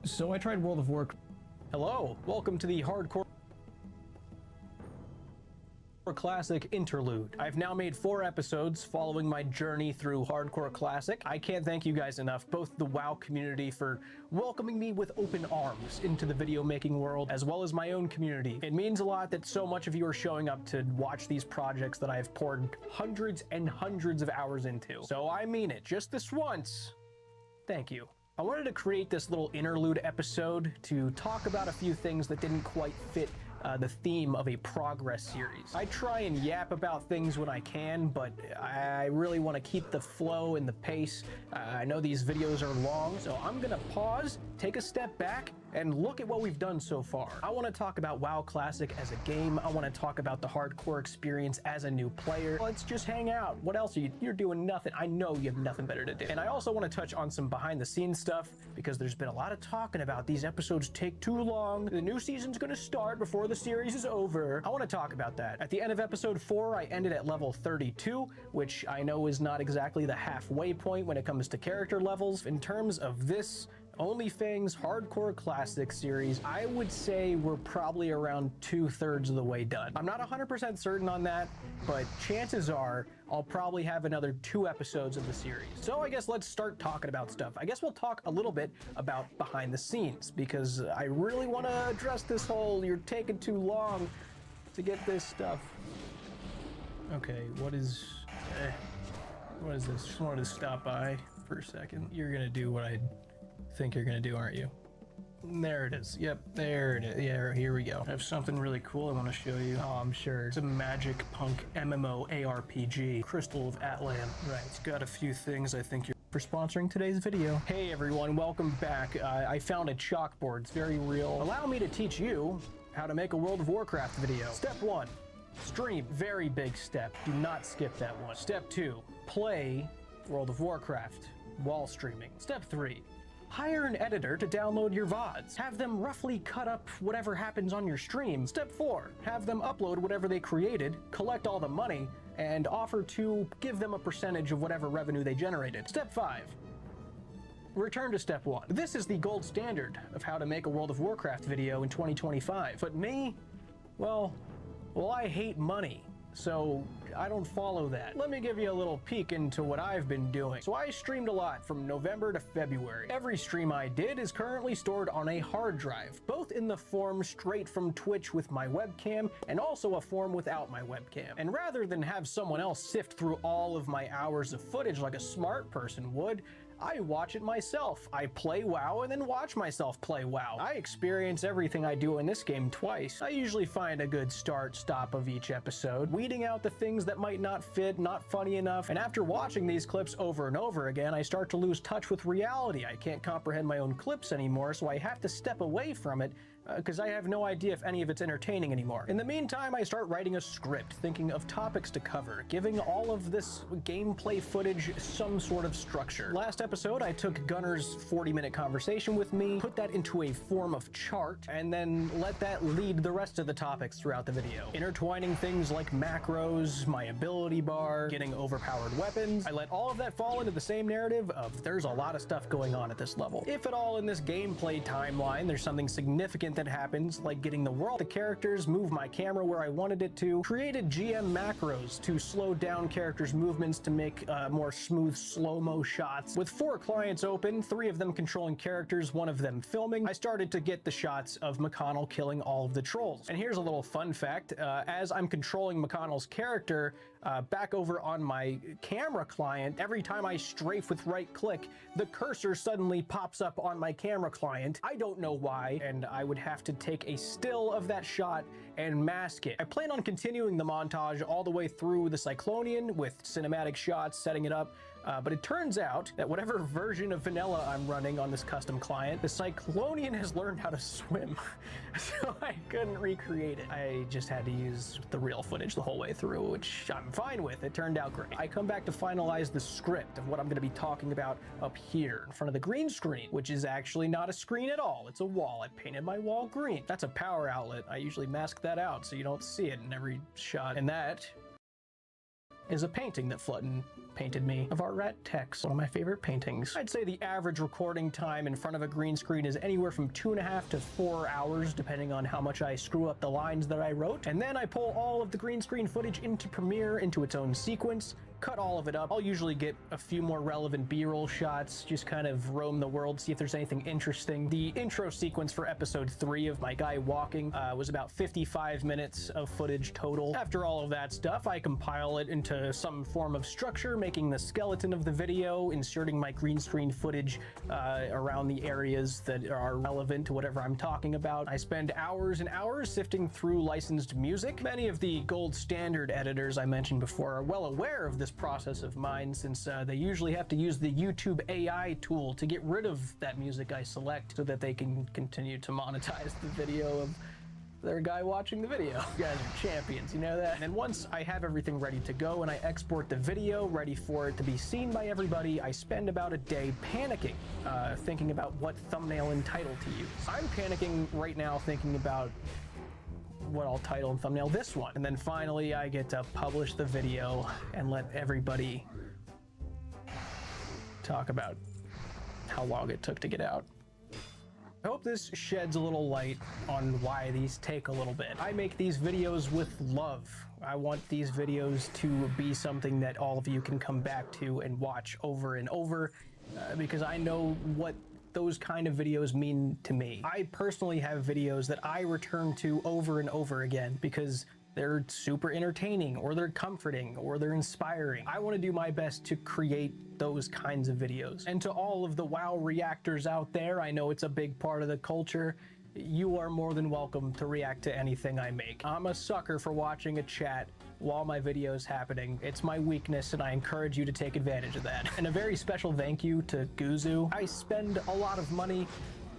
So I tried World of Warcraft. Hello, welcome to the Hardcore Classic Interlude. I've now made 4 episodes following my journey through Hardcore Classic. I can't thank you guys enough, both the WoW community for welcoming me with open arms into the video making world, as well as my own community. It means a lot that so much of you are showing up to watch these projects that I've poured hundreds and hundreds of hours into. So I mean it, just this once, thank you. I wanted to create this little interlude episode to talk about a few things that didn't quite fit the theme of a progress series. I try and yap about things when I can, but I really want to keep the flow and the pace. I know these videos are long, so I'm gonna pause, take a step back, and look at what we've done so far. I want to talk about WoW Classic as a game. I want to talk about the hardcore experience as a new player. Let's just hang out. What else are you're doing? Nothing. I know you have nothing better to do. And I also want to touch on some behind the scenes stuff, because there's been a lot of talking about these episodes take too long. The new season's gonna start before the series is over. I want to talk about that. At the end of episode 4, I ended at level 32, which I know is not exactly the halfway point when it comes to character levels. In terms of this OnlyFans Hardcore Classic series, I would say we're probably around 2/3 of the way done. I'm not 100% certain on that, but chances are I'll probably have another 2 episodes of the series. So I guess let's start talking about stuff. I guess we'll talk a little bit about behind the scenes, because I really want to address this whole you're taking too long to get this stuff. Okay, what is this? Just wanted to stop by for a second. You're gonna do what I think you're gonna do, aren't you? There it is. Yep, there it is. Yeah, here we go. I have something really cool I want to show you. Oh, I'm sure. It's a magic punk MMO ARPG, Crystal of Atlan. Right, it's got a few things I think you're for sponsoring today's video. Hey everyone, welcome back. I found a chalkboard. It's very real. Allow me to teach you how to make a World of Warcraft video. Step 1, stream. Very big step. Do not skip that one. Step 2, play World of Warcraft while streaming. Step 3, hire an editor to download your VODs. Have them roughly cut up whatever happens on your stream. Step 4, have them upload whatever they created, collect all the money, and offer to give them a percentage of whatever revenue they generated. Step 5, return to step 1. This is the gold standard of how to make a World of Warcraft video in 2025. But me, well, I hate money. So I don't follow that. Let me give you a little peek into what I've been doing. So I streamed a lot from November to February. Every stream I did is currently stored on a hard drive, both in the form straight from Twitch with my webcam and also a form without my webcam. And rather than have someone else sift through all of my hours of footage like a smart person would, I watch it myself. I play WoW and then watch myself play WoW. I experience everything I do in this game twice. I usually find a good start-stop of each episode, weeding out the things that might not fit, not funny enough, and after watching these clips over and over again, I start to lose touch with reality. I can't comprehend my own clips anymore, so I have to step away from it because I have no idea if any of it's entertaining anymore. In the meantime, I start writing a script, thinking of topics to cover, giving all of this gameplay footage some sort of structure. Last episode, I took Gunner's 40-minute conversation with me, put that into a form of chart, and then let that lead the rest of the topics throughout the video. Intertwining things like macros, my ability bar, getting overpowered weapons. I let all of that fall into the same narrative of there's a lot of stuff going on at this level. If at all in this gameplay timeline, there's something significant that happens, like getting the world, the characters, move my camera where I wanted it to, created GM macros to slow down characters' movements to make more smooth slow-mo shots. With 4 clients open, 3 of them controlling characters, 1 of them filming, I started to get the shots of McConnell killing all of the trolls. And here's a little fun fact, as I'm controlling McConnell's character, back over on my camera client, every time I strafe with right click, the cursor suddenly pops up on my camera client. I don't know why, and I would have to take a still of that shot and mask it. I plan on continuing the montage all the way through the Cyclonian with cinematic shots, setting it up, but it turns out that whatever version of vanilla I'm running on this custom client, the Cyclonian has learned how to swim, so I couldn't recreate it. I just had to use the real footage the whole way through, which I'm fine with. It turned out great. I come back to finalize the script of what I'm going to be talking about up here in front of the green screen, which is actually not a screen at all. It's a wall. I painted my wall green. That's a power outlet. I usually mask that out so you don't see it in every shot. And that is a painting that painted me of our rat Tex, one of my favorite paintings. I'd say the average recording time in front of a green screen is anywhere from 2.5 to 4 hours, depending on how much I screw up the lines that I wrote. And then I pull all of the green screen footage into Premiere into its own sequence, cut all of it up. I'll usually get a few more relevant B-roll shots, just kind of roam the world, see if there's anything interesting. The intro sequence for episode 3 of my guy walking was about 55 minutes of footage total. After all of that stuff, I compile it into some form of structure, making the skeleton of the video, inserting my green screen footage around the areas that are relevant to whatever I'm talking about. I spend hours and hours sifting through licensed music. Many of the gold standard editors I mentioned before are well aware of this process of mine, since they usually have to use the YouTube AI tool to get rid of that music I select so that they can continue to monetize the video of their guy watching the video. You guys are champions, you know that? And once I have everything ready to go and I export the video ready for it to be seen by everybody, I spend about a day panicking, thinking about what thumbnail and title to use. I'm panicking right now thinking about what I'll title and thumbnail this one. And then finally I get to publish the video and let everybody talk about how long it took to get out. I hope this sheds a little light on why these take a little bit. I make these videos with love. I want these videos to be something that all of you can come back to and watch over and over because I know what those kind of videos mean to me. I personally have videos that I return to over and over again because they're super entertaining, or they're comforting, or they're inspiring. I want to do my best to create those kinds of videos. And to all of the WoW reactors out there, I know it's a big part of the culture. You are more than welcome to react to anything I make. I'm a sucker for watching a chat while my video is happening. It's my weakness, and I encourage you to take advantage of that. And a very special thank you to Guzu. I spend a lot of money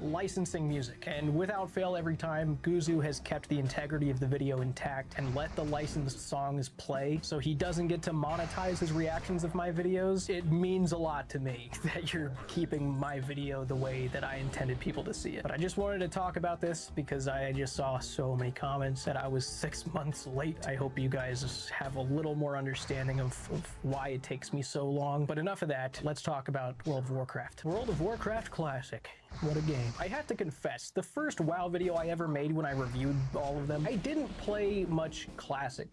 licensing music, and without fail every time, Guzu has kept the integrity of the video intact and let the licensed songs play, so he doesn't get to monetize his reactions of my videos. It means a lot to me that you're keeping my video the way that I intended people to see it. But I just wanted to talk about this because I just saw so many comments that I was 6 months late. I hope you guys have a little more understanding of why it takes me so long. But enough of that, let's talk about World of Warcraft. World of Warcraft Classic. What a game. I have to confess, the first WoW video I ever made when I reviewed all of them, I didn't play much Classic.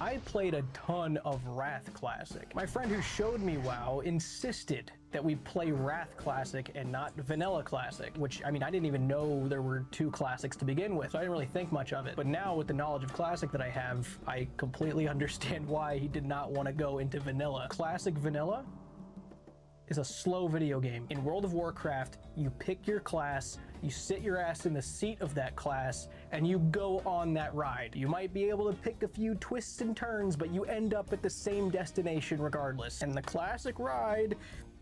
I played a ton of Wrath Classic. My friend who showed me WoW insisted that we play Wrath Classic and not Vanilla Classic, which, I mean, I didn't even know there were 2 Classics to begin with, so I didn't really think much of it. But now, with the knowledge of Classic that I have, I completely understand why he did not want to go into Vanilla. Classic Vanilla is a slow video game. In World of Warcraft, you pick your class, you sit your ass in the seat of that class, and you go on that ride. You might be able to pick a few twists and turns, but you end up at the same destination regardless. And the classic ride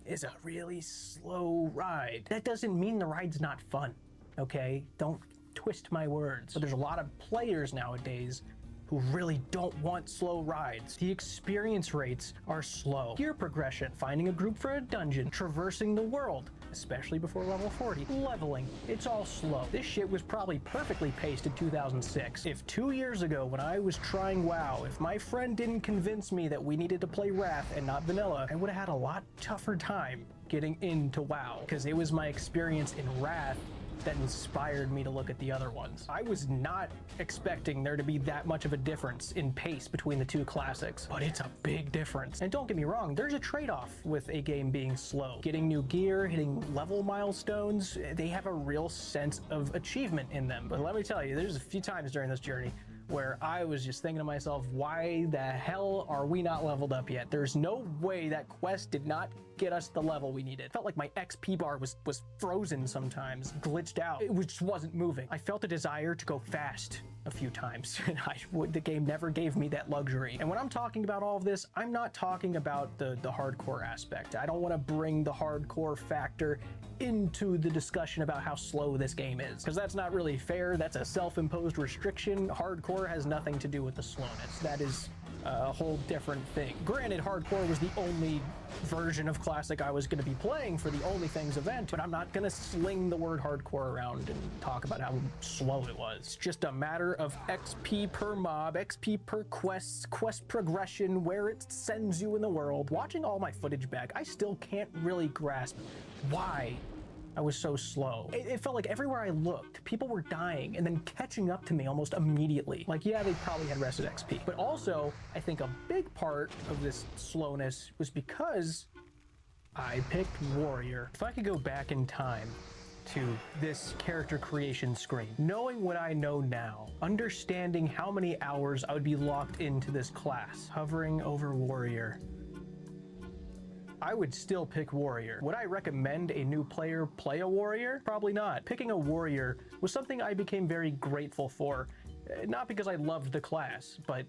is a really slow ride. That doesn't mean the ride's not fun, okay? Don't twist my words. But there's a lot of players nowadays who really don't want slow rides. The experience rates are slow. Gear progression, finding a group for a dungeon, traversing the world, especially before level 40, leveling, it's all slow. This shit was probably perfectly paced in 2006. If 2 years ago when I was trying WoW, if my friend didn't convince me that we needed to play Wrath and not Vanilla, I would have had a lot tougher time getting into WoW, because it was my experience in Wrath that inspired me to look at the other ones. I was not expecting there to be that much of a difference in pace between the 2 classics, but it's a big difference. And don't get me wrong, there's a trade-off with a game being slow. Getting new gear, hitting level milestones, they have a real sense of achievement in them. But let me tell you, there's a few times during this journey where I was just thinking to myself, why the hell are we not leveled up yet? There's no way that quest did not get us the level we needed. Felt like my XP bar was frozen sometimes, glitched out. It just wasn't moving. I felt a desire to go fast a few times, and the game never gave me that luxury. And when I'm talking about all of this, I'm not talking about the hardcore aspect. I don't want to bring the hardcore factor into the discussion about how slow this game is, because that's not really fair. That's a self-imposed restriction. Hardcore has nothing to do with the slowness. That is a whole different thing. Granted, hardcore was the only version of Classic I was going to be playing for the Only Things event, but I'm not going to sling the word hardcore around and talk about how slow it was. It's just a matter of XP per mob, XP per quests, quest progression, where it sends you in the world. Watching all my footage back, I still can't really grasp why I was so slow. It felt like everywhere I looked, people were dying and then catching up to me almost immediately. Like, yeah, they probably had rested XP. But also, I think a big part of this slowness was because I picked Warrior. If I could go back in time to this character creation screen, knowing what I know now, understanding how many hours I would be locked into this class, hovering over Warrior, I would still pick Warrior. Would I recommend a new player play a Warrior? Probably not. Picking a Warrior was something I became very grateful for, not because I loved the class, but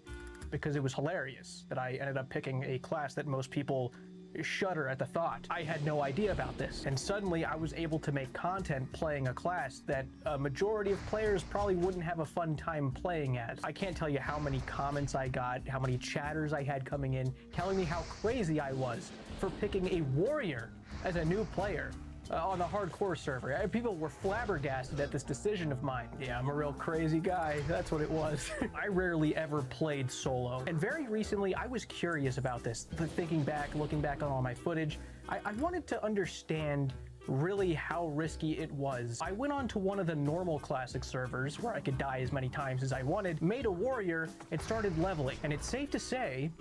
because it was hilarious that I ended up picking a class that most people shudder at the thought. I had no idea about this, and suddenly I was able to make content playing a class that a majority of players probably wouldn't have a fun time playing as. I can't tell you how many comments I got, how many chatters I had coming in, telling me how crazy I was for picking a Warrior as a new player on the hardcore server. People were flabbergasted at this decision of mine. Yeah, I'm a real crazy guy. That's what it was. I rarely ever played solo. And very recently, I was curious about this. Thinking back, looking back on all my footage, I wanted to understand really how risky it was. I went on to one of the normal classic servers where I could die as many times as I wanted, made a Warrior, and started leveling. And it's safe to say,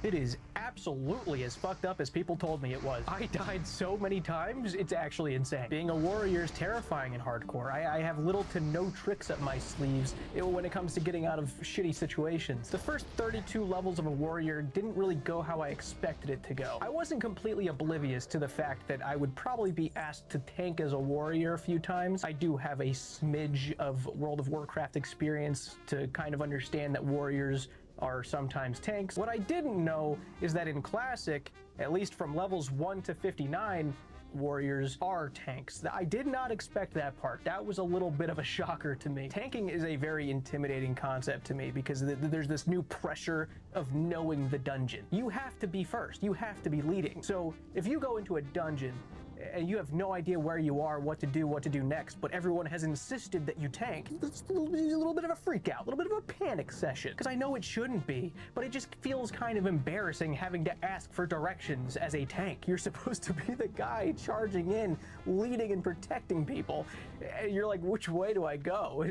it is absolutely as fucked up as people told me it was. I died so many times, it's actually insane. Being a Warrior is terrifying in hardcore. I have little to no tricks up my sleeves when it comes to getting out of shitty situations. The first 32 levels of a Warrior didn't really go how I expected it to go. I wasn't completely oblivious to the fact that I would probably be asked to tank as a Warrior a few times. I do have a smidge of World of Warcraft experience to kind of understand that Warriors are sometimes tanks. What I didn't know is that in Classic, at least from levels 1 to 59, Warriors are tanks. I did not expect that part. That was a little bit of a shocker to me. Tanking is a very intimidating concept to me because there's this new pressure of knowing the dungeon. You have to be first. You have to be leading. So if you go into a dungeon and you have no idea where you are, what to do next, but everyone has insisted that you tank, it's a little bit of a freak out, a little bit of a panic session. Because I know it shouldn't be, but it just feels kind of embarrassing having to ask for directions as a tank. You're supposed to be the guy charging in, leading and protecting people. You're like, which way do I go?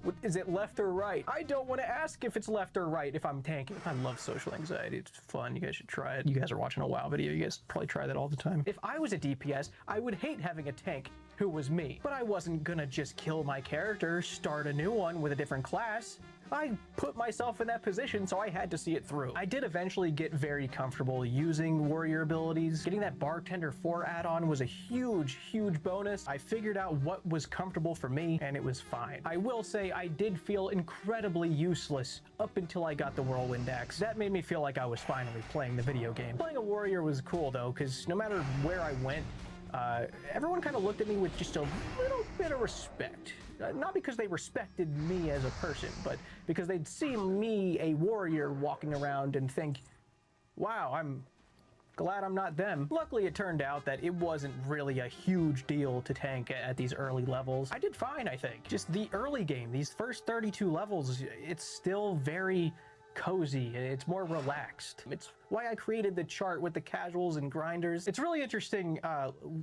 What is it, left or right? I don't want to ask if it's left or right if I'm tanking. I love social anxiety. It's fun. You guys should try it. You guys are watching a WoW video. You guys probably try that all the time. If I was a DPS, I would hate having a tank who was me. But I wasn't gonna just kill my character, start a new one with a different class. I put myself in that position, so I had to see it through. I did eventually get very comfortable using Warrior abilities. Getting that Bartender 4 add-on was a huge bonus. I figured out what was comfortable for me, and it was fine. I will say I did feel incredibly useless up until I got the Whirlwind Axe. That made me feel like I was finally playing the video game. Playing a Warrior was cool though, because no matter where I went, everyone kind of looked at me with just a little bit of respect. Not because they respected me as a person, but because they'd see me, a Warrior, walking around and think, wow, I'm glad I'm not them. Luckily, it turned out that it wasn't really a huge deal to tank at these early levels. I did fine, I think. Just the early game, these first 32 levels, it's still very cozy. It's more relaxed. It's why I created the chart with the casuals and grinders. It's really interesting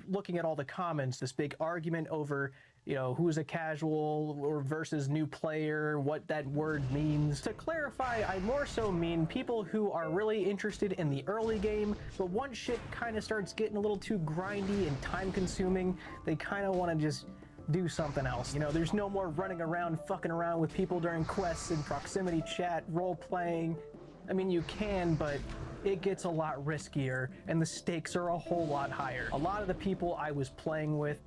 looking at all the comments, this big argument over, you know, who's a casual or versus new player, what that word means. To clarify, I more so mean people who are really interested in the early game, but once shit kind of starts getting a little too grindy and time consuming, they kind of want to just do something else. You know, there's no more running around, fucking around with people during quests and proximity chat, role-playing. I mean, you can, but it gets a lot riskier and the stakes are a whole lot higher. A lot of the people I was playing with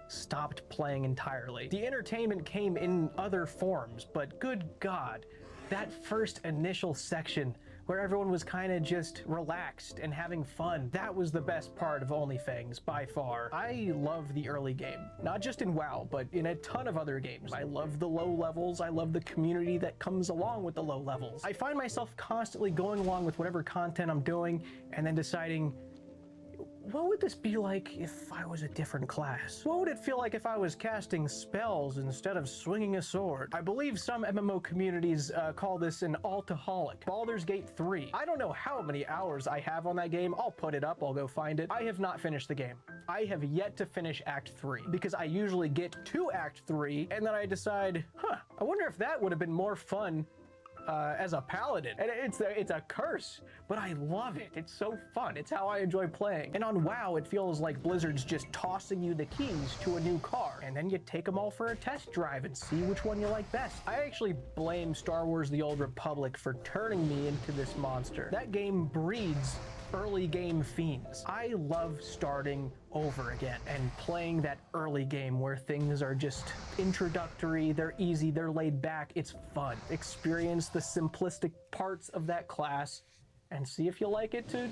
stopped playing entirely. The entertainment came in other forms, but good God, that first initial section where everyone was kind of just relaxed and having fun. That was the best part of OnlyFans by far. I love the early game, not just in WoW, but in a ton of other games. I love the low levels. I love the community that comes along with the low levels. I find myself constantly going along with whatever content I'm doing and then deciding, what would this be like if I was a different class? What would it feel like if I was casting spells instead of swinging a sword? I believe some MMO communities call this an altaholic. Baldur's Gate 3. I don't know how many hours I have on that game. I'll put it up. I'll go find it. I have not finished the game. I have yet to finish Act 3 because I usually get to Act 3 and then I decide, I wonder if that would have been more fun as a paladin. And it's a curse, but I love it. It's so fun. It's how I enjoy playing. And on WoW, it feels like Blizzard's just tossing you the keys to a new car, and then you take them all for a test drive and see which one you like best. I actually blame Star Wars: The Old Republic for turning me into this monster. That game breeds early game fiends. I love starting over again and playing that early game where things are just introductory, they're easy, they're laid back, it's fun. Experience the simplistic parts of that class and see if you like it to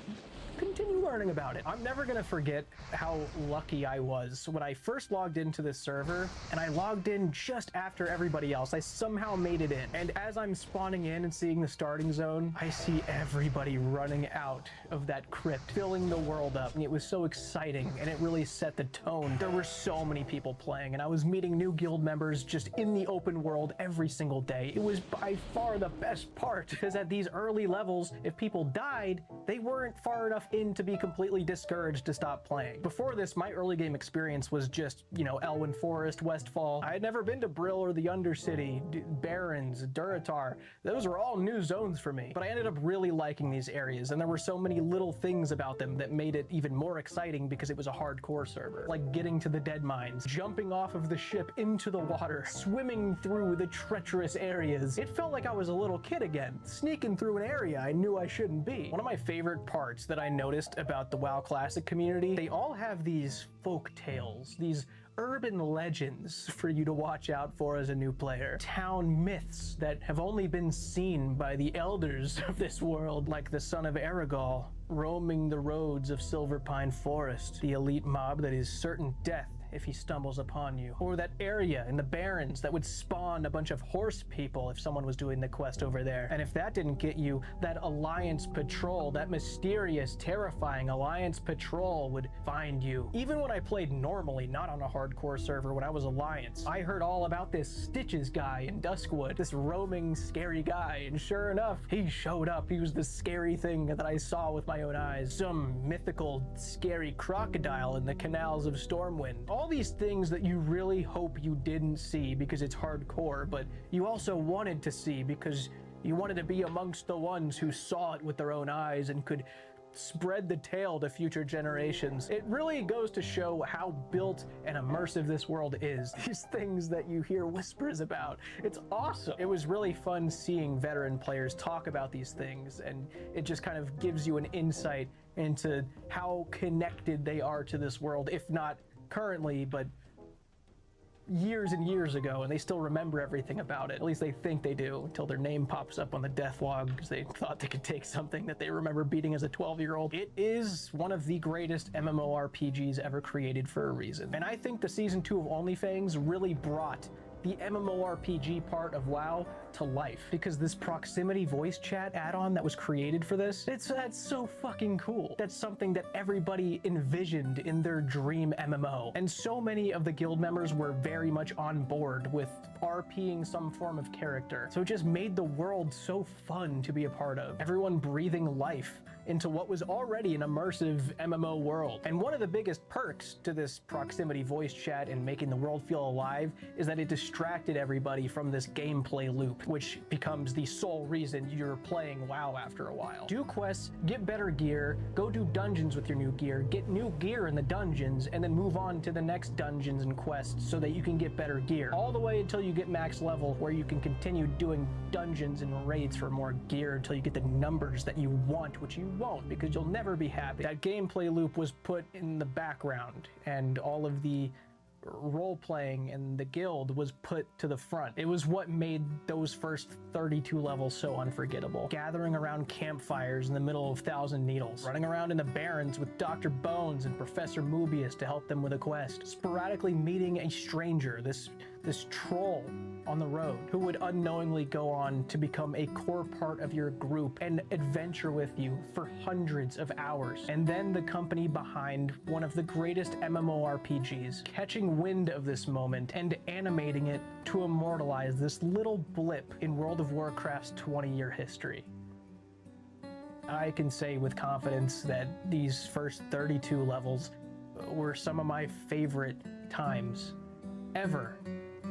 continue learning about it. I'm never gonna forget how lucky I was when I first logged into this server, and I logged in just after everybody else. I somehow made it in. And as I'm spawning in and seeing the starting zone, I see everybody running out of that crypt, filling the world up. And it was so exciting, and it really set the tone. There were so many people playing, and I was meeting new guild members just in the open world every single day. It was by far the best part, because at these early levels, if people died, they weren't far enough in to be completely discouraged to stop playing. Before this, my early game experience was just, Elwyn Forest, Westfall. I had never been to Brill or the Undercity, Barrens, Duratar. Those were all new zones for me. But I ended up really liking these areas, and there were so many little things about them that made it even more exciting because it was a hardcore server. Like getting to the dead mines, jumping off of the ship into the water, swimming through the treacherous areas. It felt like I was a little kid again, sneaking through an area I knew I shouldn't be. One of my favorite parts that I noticed about the WoW Classic community, they all have these folk tales, these urban legends for you to watch out for as a new player. Town myths that have only been seen by the elders of this world, like the son of Aragorn roaming the roads of Silverpine Forest, the elite mob that is certain death if he stumbles upon you, or that area in the Barrens that would spawn a bunch of horse people if someone was doing the quest over there. And if that didn't get you, that Alliance patrol, that mysterious, terrifying Alliance patrol would find you. Even when I played normally, not on a hardcore server, when I was Alliance, I heard all about this Stitches guy in Duskwood, this roaming, scary guy, and sure enough, he showed up. He was the scary thing that I saw with my own eyes. Some mythical, scary crocodile in the canals of Stormwind. All these things that you really hope you didn't see because it's hardcore, but you also wanted to see because you wanted to be amongst the ones who saw it with their own eyes and could spread the tale to future generations. It really goes to show how built and immersive this world is. These things that you hear whispers about. It's awesome. It was really fun seeing veteran players talk about these things, and it just kind of gives you an insight into how connected they are to this world, if not currently, but years and years ago, and they still remember everything about it. At least they think they do, until their name pops up on the death log because they thought they could take something that they remember beating as a 12-year-old. It is one of the greatest MMORPGs ever created for a reason. And I think the Season 2 of OnlyFans really brought the MMORPG part of WoW to life, because this proximity voice chat add-on that was created for this, that's so fucking cool. That's something that everybody envisioned in their dream MMO. And so many of the guild members were very much on board with RPing some form of character. So it just made the world so fun to be a part of. Everyone breathing life into what was already an immersive MMO world. And one of the biggest perks to this proximity voice chat and making the world feel alive is that it distracted everybody from this gameplay loop, which becomes the sole reason you're playing WoW after a while. Do quests, get better gear, go do dungeons with your new gear, get new gear in the dungeons, and then move on to the next dungeons and quests so that you can get better gear. All the way until you get max level, where you can continue doing dungeons and raids for more gear until you get the numbers that you want, which you won't, because you'll never be happy. That gameplay loop was put in the background, and all of the role-playing and the guild was put to the front. It was what made those first 32 levels so unforgettable. Gathering around campfires in the middle of Thousand Needles, running around in the Barrens with Dr. Bones and Professor Mobius to help them with a quest, sporadically meeting a stranger, this troll on the road, who would unknowingly go on to become a core part of your group and adventure with you for hundreds of hours. And then the company behind one of the greatest MMORPGs, catching wind of this moment and animating it to immortalize this little blip in World of Warcraft's 20-year history. I can say with confidence that these first 32 levels were some of my favorite times ever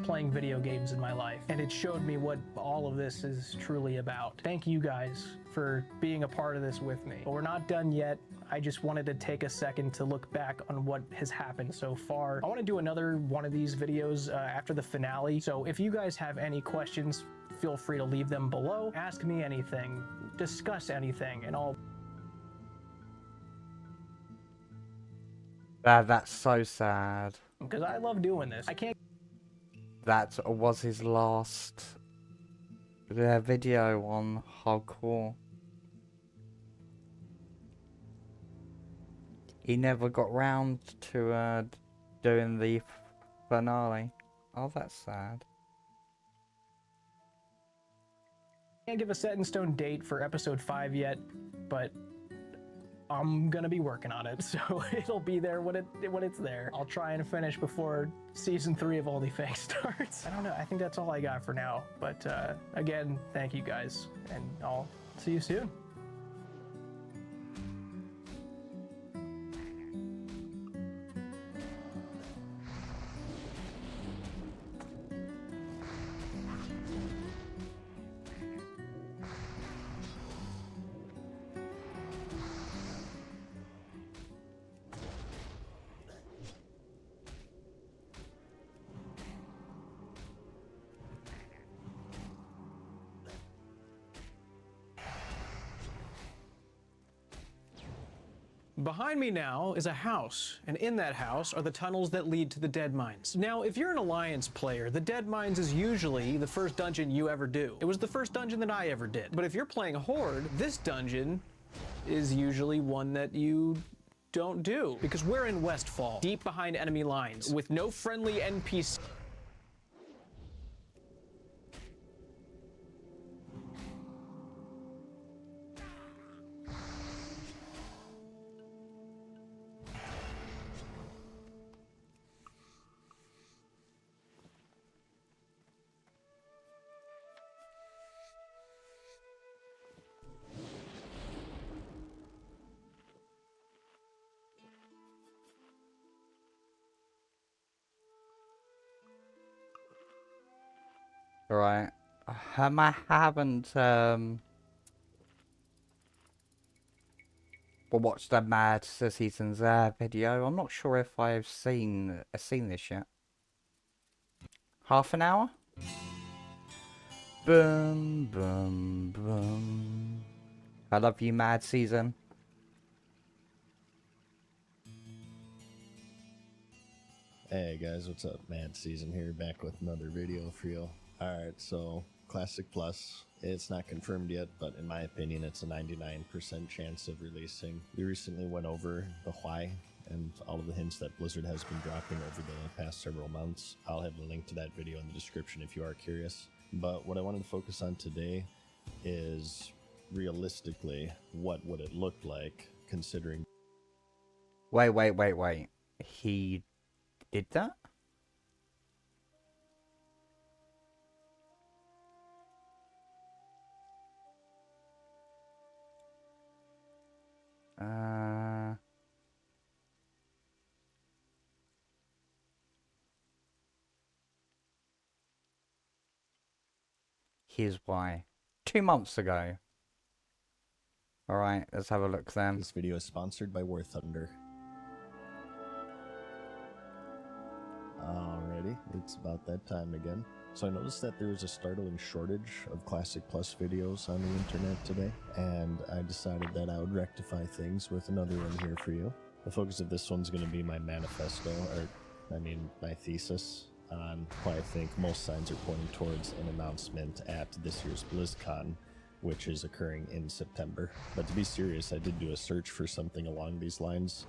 playing video games in my life, and it showed me what all of this is truly about. Thank you guys for being a part of this with me. But we're not done yet. I just wanted to take a second to look back on what has happened so far. I want to do another one of these videos after the finale, so if you guys have any questions, feel free to leave them below. Ask me anything, discuss anything, and I'll... That's so sad. Because I love doing this. I can't... That was his last video on hardcore. He never got round to doing the finale. Oh, that's sad. Can't give a set in stone date for episode 5 yet, but I'm gonna be working on it, so it'll be there when it's there. I'll try and finish before season 3 of OnlyFans starts. I don't know, I think that's all I got for now, but again, thank you guys, and I'll see you soon. Behind me now is a house, and in that house are the tunnels that lead to the Dead Mines. Now, if you're an Alliance player, the Dead Mines is usually the first dungeon you ever do. It was the first dungeon that I ever did. But if you're playing Horde, this dungeon is usually one that you don't do, because we're in Westfall, deep behind enemy lines, with no friendly NPC. Right. I haven't watched the Mad Seasons video. I'm not sure if I've seen this yet. Half an hour? Boom, boom, boom. I love you, Mad Season. Hey guys, what's up? Mad Season here, back with another video for you. Alright, so Classic Plus, it's not confirmed yet, but in my opinion it's a 99% chance of releasing. We recently went over the why and all of the hints that Blizzard has been dropping over the past several months. I'll have a link to that video in the description if you are curious. But what I wanted to focus on today is realistically, what would it look like considering... Wait. He did that? Here's why. 2 months ago. Alright, let's have a look then. This video is sponsored by War Thunder. Alrighty, it's about that time again. So I noticed that there was a startling shortage of Classic Plus videos on the internet today, and I decided that I would rectify things with another one here for you. The focus of this one's going to be my manifesto, or I mean, my thesis on why I think most signs are pointing towards an announcement at this year's BlizzCon, which is occurring in September. But to be serious, I did do a search for something along these lines,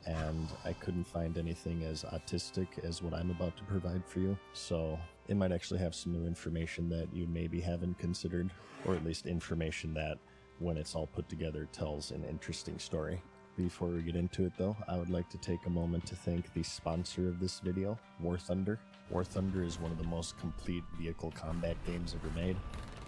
and I couldn't find anything as autistic as what I'm about to provide for you. So it might actually have some new information that you maybe haven't considered, or at least information that, when it's all put together, tells an interesting story. Before we get into it though, I would like to take a moment to thank the sponsor of this video, War Thunder. War Thunder is one of the most complete vehicle combat games ever made,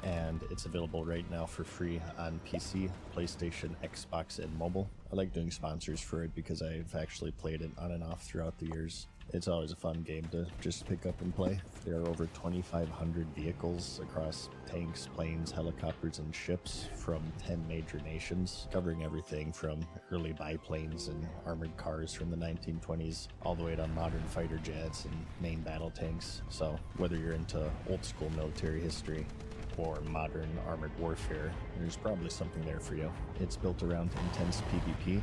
and it's available right now for free on PC, PlayStation, Xbox, and mobile. I like doing sponsors for it because I've actually played it on and off throughout the years. It's always a fun game to just pick up and play. There are over 2,500 vehicles across tanks, planes, helicopters, and ships from 10 major nations, covering everything from early biplanes and armored cars from the 1920s all the way to modern fighter jets and main battle tanks. So whether you're into old school military history or modern armored warfare, there's probably something there for you. It's built around intense PvP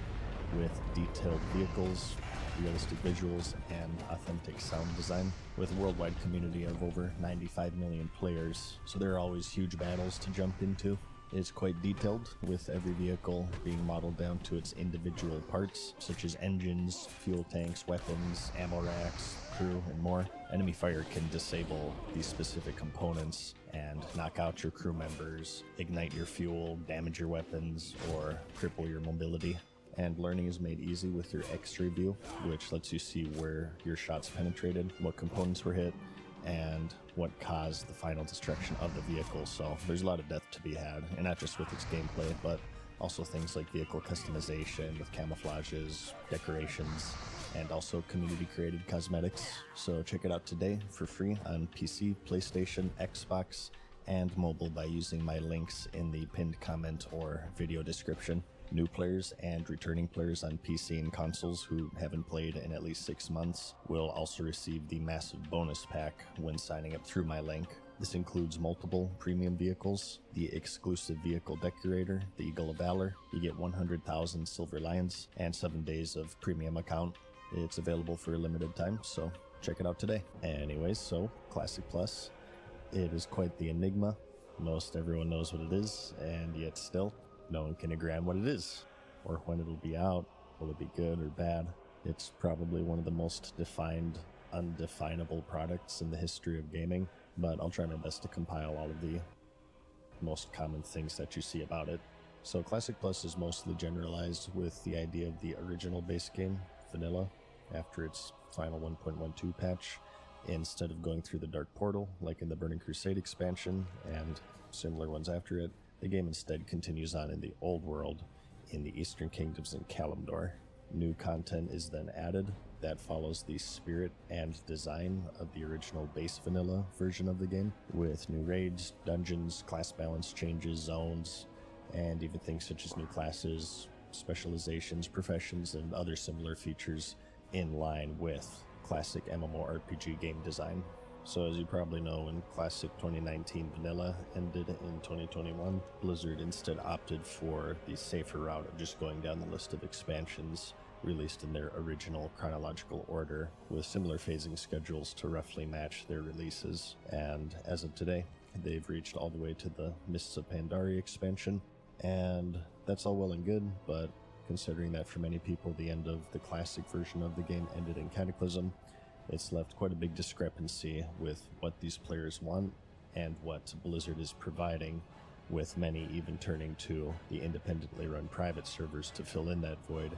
with detailed vehicles, realistic visuals, and authentic sound design, with a worldwide community of over 95 million players, so there are always huge battles to jump into. It's quite detailed, with every vehicle being modeled down to its individual parts, such as engines, fuel tanks, weapons, ammo racks, crew, and more. Enemy fire can disable these specific components and knock out your crew members, ignite your fuel, damage your weapons, or cripple your mobility. And learning is made easy with your X-ray view, which lets you see where your shots penetrated, what components were hit, and what caused the final destruction of the vehicle. So there's a lot of depth to be had, and not just with its gameplay, but also things like vehicle customization with camouflages, decorations, and also community-created cosmetics. So check it out today for free on PC, PlayStation, Xbox, and mobile by using my links in the pinned comment or video description. New players and returning players on PC and consoles who haven't played in at least 6 months will also receive the massive bonus pack when signing up through my link. This includes multiple premium vehicles, the exclusive vehicle decorator, the Eagle of Valor. You get 100,000 Silver Lions and 7 days of premium account. It's available for a limited time, so check it out today. Anyways, so Classic Plus, it is quite the enigma. Most everyone knows what it is, and yet still no one can agree on what it is, or when it'll be out. Will it be good or bad? It's probably one of the most defined, undefinable products in the history of gaming, but I'll try my best to compile all of the most common things that you see about it. So Classic Plus is mostly generalized with the idea of the original base game, vanilla, after its final 1.12 patch, instead of going through the Dark Portal like in the Burning Crusade expansion and similar ones after it. The game instead continues on in the old world, in the Eastern Kingdoms and Kalimdor. New content is then added that follows the spirit and design of the original base vanilla version of the game, with new raids, dungeons, class balance changes, zones, and even things such as new classes, specializations, professions, and other similar features in line with classic MMORPG game design. So as you probably know, when Classic 2019 Vanilla ended in 2021, Blizzard instead opted for the safer route of just going down the list of expansions released in their original chronological order, with similar phasing schedules to roughly match their releases. And as of today, they've reached all the way to the Mists of Pandaria expansion, and that's all well and good, but considering that for many people the end of the classic version of the game ended in Cataclysm, it's left quite a big discrepancy with what these players want and what Blizzard is providing, with many even turning to the independently run private servers to fill in that void,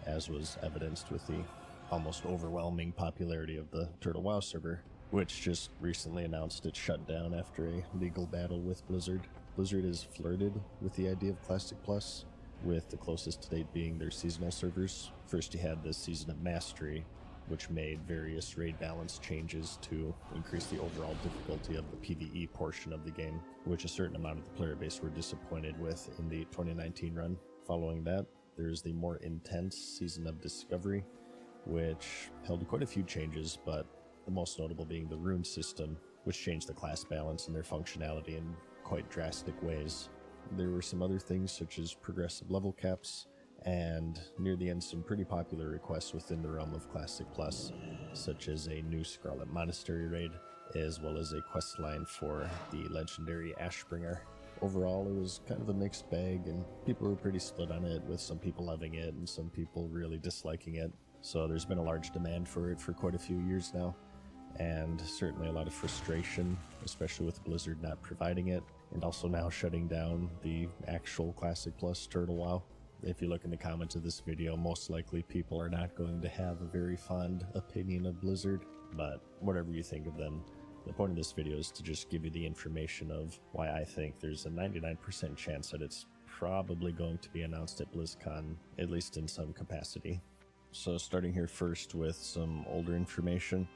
as was evidenced with the almost overwhelming popularity of the Turtle WoW server, which just recently announced its shutdown after a legal battle with Blizzard. Blizzard has flirted with the idea of Classic Plus, with the closest to date being their seasonal servers. First you had the Season of Mastery, which made various raid balance changes to increase the overall difficulty of the PvE portion of the game, which a certain amount of the player base were disappointed with in the 2019 run. Following that, there's the more intense Season of Discovery, which held quite a few changes, but the most notable being the rune system, which changed the class balance and their functionality in quite drastic ways. There were some other things such as progressive level caps and near the end some pretty popular requests within the realm of Classic Plus, such as a new Scarlet Monastery raid, as well as a quest line for the legendary Ashbringer. Overall, it was kind of a mixed bag, and people were pretty split on it, with some people loving it and some people really disliking it. So there's been a large demand for it for quite a few years now, and certainly a lot of frustration, especially with Blizzard not providing it, and also now shutting down the actual Classic Plus Turtle WoW. If you look in the comments of this video, most likely people are not going to have a very fond opinion of Blizzard, but whatever you think of them, the point of this video is to just give you the information of why I think there's a 99% chance that it's probably going to be announced at BlizzCon, at least in some capacity. So starting here first with some older information,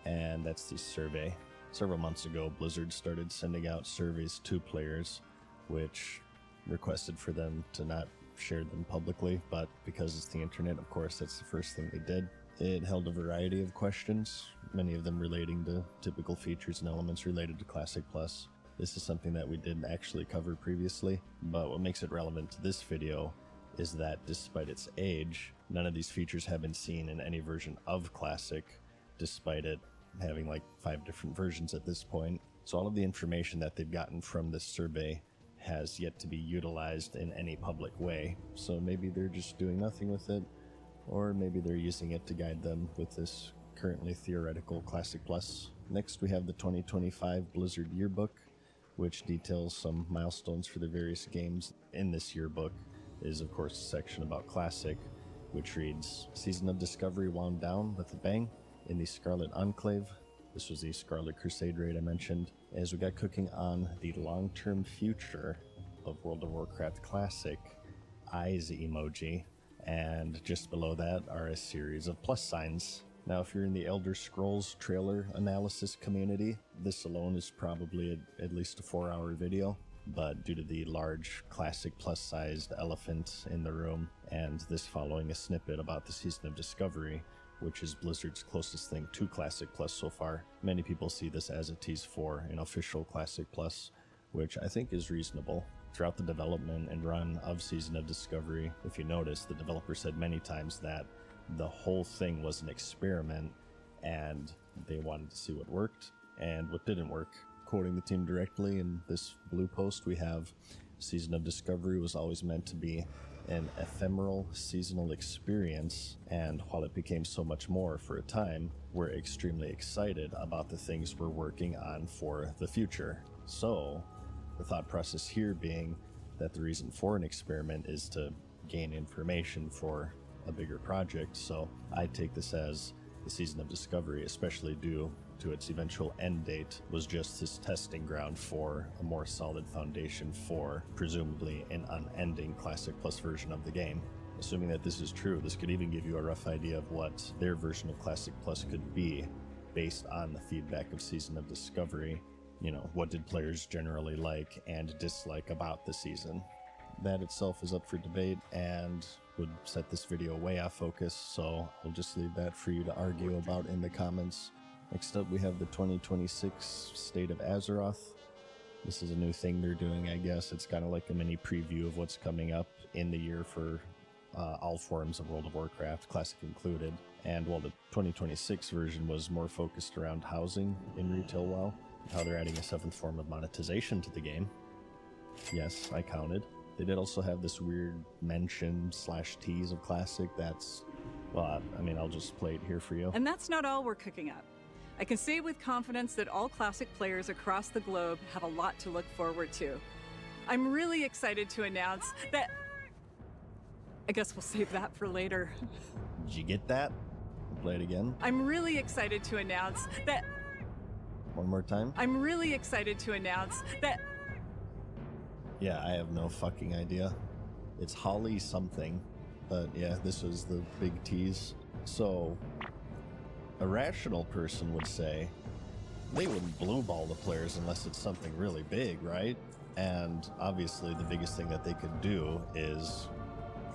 and that's the survey. Several months ago, Blizzard started sending out surveys to players, which requested for them to not share them publicly, but because it's the internet, of course, that's the first thing they did. It held a variety of questions, many of them relating to typical features and elements related to Classic Plus. This is something that we didn't actually cover previously, but what makes it relevant to this video is that despite its age, none of these features have been seen in any version of Classic, despite it having like 5 different versions at this point. So all of the information that they've gotten from this survey has yet to be utilized in any public way. So maybe they're just doing nothing with it, or maybe they're using it to guide them with this currently theoretical Classic Plus. Next, we have the 2025 Blizzard Yearbook, which details some milestones for the various games. In this yearbook is, of course, a section about Classic, which reads, Season of Discovery wound down with a bang in the Scarlet Enclave. This was the Scarlet Crusade raid I mentioned, as we got cooking on the long-term future of World of Warcraft Classic, eyes emoji, and just below that are a series of plus signs. Now, if you're in the Elder Scrolls trailer analysis community, this alone is probably at least a 4-hour video, but due to the large Classic Plus-sized elephant in the room, and this following a snippet about the Season of Discovery, which is Blizzard's closest thing to Classic Plus so far, many people see this as a tease for an official Classic Plus, which I think is reasonable. Throughout the development and run of Season of Discovery, if you notice, the developer said many times that the whole thing was an experiment and they wanted to see what worked and what didn't work. Quoting the team directly in this blue post, we have Season of Discovery was always meant to be an ephemeral seasonal experience, and while it became so much more for a time, we're extremely excited about the things we're working on for the future. So the thought process here being that the reason for an experiment is to gain information for a bigger project. So I take this as the Season of Discovery, especially due to its eventual end date, was just this testing ground for a more solid foundation for presumably an unending Classic Plus version of the game. Assuming that this is true, this could even give you a rough idea of what their version of Classic Plus could be based on the feedback of Season of Discovery. You know, what did players generally like and dislike about the season? That itself is up for debate and would set this video way off focus, so I'll just leave that for you to argue about in the comments. Next up, we have the 2026 State of Azeroth. This is a new thing they're doing, I guess. It's kind of like a mini preview of what's coming up in the year for all forms of World of Warcraft, Classic included. And while the 2026 version was more focused around housing in retail WoW, how they're adding a 7th form of monetization to the game. Yes, I counted. They did also have this weird mention / tease of Classic that's, well, I mean, I'll just play it here for you. And that's not all we're cooking up. I can say with confidence that all Classic players across the globe have a lot to look forward to. I'm really excited to announce that... I guess we'll save that for later. Did you get that? Play it again. I'm really excited to announce that... One more time. I'm really excited to announce that... Yeah, I have no fucking idea. It's Holly something. But yeah, this was the big tease. So, a rational person would say, they wouldn't blue ball the players unless it's something really big, right? And obviously the biggest thing that they could do is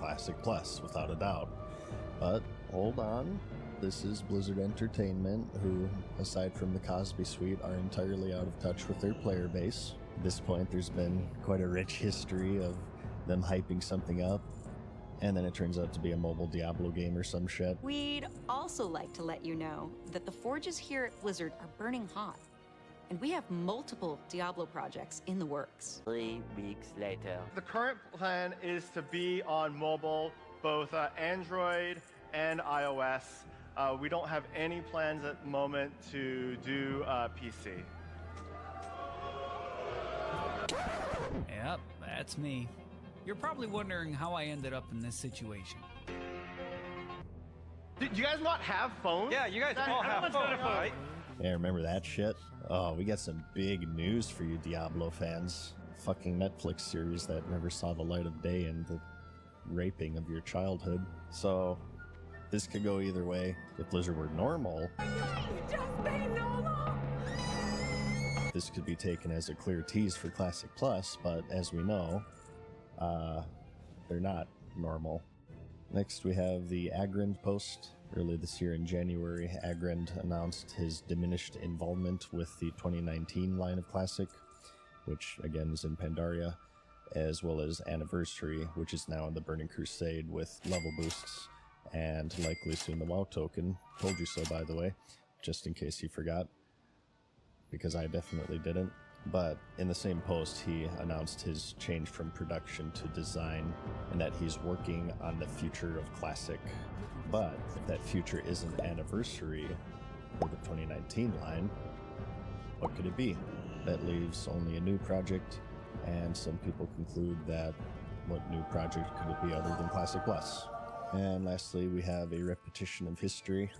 Classic Plus, without a doubt. But hold on. This is Blizzard Entertainment, who, aside from the Cosby Suite, are entirely out of touch with their player base. At this point, there's been quite a rich history of them hyping something up, and then it turns out to be a mobile Diablo game or some shit. We'd also like to let you know that the forges here at Blizzard are burning hot, and we have multiple Diablo projects in the works. 3 weeks later. The current plan is to be on mobile, both Android and iOS. We don't have any plans at the moment to do PC. Yep, that's me. You're probably wondering how I ended up in this situation. Do you guys not have phones? Yeah, you guys all have phones, right? Yeah, remember that shit? Oh, we got some big news for you Diablo fans. Fucking Netflix series that never saw the light of day and the raping of your childhood. So, this could go either way. If Blizzard were normal, this could be taken as a clear tease for Classic Plus, but as we know, they're not normal. Next, we have the Agrand post. Early this year in January, Agrand announced his diminished involvement with the 2019 line of Classic, which again is in Pandaria, as well as Anniversary, which is now in the Burning Crusade with level boosts, and likely soon the WoW token. Told you so, by the way, just in case you forgot, because I definitely didn't. But in the same post, he announced his change from production to design, and that he's working on the future of Classic. But if that future isn't Anniversary or the 2019 line, what could it be? That leaves only a new project, and some people conclude that what new project could it be other than Classic Plus? And lastly, we have a repetition of history.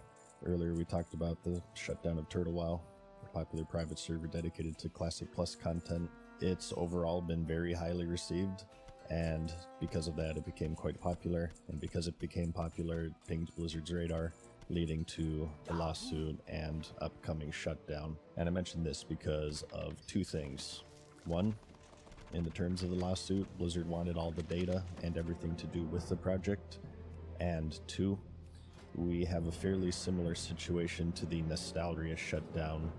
Earlier we talked about the shutdown of Turtle WoW, a popular private server dedicated to Classic Plus content. It's overall been very highly received, and because of that it became quite popular, and because it became popular it pinged Blizzard's radar, leading to a lawsuit and upcoming shutdown. And I mention this because of two things. One, in the terms of the lawsuit, Blizzard wanted all the data and everything to do with the project. And two, we have a fairly similar situation to the Nostalria shutdown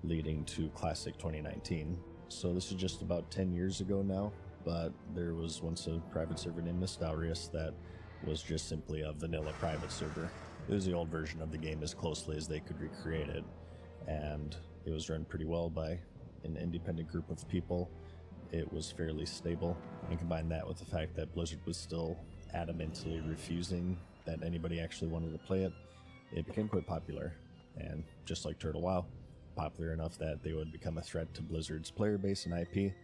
leading to Classic 2019. So this is just about 10 years ago now, but there was once a private server named Nostalrius that was just simply a vanilla private server. It was the old version of the game as closely as they could recreate it, and it was run pretty well by an independent group of people. It was fairly stable, and combine that with the fact that Blizzard was still adamantly refusing that anybody actually wanted to play it, it became quite popular, and just like Turtle WoW, popular enough that they would become a threat to Blizzard's player base and IP,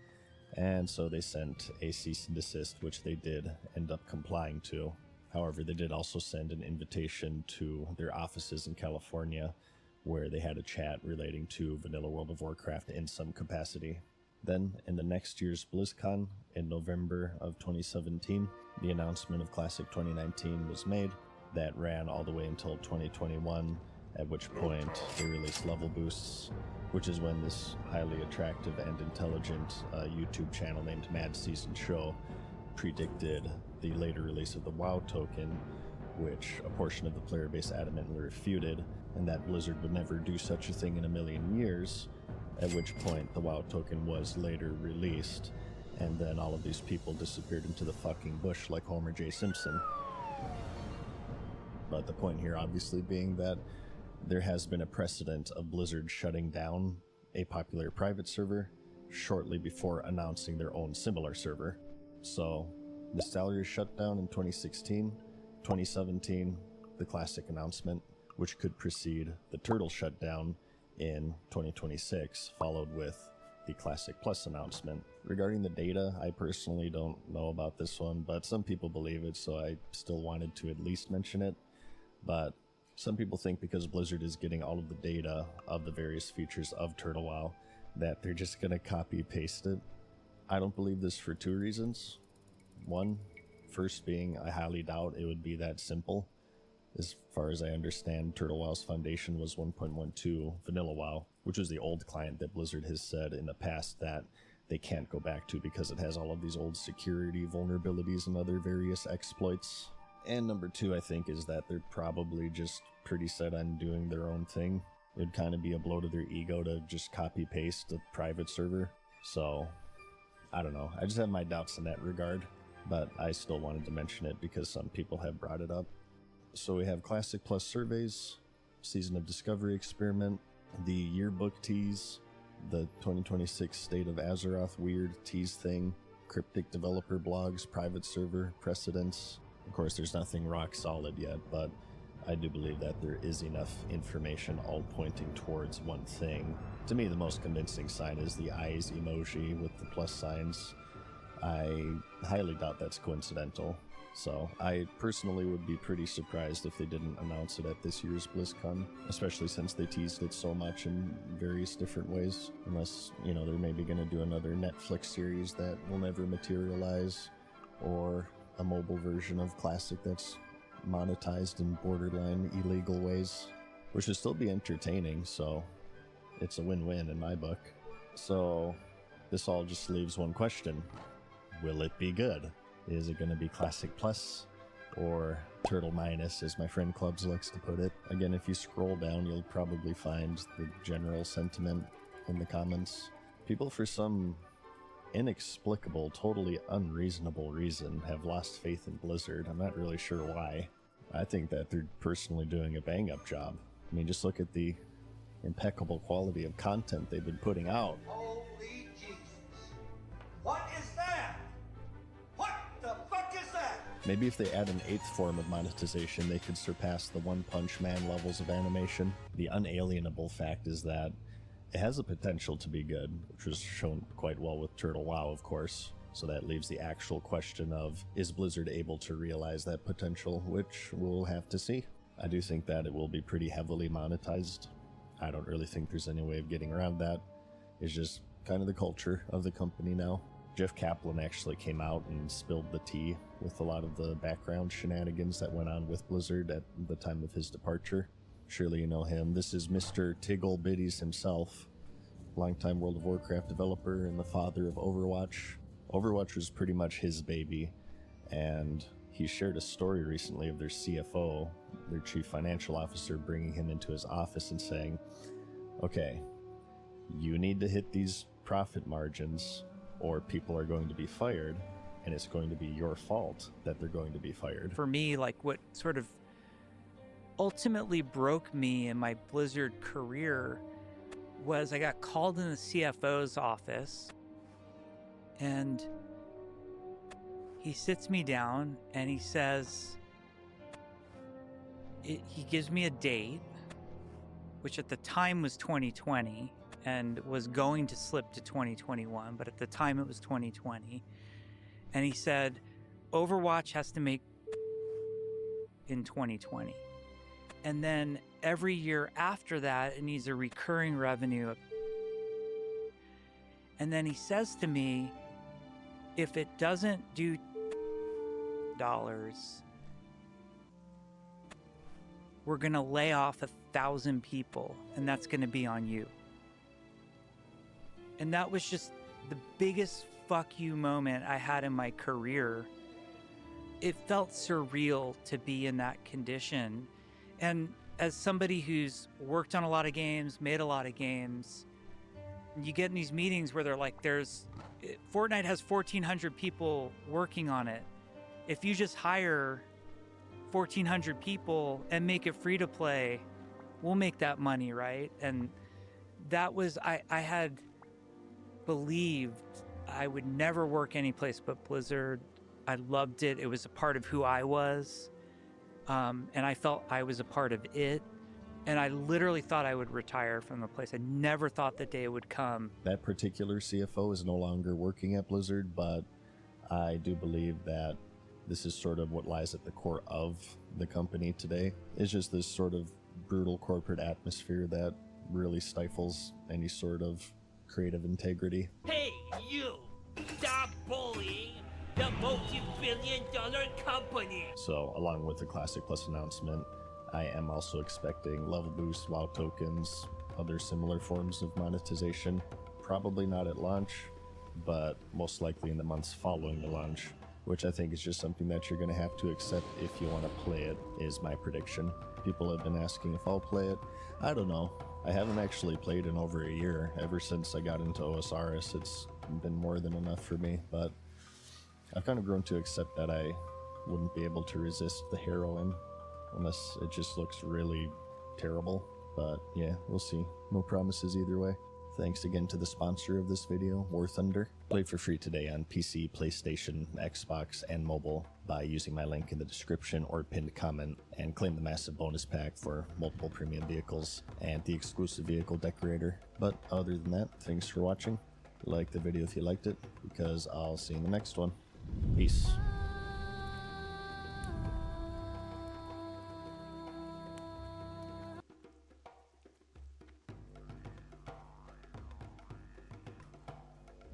and so they sent a cease and desist, which they did end up complying to. However, they did also send an invitation to their offices in California, where they had a chat relating to vanilla World of Warcraft in some capacity. Then, in the next year's BlizzCon, in November of 2017, the announcement of Classic 2019 was made. That ran all the way until 2021, at which point they released level boosts, which is when this highly attractive and intelligent YouTube channel named Mad Season Show predicted the later release of the WoW token, which a portion of the player base adamantly refuted, and that Blizzard would never do such a thing in a million years, at which point the WoW token was later released, and then all of these people disappeared into the fucking bush like Homer J. Simpson. But the point here obviously being that there has been a precedent of Blizzard shutting down a popular private server shortly before announcing their own similar server. So, Nostalgia shut down in 2016, 2017, the Classic announcement, which could precede the Turtle shutdown in 2026, followed with the Classic Plus announcement. Regarding the data, I personally don't know about this one, but some people believe it, so I still wanted to at least mention it. But some people think because Blizzard is getting all of the data of the various features of Turtle WoW, that they're just gonna copy paste it. I don't believe this for two reasons. One, first being I highly doubt it would be that simple. As far as I understand, Turtle WoW's foundation was 1.12 Vanilla WoW, which was the old client that Blizzard has said in the past that they can't go back to because it has all of these old security vulnerabilities and other various exploits. And number two, I think, is that they're probably just pretty set on doing their own thing. It would kind of be a blow to their ego to just copy-paste a private server. So, I don't know. I just have my doubts in that regard. but I still wanted to mention it because some people have brought it up. So we have Classic Plus surveys, Season of Discovery experiment, the yearbook tease, the 2026 State of Azeroth weird tease thing, cryptic developer blogs, private server, precedents. Of course, there's nothing rock solid yet, but I do believe that there is enough information all pointing towards one thing. To me, the most convincing sign is the eyes emoji with the plus signs. I highly doubt that's coincidental. So I personally would be pretty surprised if they didn't announce it at this year's BlizzCon, especially since they teased it so much in various different ways. Unless, you know, they're maybe going to do another Netflix series that will never materialize, or a mobile version of Classic that's monetized in borderline illegal ways, which would still be entertaining, so it's a win-win in my book. So this all just leaves one question. Will it be good? Is it going to be Classic Plus or Turtle Minus, as my friend Clubs likes to put it? Again, if you scroll down, you'll probably find the general sentiment in the comments. People, for some inexplicable, totally unreasonable reason, have lost faith in Blizzard. I'm not really sure why. I think that they're personally doing a bang-up job. I mean, just look at the impeccable quality of content they've been putting out. Holy Jesus. What is that? What the fuck is that? Maybe if they add an 8th form of monetization, they could surpass the One Punch Man levels of animation. The unalienable fact is that it has the potential to be good, which was shown quite well with Turtle WoW, of course. So that leaves the actual question of, is Blizzard able to realize that potential, which we'll have to see. I do think that it will be pretty heavily monetized. I don't really think there's any way of getting around that. It's just kind of the culture of the company now. Jeff Kaplan actually came out and spilled the tea with a lot of the background shenanigans that went on with Blizzard at the time of his departure. Surely you know him. This is Mr. Tiggle Biddies himself, longtime World of Warcraft developer and the father of Overwatch. Overwatch was pretty much his baby, and he shared a story recently of their CFO, their chief financial officer, bringing him into his office and saying, okay, you need to hit these profit margins or people are going to be fired, and it's going to be your fault that they're going to be fired. For me, like, what sort of ultimately broke me in my Blizzard career was I got called in the CFO's office, and he sits me down and he says, he gives me a date, which at the time was 2020 and was going to slip to 2021, but at the time it was 2020. And he said, Overwatch has to make in 2020. And then every year after that, it needs a recurring revenue. And then he says to me, if it doesn't do dollars, we're going to lay off 1,000 people, and that's going to be on you. And that was just the biggest fuck you moment I had in my career. It felt surreal to be in that condition. And as somebody who's worked on a lot of games, made a lot of games, you get in these meetings where they're like, Fortnite has 1,400 people working on it. If you just hire 1,400 people and make it free to play, we'll make that money, right? And that was, I had believed I would never work anyplace but Blizzard. I loved it. It was a part of who I was. And I felt I was a part of it. And I literally thought I would retire from the place. I never thought the day would come. That particular CFO is no longer working at Blizzard, but I do believe that this is sort of what lies at the core of the company today. It's just this sort of brutal corporate atmosphere that really stifles any sort of creative integrity. Hey, you! Stop bullying the multi-billion-dollar company! So, along with the Classic Plus announcement, I am also expecting level boost, WoW tokens, other similar forms of monetization. Probably not at launch, but most likely in the months following the launch, which I think is just something that you're going to have to accept if you want to play it, is my prediction. People have been asking if I'll play it. I don't know. I haven't actually played in over a year. Ever since I got into OSRS, it's been more than enough for me, but I've kind of grown to accept that I wouldn't be able to resist the heroin unless it just looks really terrible. But yeah, we'll see. No promises either way. Thanks again to the sponsor of this video, War Thunder. Play for free today on PC, PlayStation, Xbox, and mobile by using my link in the description or pinned comment, and claim the massive bonus pack for multiple premium vehicles and the exclusive vehicle decorator. But other than that, thanks for watching. Like the video if you liked it, because I'll see you in the next one. Peace.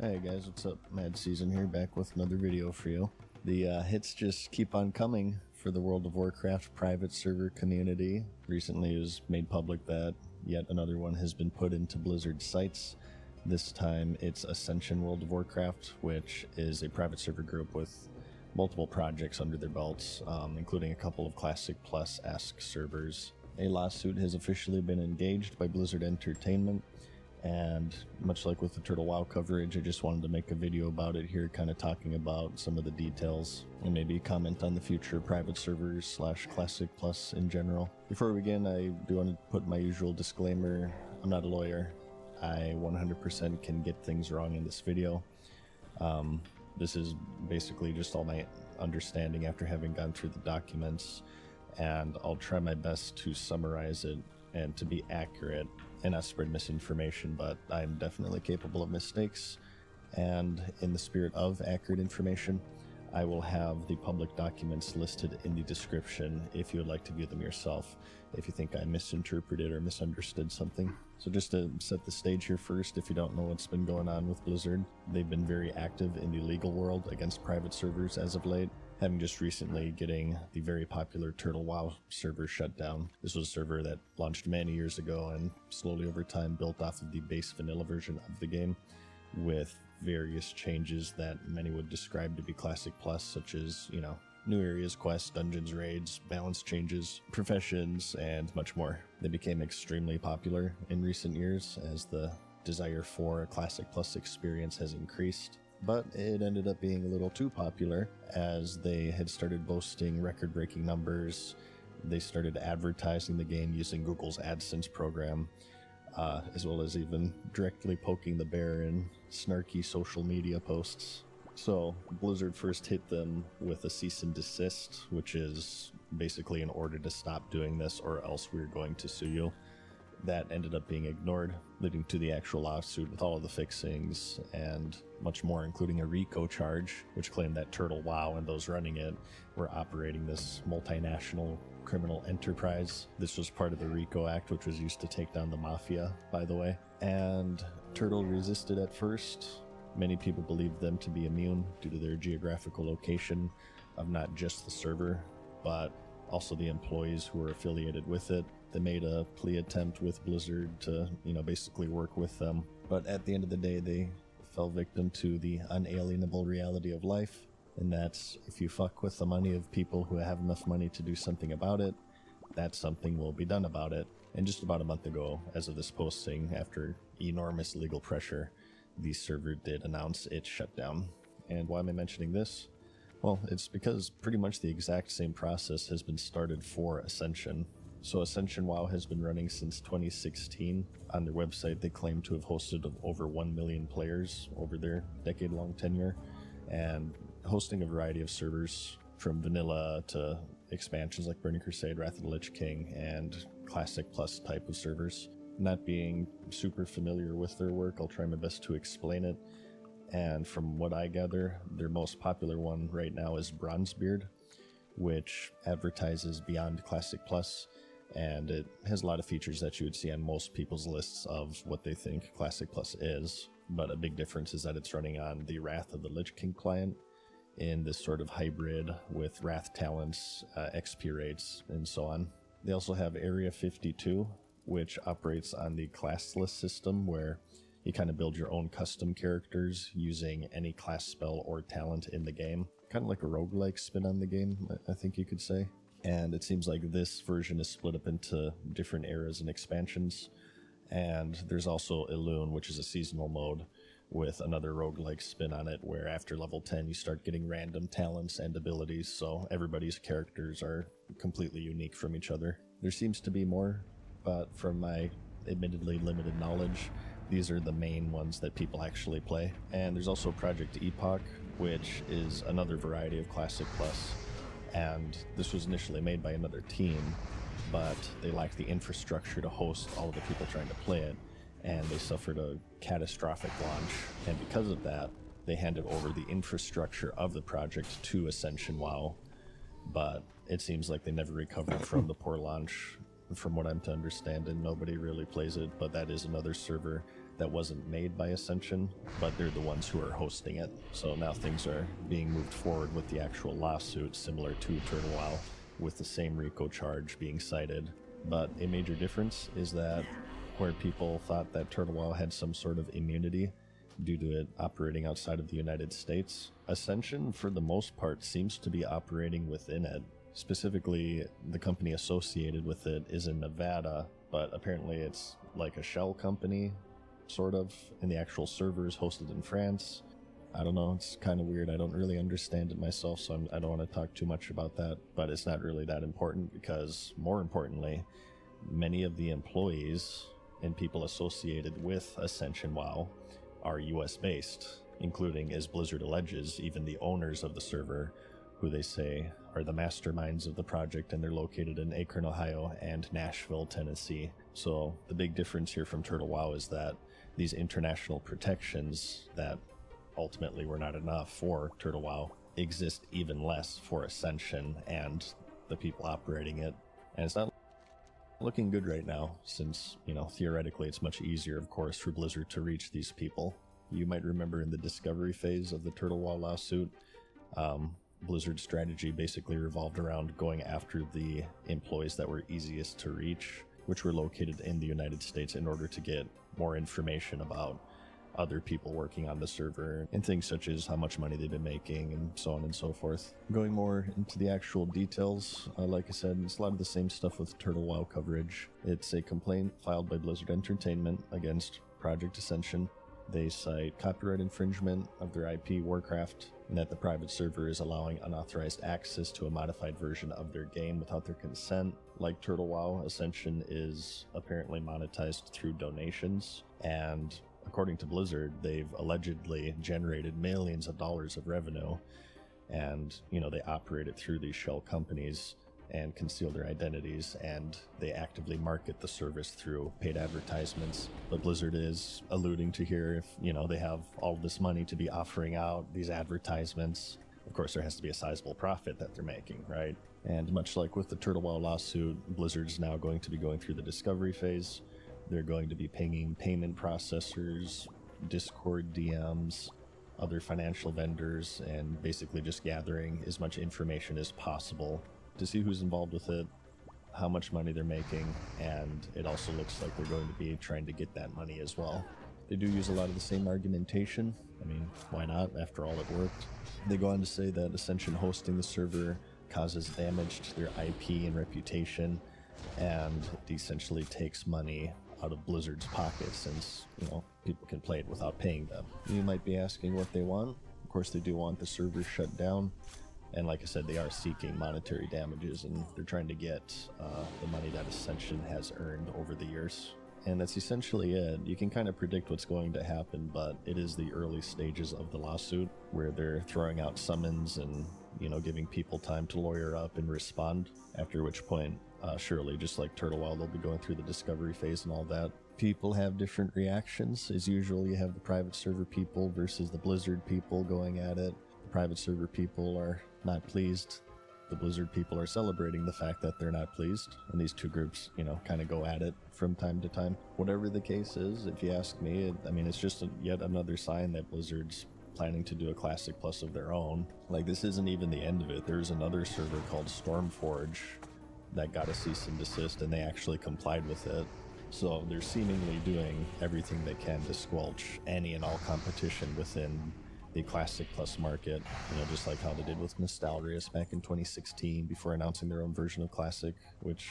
Hey guys, what's up? Mad Season here, back with another video for you. The hits just keep on coming for the World of Warcraft private server community. Recently it was made public that yet another one has been put into Blizzard's sights. This time it's Ascension World of Warcraft, which is a private server group with multiple projects under their belts, including a couple of Classic Plus-esque servers. A lawsuit has officially been engaged by Blizzard Entertainment, and much like with the Turtle WoW coverage, I just wanted to make a video about it here, kind of talking about some of the details and maybe comment on the future private servers / Classic Plus in general. Before we begin, I do want to put my usual disclaimer. I'm not a lawyer. I 100% can get things wrong in this video. This is basically just all my understanding after having gone through the documents, and I'll try my best to summarize it and to be accurate and not spread misinformation, but I'm definitely capable of mistakes. And in the spirit of accurate information, I will have the public documents listed in the description if you would like to view them yourself, if you think I misinterpreted or misunderstood something. So just to set the stage here first, if you don't know what's been going on with Blizzard, they've been very active in the legal world against private servers as of late, having just recently getting the very popular Turtle WoW server shut down. This was a server that launched many years ago and slowly over time built off of the base vanilla version of the game, with various changes that many would describe to be Classic Plus, such as, you know, new areas, quests, dungeons, raids, balance changes, professions, and much more. They became extremely popular in recent years as the desire for a Classic Plus experience has increased. But it ended up being a little too popular as they had started boasting record-breaking numbers. They started advertising the game using Google's AdSense program, as well as even directly poking the bear in snarky social media posts. So Blizzard first hit them with a cease and desist, which is basically an order to stop doing this or else we're going to sue you. That ended up being ignored, leading to the actual lawsuit with all of the fixings and much more, including a RICO charge, which claimed that Turtle WoW and those running it were operating this multinational criminal enterprise. This was part of the RICO Act, which was used to take down the mafia, by the way. And Turtle resisted at first. Many people believed them to be immune due to their geographical location of not just the server, but also the employees who were affiliated with it. They made a plea attempt with Blizzard to, basically work with them. But at the end of the day, they fell victim to the unalienable reality of life. And that's, if you fuck with the money of people who have enough money to do something about it, that something will be done about it. And just about a month ago, as of this posting, after enormous legal pressure, the server did announce its shutdown. And why am I mentioning this? Well, it's because pretty much the exact same process has been started for Ascension. So Ascension WoW has been running since 2016. On their website, they claim to have hosted over 1 million players over their decade-long tenure, and hosting a variety of servers from vanilla to expansions like Burning Crusade, Wrath of the Lich King, and Classic Plus type of servers. Not being super familiar with their work, I'll try my best to explain it. And from what I gather, their most popular one right now is Bronzebeard, which advertises beyond Classic Plus, and it has a lot of features that you would see on most people's lists of what they think Classic Plus is. But a big difference is that it's running on the Wrath of the Lich King client in this sort of hybrid with Wrath talents, XP rates, and so on. They also have Area 52, which operates on the classless system, where you kind of build your own custom characters using any class spell or talent in the game. Kind of like a roguelike spin on the game, I think you could say. And it seems like this version is split up into different eras and expansions. And there's also Elune, which is a seasonal mode, with another roguelike spin on it, where after level 10 you start getting random talents and abilities, so everybody's characters are completely unique from each other. There seems to be more, but from my admittedly limited knowledge, these are the main ones that people actually play. And there's also Project Epoch, which is another variety of Classic Plus, and this was initially made by another team, but they lacked the infrastructure to host all of the people trying to play it, and they suffered a catastrophic launch, and because of that, they handed over the infrastructure of the project to Ascension WoW, but it seems like they never recovered from the poor launch, from what I'm to understand, and nobody really plays it, but that is another server that wasn't made by Ascension, but they're the ones who are hosting it. So now things are being moved forward with the actual lawsuit, similar to Turtle WoW, with the same RICO charge being cited. But a major difference is that where people thought that Turtle WoW had some sort of immunity due to it operating outside of the United States, Ascension, for the most part, seems to be operating within it. Specifically, the company associated with it is in Nevada, but apparently it's like a shell company, sort of, and the actual server is hosted in France. I don't know, it's kind of weird. I don't really understand it myself, so I don't want to talk too much about that, but it's not really that important because, more importantly, many of the employees and people associated with Ascension WoW are US based, including, as Blizzard alleges, even the owners of the server, who they say are the masterminds of the project, and they're located in Akron, Ohio and Nashville, Tennessee. So the big difference here from Turtle WoW is that these international protections that ultimately were not enough for Turtle WoW exist even less for Ascension and the people operating it. And it's not looking good right now, since, you know, theoretically it's much easier, of course, for Blizzard to reach these people. You might remember in the discovery phase of the Turtle WoW lawsuit, Blizzard's strategy basically revolved around going after the employees that were easiest to reach, which were located in the United States, in order to get more information about other people working on the server and things such as how much money they've been making and so on and so forth. Going more into the actual details, like I said, it's a lot of the same stuff with Turtle WoW coverage. It's a complaint filed by Blizzard Entertainment against Project Ascension. They cite copyright infringement of their IP Warcraft, and that the private server is allowing unauthorized access to a modified version of their game without their consent. Like Turtle WoW, Ascension is apparently monetized through donations, and according to Blizzard, they've allegedly generated millions of dollars of revenue, and, you know, they operate it through these shell companies and conceal their identities, and they actively market the service through paid advertisements. But Blizzard is alluding to here, if, you know, they have all this money to be offering out these advertisements, of course there has to be a sizable profit that they're making, right? And much like with the Turtle WoW lawsuit, Blizzard's now going to be going through the discovery phase. They're going to be pinging payment processors, Discord DMs, other financial vendors, and basically just gathering as much information as possible to see who's involved with it, how much money they're making, and it also looks like they're going to be trying to get that money as well. They do use a lot of the same argumentation. I mean, why not? After all, it worked. They go on to say that Ascension hosting the server causes damage to their IP and reputation, and it essentially takes money out of Blizzard's pocket, since, you know, people can play it without paying them. You might be asking what they want. Of course, they do want the server shut down. And like I said, they are seeking monetary damages, and they're trying to get the money that Ascension has earned over the years. And that's essentially it. You can kind of predict what's going to happen, but it is the early stages of the lawsuit, where they're throwing out summons and, you know, giving people time to lawyer up and respond, after which point, surely, just like Turtle WoW, they'll be going through the discovery phase and all that. People have different reactions. As usual, you have the private server people versus the Blizzard people going at it. The private server people are not pleased. The Blizzard people are celebrating the fact that they're not pleased, and these two groups, you know, kind of go at it from time to time. Whatever the case is, if you ask me, I mean, it's just yet another sign that Blizzard's planning to do a Classic Plus of their own. Like, this isn't even the end of it. There's another server called Stormforge that got a cease and desist, and they actually complied with it. So they're seemingly doing everything they can to squelch any and all competition within the Classic Plus market, you know, just like how they did with Nostalrius back in 2016 before announcing their own version of Classic, which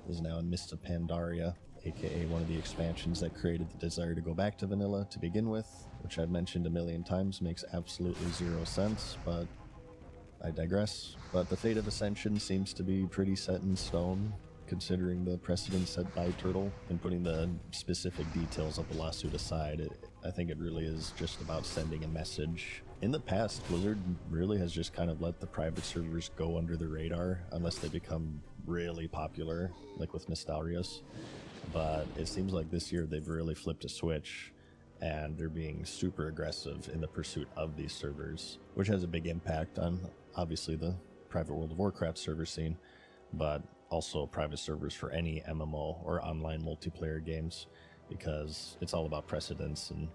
is now in Mists of Pandaria, aka one of the expansions that created the desire to go back to vanilla to begin with. which I've mentioned a million times makes absolutely zero sense, but I digress. But the fate of Ascension seems to be pretty set in stone, considering the precedent set by Turtle, and putting the specific details of the lawsuit aside. I think it really is just about sending a message. In the past, Blizzard really has just kind of let the private servers go under the radar unless they become really popular, like with Nostalrius. But it seems like this year they've really flipped a switch, and they're being super aggressive in the pursuit of these servers, which has a big impact on, obviously, the private World of Warcraft server scene, but also private servers for any MMO or online multiplayer games, because it's all about precedence, and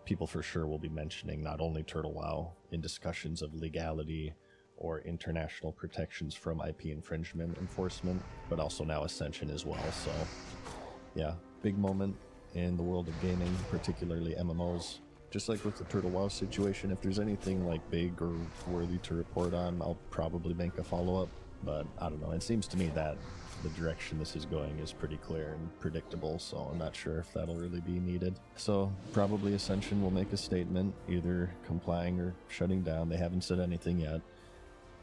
people for sure will be mentioning not only Turtle WoW in discussions of legality or international protections from IP infringement enforcement, but also now Ascension as well. So yeah, big moment in the world of gaming, particularly MMOs. Just like with the Turtle WoW situation, if there's anything like big or worthy to report on, I'll probably make a follow-up. But I don't know, it seems to me that the direction this is going is pretty clear and predictable, so I'm not sure if that'll really be needed. So probably Ascension will make a statement, either complying or shutting down. They haven't said anything yet,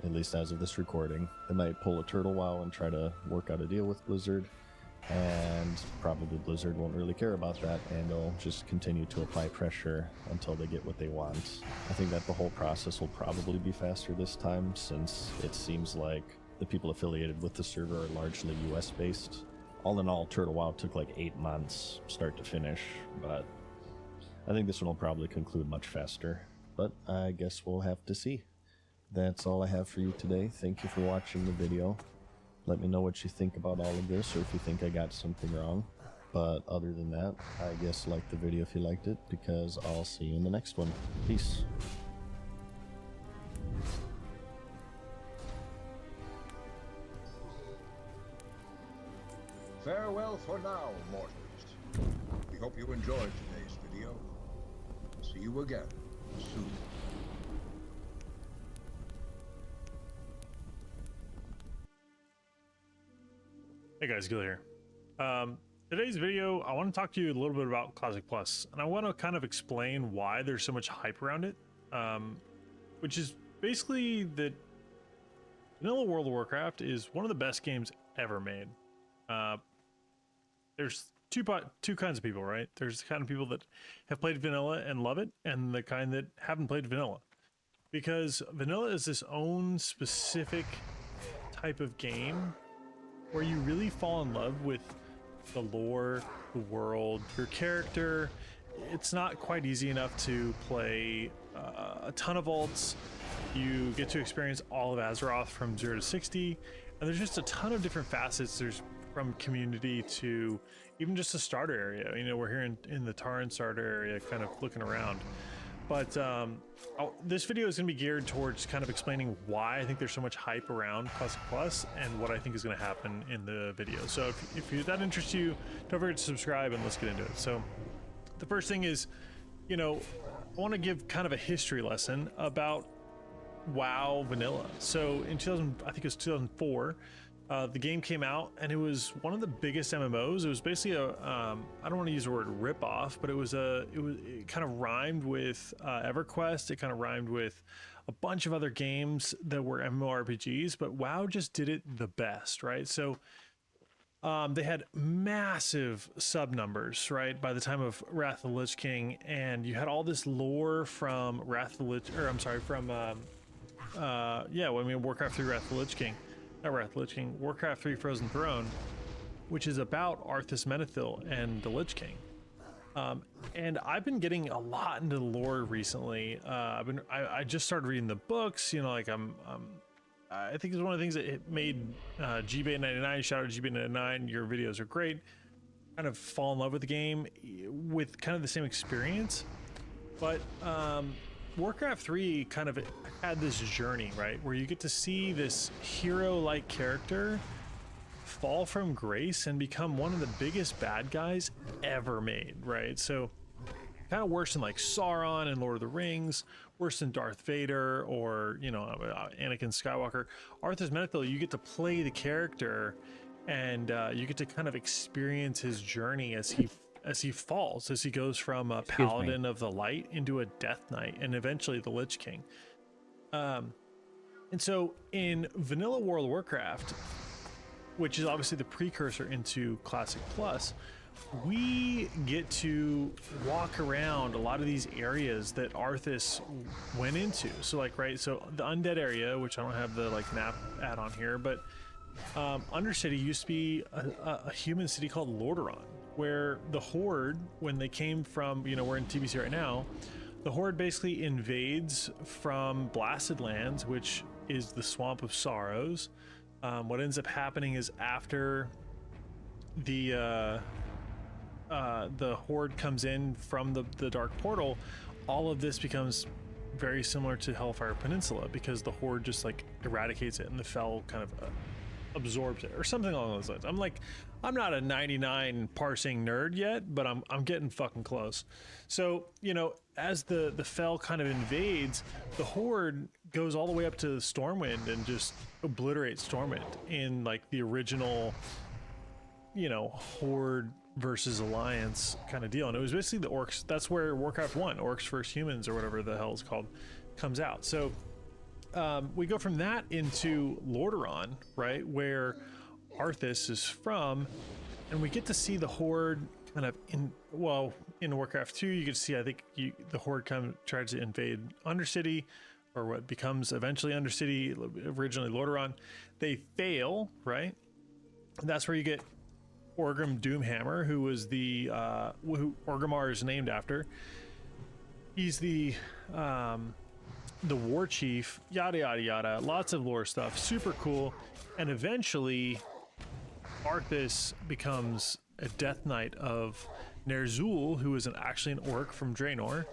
at least as of this recording. They might pull a Turtle WoW and try to work out a deal with Blizzard, and probably Blizzard won't really care about that, and they'll just continue to apply pressure until they get what they want. I think that the whole process will probably be faster this time, since it seems like the people affiliated with the server are largely US based. All in all, Turtle WoW took like 8 months start to finish, but I think this one will probably conclude much faster. But I guess we'll have to see. That's all I have for you today. Thank you for watching the video. Let me know what you think about all of this, or if you think I got something wrong. But other than that, I guess like the video if you liked it, because I'll see you in the next one. Peace. Farewell for now, mortals. We hope you enjoyed today's video. See you again soon. Hey guys, Gil here. Today's video, I want to talk to you a little bit about Classic Plus, and I want to kind of explain why there's so much hype around it, which is basically that vanilla World of Warcraft is one of the best games ever made. There's two kinds of people, right? There's the kind of people that have played vanilla and love it, and the kind that haven't played vanilla. Because vanilla is its own specific type of game where you really fall in love with the lore, the world, your character. It's not quite easy enough to play a ton of ults. You get to experience all of Azeroth from 0 to 60, and there's just a ton of different facets. There's from community to even just a starter area. You know, we're here in the Taran starter area, kind of looking around. But this video is going to be geared towards kind of explaining why I think there's so much hype around Classic Plus and what I think is going to happen in the video. So if that interests you, don't forget to subscribe and let's get into it. So the first thing is, you know, I want to give kind of a history lesson about WoW vanilla. So in I think it was 2004, the game came out, and it was one of the biggest MMOs. It was basically a I don't want to use the word rip off, but it kind of rhymed with EverQuest. It kind of rhymed with a bunch of other games that were MMORPGs, but WoW just did it the best, right? So they had massive sub numbers, right, by the time of Wrath of the Lich King, and you had all this lore from Warcraft 3 Wrath of the Lich King. Not Wrath of the Lich King, Warcraft 3 Frozen Throne, which is about Arthas Menethil and the Lich King. And I've been getting a lot into the lore recently. I just started reading the books, you know, like I think it's one of the things that it made GB899, shout out to GB899, your videos are great. Kind of fall in love with the game with kind of the same experience. But Warcraft 3 kind of had this journey, right, where you get to see this hero-like character fall from grace and become one of the biggest bad guys ever made, right? So kind of worse than like Sauron and Lord of the Rings, worse than Darth Vader or, you know, Anakin Skywalker. Arthas Menethil, you get to play the character and you get to kind of experience his journey as as he falls, as he goes from a paladin of the light into a death knight, and eventually the Lich King. And so in vanilla World of Warcraft, which is obviously the precursor into Classic Plus, we get to walk around a lot of these areas that Arthas went into. So like, right, so the undead area, which I don't have the like map add-on here, but Undercity used to be a human city called Lordaeron, where the Horde, when they came from, you know, we're in TBC right now, the Horde basically invades from Blasted Lands, which is the Swamp of Sorrows. What ends up happening is after the Horde comes in from the Dark Portal, all of this becomes very similar to Hellfire Peninsula, because the Horde just like eradicates it and the Fel kind of absorbs it or something along those lines. I'm not a 99 parsing nerd yet, but I'm getting fucking close. So, you know, as the Fel kind of invades, the Horde goes all the way up to Stormwind and just obliterates Stormwind in like the original, you know, Horde versus Alliance kind of deal. And it was basically the Orcs. That's where Warcraft 1, Orcs vs Humans or whatever the hell it's called, comes out. So we go from that into Lordaeron, right, where Arthas is from, and we get to see the Horde kind of in Warcraft 2, you could see, I think the Horde tries to invade Undercity, or what becomes eventually Undercity, originally Lordaeron. They fail, right? And that's where you get Orgrim Doomhammer, who was who Orgrimmar is named after. He's the war chief, yada yada yada, lots of lore stuff, super cool. And eventually Arthas becomes a death knight of Ner'zhul, who is actually an orc from Draenor,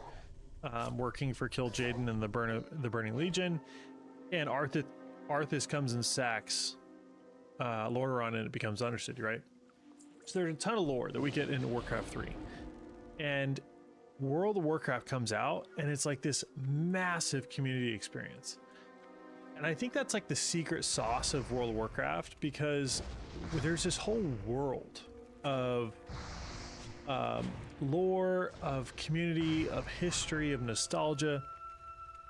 working for Kill Jaden and the Burning Legion. And Arthas comes and sacks Lordaeron, and it becomes Undercity, right? So there's a ton of lore that we get in Warcraft 3. And World of Warcraft comes out, and it's like this massive community experience. And I think that's like the secret sauce of World of Warcraft, because there's this whole world of lore, of community, of history, of nostalgia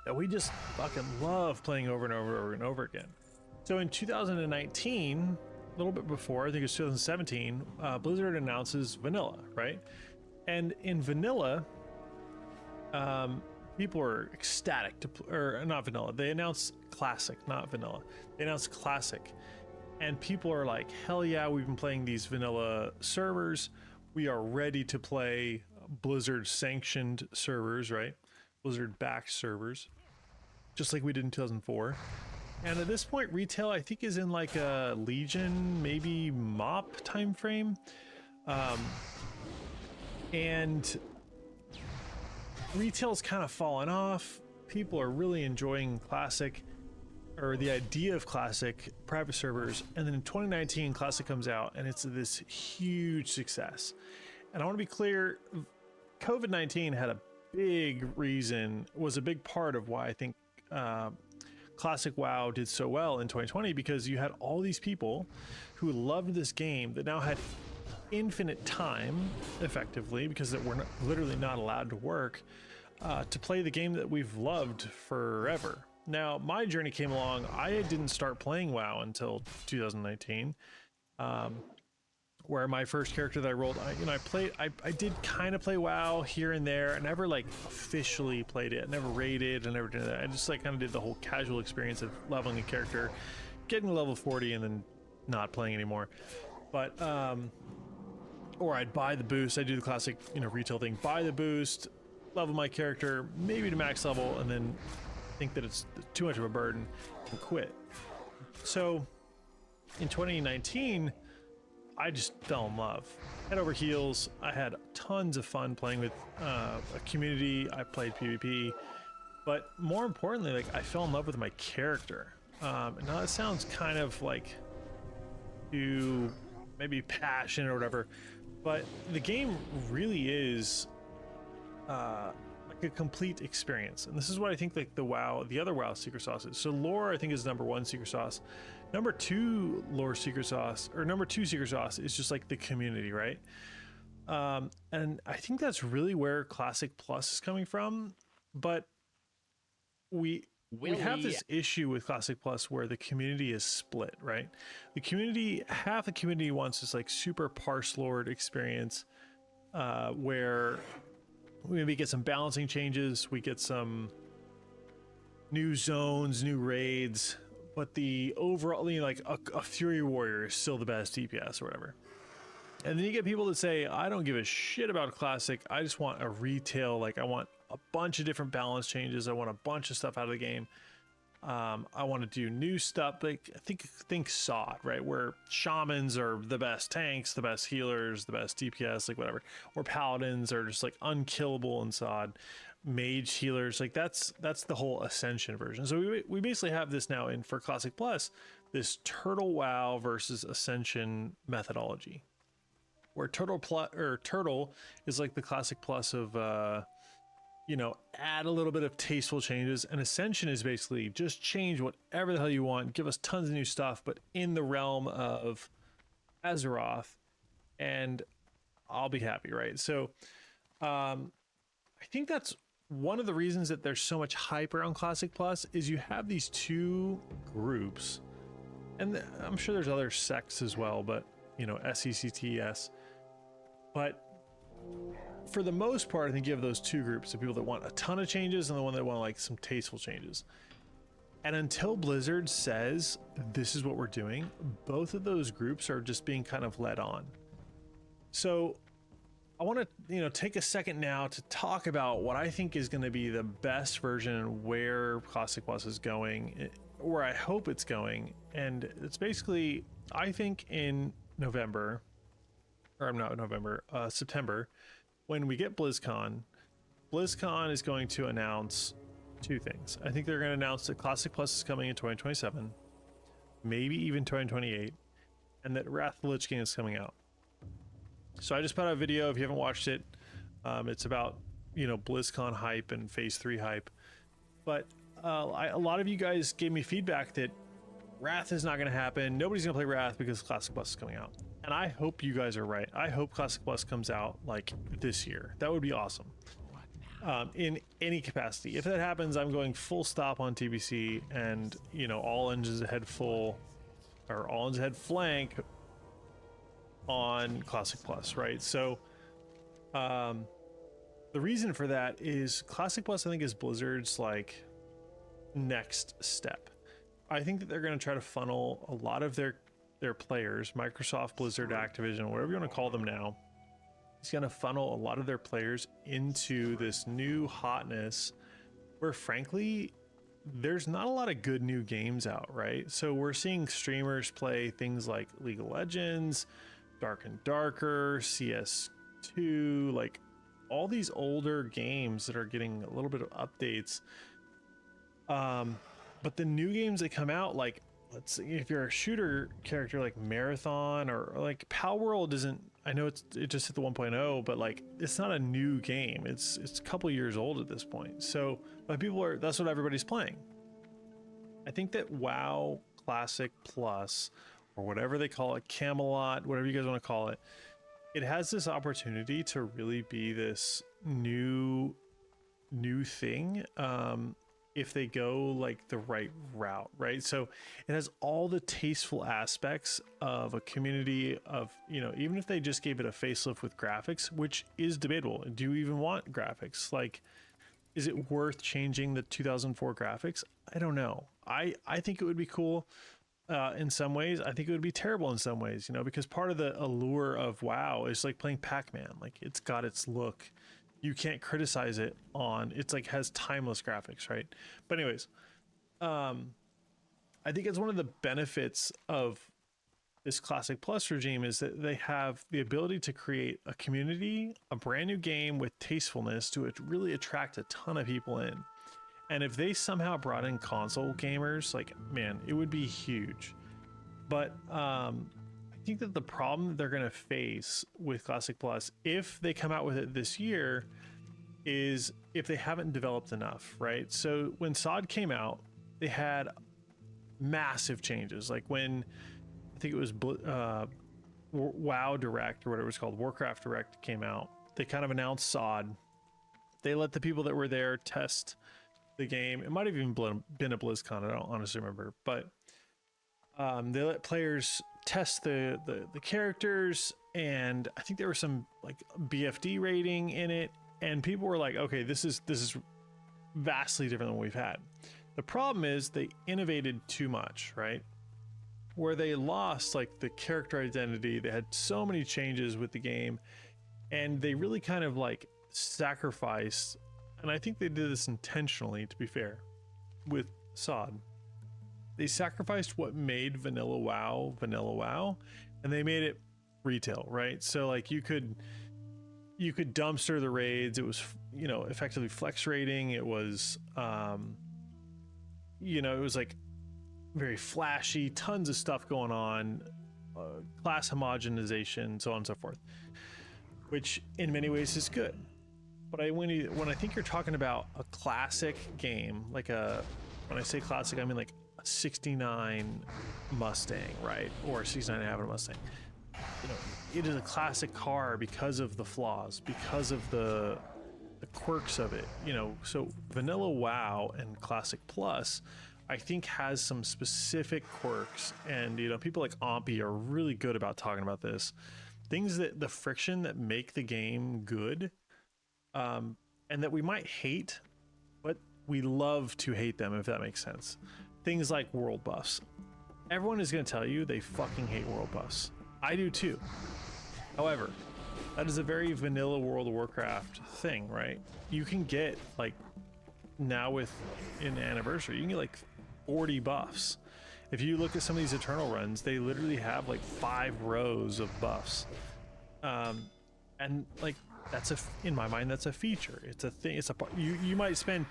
that we just fucking love playing over and over and over again. So in 2019, a little bit before, I think it was 2017, Blizzard announces vanilla, right? And in vanilla, people are ecstatic or not vanilla. They announced classic, not vanilla. They announced classic, and people are like, hell yeah, we've been playing these vanilla servers. We are ready to play Blizzard sanctioned servers, right? Blizzard backed servers, just like we did in 2004. And at this point, retail, I think, is in like a Legion, maybe MOP time frame. And retail's kind of fallen off. People are really enjoying Classic, or the idea of Classic private servers. And then in 2019, Classic comes out, and it's this huge success. And I want to be clear, COVID-19 had a big reason, was a big part of why I think Classic WoW did so well in 2020, because you had all these people who loved this game that now had infinite time, effectively, because that we're literally not allowed to work, to play the game that we've loved forever. Now, my journey came along. I didn't start playing WoW until 2019, where my first character that I rolled, I did kind of play WoW here and there. I never like officially played it. I never raided. I never did that. I just like kind of did the whole casual experience of leveling a character, getting to level 40, and then not playing anymore. But or I'd buy the boost. I do the classic, retail thing. Buy the boost, level my character maybe to max level, and then think that it's too much of a burden and quit. So in 2019, I just fell in love, head over heels. I had tons of fun playing with a community. I played PvP, but more importantly, like, I fell in love with my character. And now that sounds kind of like too maybe passion or whatever, but the game really is like a complete experience. And this is what I think like the other WoW secret sauce is. So lore, I think, is number one secret sauce. Number two secret sauce is just like the community, right? And I think that's really where Classic Plus is coming from. But we have this issue with Classic Plus where the community is split, right? The community, half the community wants this like super parse lord experience, where we maybe get some balancing changes, we get some new zones, new raids, but the overall, you know, like a Fury Warrior is still the best DPS or whatever. And then you get people that say, I don't give a shit about Classic, I just want a retail, like I want a bunch of different balance changes, I want a bunch of stuff out of the game. I want to do new stuff, like think SOD, right? Where shamans are the best tanks, the best healers, the best DPS, like whatever. Or paladins are just like unkillable in SOD. Mage healers, like that's the whole Ascension version. So we basically have this now in for Classic Plus, this Turtle WoW versus Ascension methodology, where Turtle is like the Classic Plus of you know, add a little bit of tasteful changes, and Ascension is basically just change whatever the hell you want, give us tons of new stuff, but in the realm of Azeroth, and I'll be happy, right? So I think that's one of the reasons that there's so much hype around Classic Plus is you have these two groups, and I'm sure there's other sects as well, but you know, SECTS, but for the most part, I think you have those two groups of people that want a ton of changes and the one that want like some tasteful changes. And until Blizzard says this is what we're doing, both of those groups are just being kind of led on. So I want to, you know, take a second now to talk about what I think is going to be the best version and where Classic Plus is going, where I hope it's going. And it's basically, I think in November, or not November, September, when we get BlizzCon is going to announce two things. I think they're going to announce that Classic Plus is coming in 2027, maybe even 2028, and that Wrath of the Lich King is coming out. So I just put out a video, if you haven't watched it, it's about, you know, BlizzCon hype and Phase 3 hype. But a lot of you guys gave me feedback that Wrath is not going to happen. Nobody's going to play Wrath because Classic Plus is coming out. And I hope you guys are right. I hope Classic Plus comes out like this year. That would be awesome. In any capacity. If that happens, I'm going full stop on TBC and, you know, all engines ahead full, or all engines ahead flank on Classic Plus, right? So the reason for that is Classic Plus, I think, is Blizzard's like next step. I think that they're going to try to funnel a lot of their players, Microsoft, Blizzard, Activision, whatever you want to call them now, is going to funnel a lot of their players into this new hotness where frankly there's not a lot of good new games out, right? So we're seeing streamers play things like League of Legends, Dark and Darker, CS2, like all these older games that are getting a little bit of updates, but the new games that come out, like let's see, if you're a shooter character like Marathon or like Pal World isn't, I know it just hit the 1.0, but like it's not a new game. It's a couple years old at this point. So, but that's what everybody's playing. I think that WoW Classic Plus, or whatever they call it, Camelot, whatever you guys want to call it, it has this opportunity to really be this new thing. If they go like the right route, right? So it has all the tasteful aspects of a community of, you know, even if they just gave it a facelift with graphics, which is debatable. Do you even want graphics? Like, is it worth changing the 2004 graphics? I don't know. I think it would be cool in some ways. I think it would be terrible in some ways, you know, because part of the allure of WoW is like playing Pac-Man. Like it's got its look. You can't criticize it on, it's like has timeless graphics, right? But anyways, I think it's one of the benefits of this Classic Plus regime is that they have the ability to create a community, a brand new game with tastefulness to really attract a ton of people in. And if they somehow brought in console gamers, like, man, it would be huge. But I think that the problem that they're going to face with Classic Plus, if they come out with it this year, is if they haven't developed enough, right? So when SOD came out, they had massive changes. Like when I think it was WoW Direct or whatever it's called, Warcraft Direct came out, they kind of announced SOD. They let the people that were there test the game. It might have even been a BlizzCon. I don't honestly remember, but they let players test the characters, and I think there was some like BFD rating in it, and people were like, okay, this is vastly different than what we've had. The problem is they innovated too much, right? Where they lost like the character identity. They had so many changes with the game, and they really kind of like sacrificed, and I think they did this intentionally, to be fair, with SOD. They sacrificed what made vanilla WoW, and they made it retail, right? So like you could dumpster the raids. It was, you know, effectively flex rating. It was, you know, it was like very flashy, tons of stuff going on, class homogenization, so on and so forth, which in many ways is good. But when I think you're talking about a classic game, like when I say classic, I mean like a 69 Mustang, right? Or a 69 Avenue Mustang. You know, it is a classic car because of the flaws, because of the quirks of it, you know. So vanilla WoW and Classic Plus, I think, has some specific quirks, and you know, people like Ompy are really good about talking about this. Things that the friction that make the game good, and that we might hate, but we love to hate them, if that makes sense. Things like world buffs. Everyone is going to tell you they fucking hate world buffs. I do too. However, that is a very vanilla World of Warcraft thing, right? You can get like, now in Anniversary, you can get like 40 buffs. If you look at some of these Eternal runs, they literally have like 5 rows of buffs. And like, in my mind, that's a feature. It's a thing. It's a part. You might spend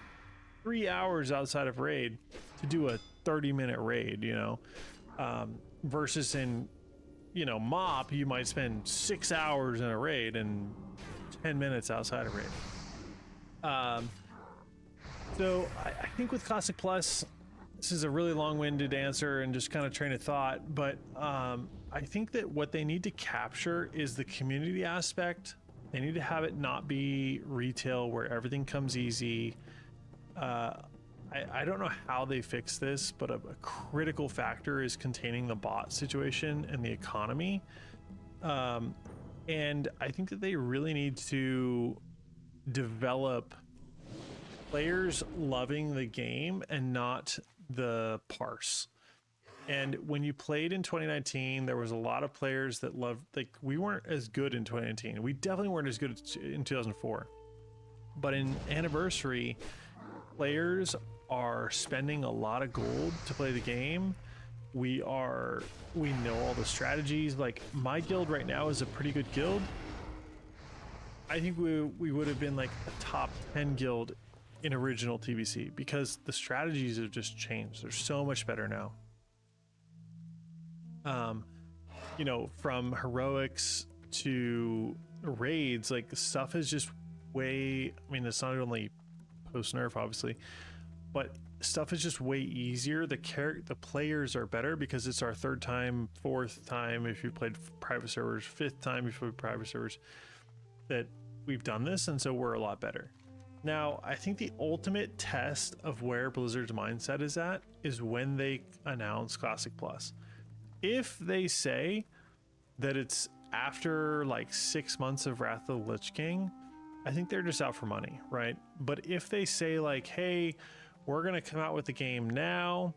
3 hours outside of raid to do a 30-minute raid, you know, versus in, you know, MoP, you might spend 6 hours in a raid and 10 minutes outside of raid. So I think with Classic Plus, this is a really long-winded answer and just kind of train of thought, but I think that what they need to capture is the community aspect. They need to have it not be retail where everything comes easy. I don't know how they fix this, but a critical factor is containing the bot situation and the economy. And I think that they really need to develop players loving the game and not the parse. And when you played in 2019, there was a lot of players that loved, like, we weren't as good in 2019. We definitely weren't as good in 2004. But in Anniversary, players are spending a lot of gold to play the game. We know all the strategies. Like, my guild right now is a pretty good guild. I think we would have been like a top 10 guild in original TBC because the strategies have just changed. They're so much better now. You know, from heroics to raids, like, the stuff is just way, I mean, it's not only post nerf obviously, but stuff is just way easier. The players are better because it's our 3rd time, 4th time if you played private servers, 5th time if you played private servers that we've done this, and so we're a lot better. Now, I think the ultimate test of where Blizzard's mindset is at is when they announce Classic Plus. If they say that it's after like 6 months of Wrath of the Lich King, I think they're just out for money, right? But if they say like, hey, we're going to come out with the game now,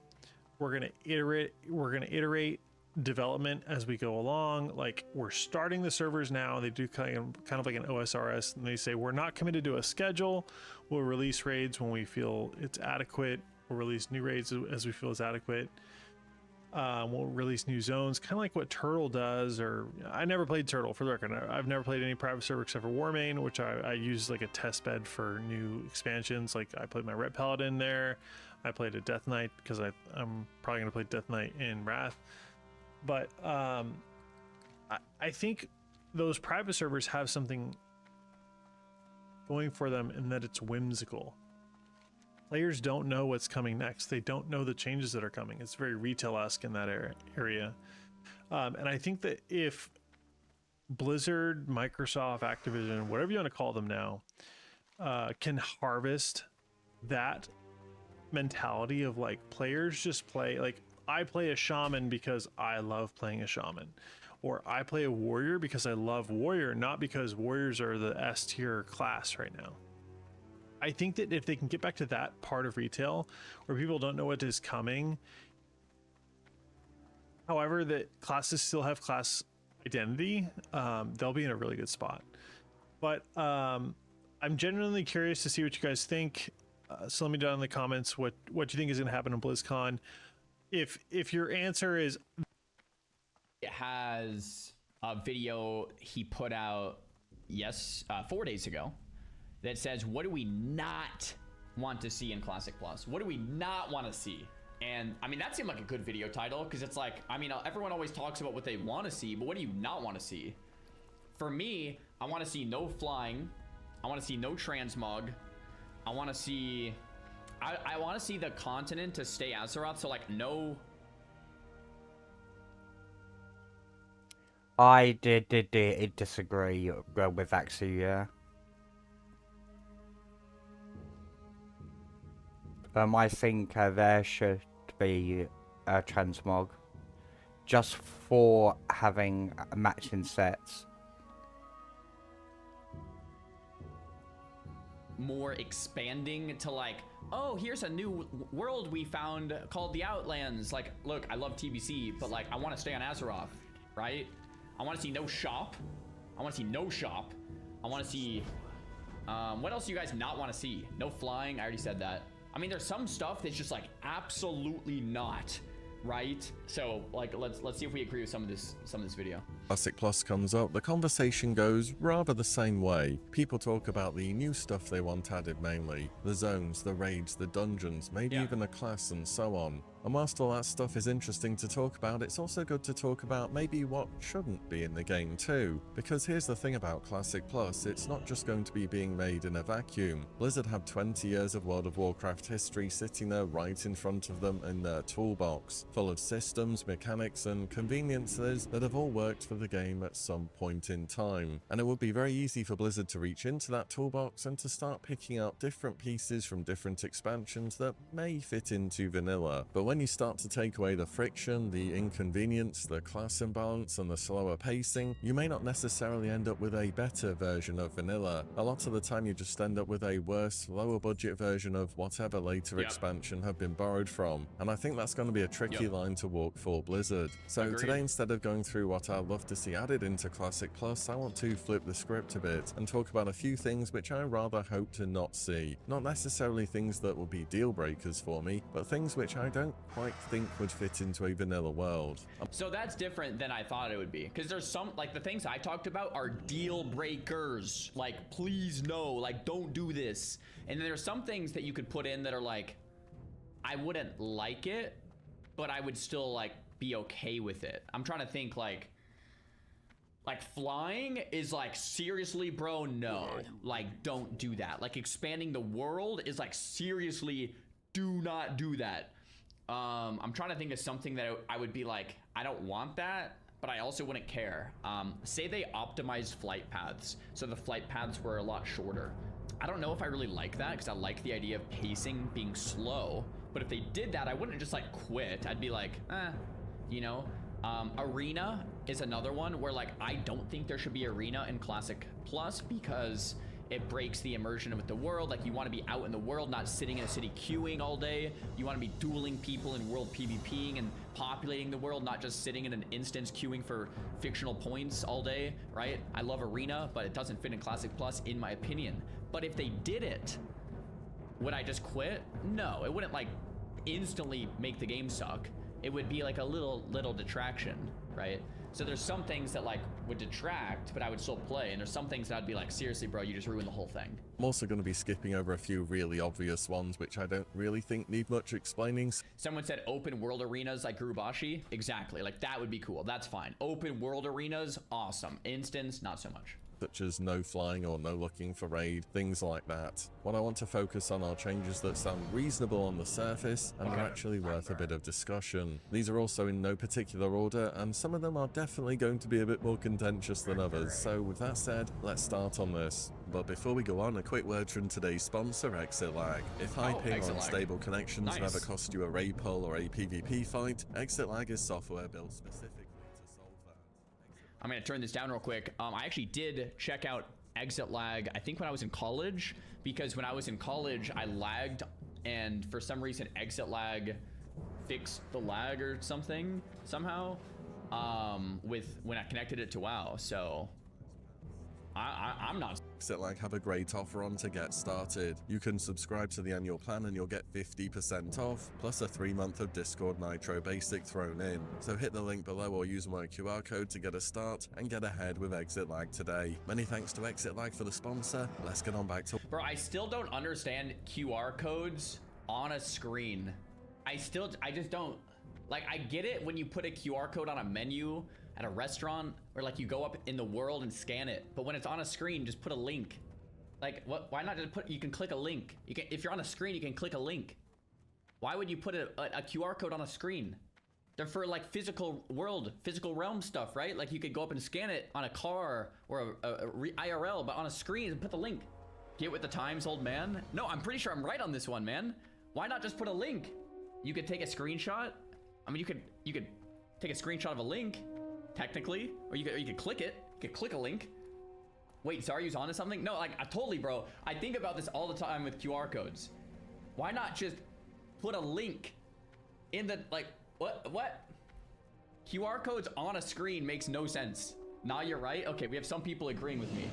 we're going to iterate development as we go along, like, we're starting the servers now, they do kind of like an OSRS, and they say we're not committed to a schedule, we'll release raids when we feel it's adequate, we'll release new raids as we feel is adequate, we'll release new zones, kind of like what Turtle does. Or I never played Turtle, for the record. I've never played any private server except for Warmane, which I use like a test bed for new expansions. Like, I played my Ret Paladin there, I played a Death Knight because I'm probably going to play Death Knight in Wrath. But I think those private servers have something going for them in that it's whimsical. Players don't know what's coming next. They don't know the changes that are coming. It's very retail-esque in that area. And I think that if Blizzard, Microsoft, Activision, whatever you want to call them now, can harvest that mentality of like players just play, like I play a shaman because I love playing a shaman, or I play a warrior because I love warrior, not because warriors are the S tier class right now. I think that if they can get back to that part of retail where people don't know what is coming, however, that classes still have class identity, they'll be in a really good spot. But I'm genuinely curious to see what you guys think. So let me know in the comments what you think is going to happen in BlizzCon. If your answer is, it has a video he put out 4 days ago that says, what do we not want to see in Classic Plus? What do we not want to see? And I mean, that seemed like a good video title, because it's like, I mean, everyone always talks about what they want to see, but what do you not want to see? For me, I want to see no flying. I want to see no transmog. I want to see, I want to see the continent to stay Azeroth. So like no. I did disagree with Axu, yeah. I think there should be a transmog just for having matching sets. More expanding to like, oh, here's a new world we found called the Outlands. Like, look, I love TBC, but like, I want to stay on Azeroth, right? I want to see no shop. I want to see no shop. I want to see, what else do you guys not want to see? No flying. I already said that. I mean, there's some stuff that's just like absolutely not, right? So like, let's see if we agree with some of this video. Classic Plus comes up, the conversation goes rather the same way. People talk about the new stuff they want added mainly. The zones, the raids, the dungeons, maybe even a class and so on. And whilst all that stuff is interesting to talk about, it's also good to talk about maybe what shouldn't be in the game too. Because here's the thing about Classic Plus, it's not just going to be being made in a vacuum. Blizzard have 20 years of World of Warcraft history sitting there right in front of them in their toolbox, full of systems, mechanics and conveniences that have all worked for the game at some point in time. And it would be very easy for Blizzard to reach into that toolbox and to start picking out different pieces from different expansions that may fit into vanilla. But when you start to take away the friction, the inconvenience, the class imbalance and the slower pacing, you may not necessarily end up with a better version of vanilla. A lot of the time you just end up with a worse, lower budget version of whatever later expansion have been borrowed from. And I think that's going to be a tricky line to walk for Blizzard. So today, instead of going through what I'd love to see added into Classic Plus, I want to flip the script a bit and talk about a few things which I rather hope to not see. Not necessarily things that will be deal breakers for me, but things which I don't quite think would fit into a vanilla world. So that's different than I thought it would be, because there's some, like the things I talked about are deal breakers. Like, please no, like don't do this. And then there's some things that you could put in that are like, I wouldn't like it, but I would still like be okay with it. I'm trying to think like flying is like, seriously bro, no, like don't do that. Like expanding the world is like, seriously do not do that. I'm trying to think of something that I would be like, I don't want that, but I also wouldn't care. Say they optimized flight paths, so the flight paths were a lot shorter. I don't know if I really like that, because I like the idea of pacing being slow, but if they did that, I wouldn't just like quit. I'd be like, you know. Arena is another one where like, I don't think there should be arena in Classic Plus, because it breaks the immersion with the world. Like, you want to be out in the world, not sitting in a city queuing all day. You want to be dueling people in world PvPing and populating the world, not just sitting in an instance queuing for fictional points all day, right? I love Arena, but it doesn't fit in Classic Plus in my opinion. But if they did it, would I just quit? No, it wouldn't like instantly make the game suck. It would be like a little detraction, right? So there's some things that like would detract, but I would still play. And there's some things that I'd be like, seriously, bro, you just ruined the whole thing. I'm also going to be skipping over a few really obvious ones, which I don't really think need much explaining. Someone said open world arenas like Gurubashi. Exactly. Like that would be cool. That's fine. Open world arenas, awesome. Instance, not so much. such as no flying or no looking for raid, things like that. What I want to focus on are changes that sound reasonable on the surface and are actually worth a bit of discussion. These are also in no particular order, and some of them are definitely going to be a bit more contentious than others. So with that said, let's start on this. But before we go on, a quick word from today's sponsor, Exit Lag. If high ping or unstable connections never cost you a raid pull or a PvP fight, Exit Lag is software built specifically to solve that. I'm gonna turn this down real quick. I actually did check out Exit Lag, I think when I was in college, because when I was in college, I lagged, and for some reason, Exit Lag fixed the lag or something, somehow, when I connected it to WoW, so I'm not. Exit Lag have a great offer on to get started. You can subscribe to the annual plan and you'll get 50% off, plus a 3-month of Discord Nitro Basic thrown in. So hit the link below or use my QR code to get a start and get ahead with Exit Lag today. Many thanks to Exit Lag for the sponsor. Let's get on back to... Bro, I still don't understand QR codes on a screen. I just don't. Like, I get it when you put a QR code on a menu at a restaurant, or like you go up in the world and scan it, but when it's on a screen, just put a link. Like, what? Why not just put, you can click a link. You can, if you're on a screen, you can click a link. Why would you put a QR code on a screen? They're for like physical realm stuff, right? Like you could go up and scan it on a car or a IRL, but on a screen and put the link. Get with the times, old man. No, I'm pretty sure I'm right on this one, man. Why not just put a link? You could take a screenshot. I mean, you could take a screenshot of a link, technically, or you could click it. You could click a link. Wait, sorry, you was onto something? No, like, I totally, bro. I think about this all the time with QR codes. Why not just put a link in the, like, what? QR codes on a screen makes no sense. Nah, you're right. Okay, we have some people agreeing with me.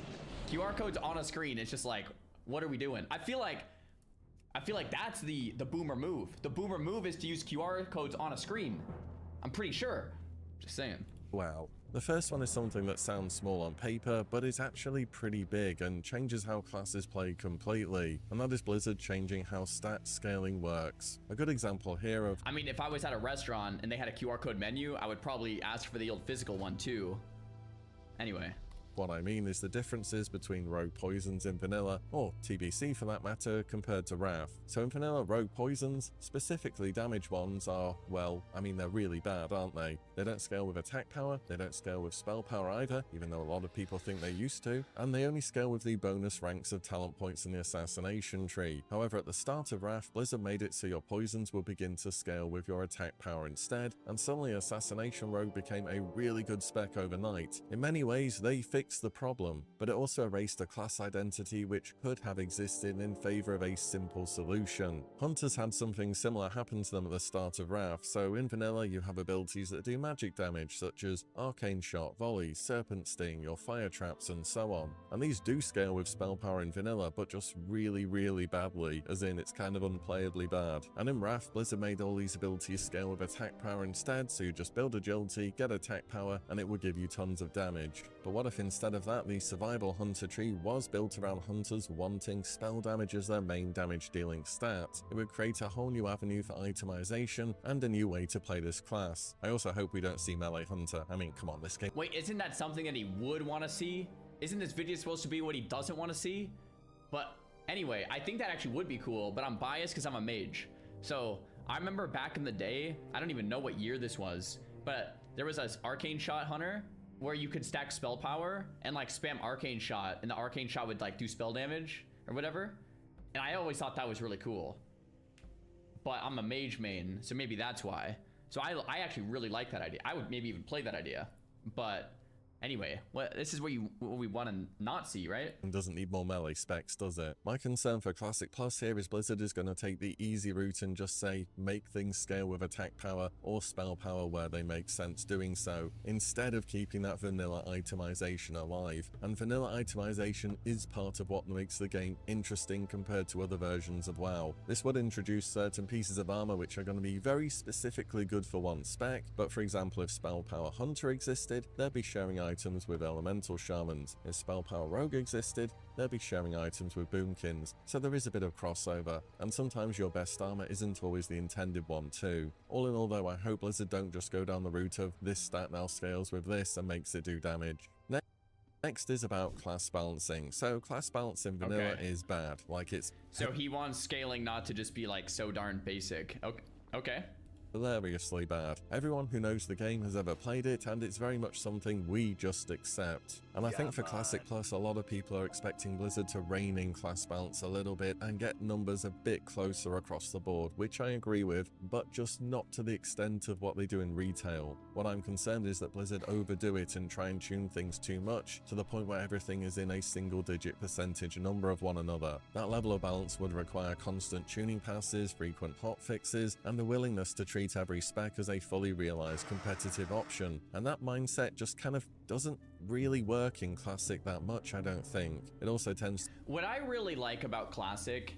QR codes on a screen, it's just like, what are we doing? I feel like that's the boomer move. The boomer move is to use QR codes on a screen. I'm pretty sure. Just saying. Wow. The first one is something that sounds small on paper, but is actually pretty big and changes how classes play completely, and that is Blizzard changing how stat scaling works. A good example here of... I mean, if I was at a restaurant and they had a QR code menu, I would probably ask for the old physical one too. Anyway. What I mean is the differences between rogue poisons in vanilla, or TBC for that matter, compared to Wrath. So in vanilla, rogue poisons, specifically damage ones, are, well, I mean they're really bad, aren't they? They don't scale with attack power, they don't scale with spell power either, even though a lot of people think they used to, and they only scale with the bonus ranks of talent points in the assassination tree. However, at the start of Wrath, Blizzard made it so your poisons will begin to scale with your attack power instead, and suddenly Assassination Rogue became a really good spec overnight. In many ways, they fixed the problem, but it also erased a class identity which could have existed in favor of a simple solution. Hunters had something similar happen to them at the start of Wrath, so in vanilla you have abilities that do magic damage such as Arcane Shot, Volley, Serpent Sting, or Fire Traps, and so on. And these do scale with spell power in vanilla, but just really, really badly, as in it's kind of unplayably bad. And in Wrath, Blizzard made all these abilities scale with attack power instead, so you just build agility, get attack power, and it would give you tons of damage. But what if instead of that, the survival hunter tree was built around hunters wanting spell damage as their main damage dealing stat? It would create a whole new avenue for itemization and a new way to play this class. I also hope we don't see melee hunter. I mean, come on, this game. Wait, isn't that something that he would want to see? Isn't this video supposed to be what he doesn't want to see? But anyway, I think that actually would be cool, but I'm biased because I'm a mage. So I remember back in the day, I don't even know what year this was, but there was this Arcane Shot hunter where you could stack spell power and like spam Arcane Shot, and the Arcane Shot would like do spell damage or whatever. And I always thought that was really cool. But I'm a mage main, so maybe that's why. So I actually really like that idea. I would maybe even play that idea. But anyway, this is what we want to not see, right? It doesn't need more melee specs, does it? My concern for Classic Plus here is Blizzard is going to take the easy route and just say, make things scale with attack power or spell power where they make sense doing so, instead of keeping that vanilla itemization alive. And vanilla itemization is part of what makes the game interesting compared to other versions of WoW. This would introduce certain pieces of armor which are going to be very specifically good for one spec, but for example, if spell power hunter existed, they'd be sharing items with elemental shamans. If spell power rogue existed, they'll be sharing items with boomkins, so there is a bit of crossover, and sometimes your best armor isn't always the intended one too. All in all though, I hope Blizzard don't just go down the route of this stat now scales with this and makes it do damage. Next is about class balancing. So class balance in vanilla is bad. Like it's... So he wants scaling not to just be like so darn basic. Okay. Hilariously bad. Everyone who knows the game has ever played it, and it's very much something we just accept. And I think for Classic Plus, a lot of people are expecting Blizzard to rein in class balance a little bit and get numbers a bit closer across the board, which I agree with, but just not to the extent of what they do in retail. What I'm concerned is that Blizzard overdo it and try and tune things too much, to the point where everything is in a single-digit percentage number of one another. That level of balance would require constant tuning passes, frequent hotfixes, and the willingness to treat every spec as a fully realized competitive option, and that mindset just kind of doesn't really work in Classic that much, I don't think. It also tends... What I really like about Classic,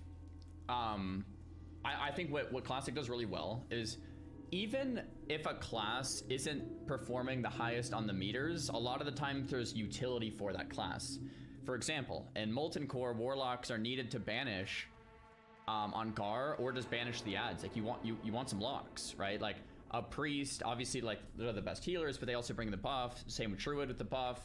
I think what Classic does really well is, even if a class isn't performing the highest on the meters, a lot of the time there's utility for that class. For example, in Molten Core, Warlocks are needed to banish on Gar, or just banish the ads. Like you want some locks, right? Like a priest, obviously, like they're the best healers, but they also bring the buff. Same with Druid with the buff.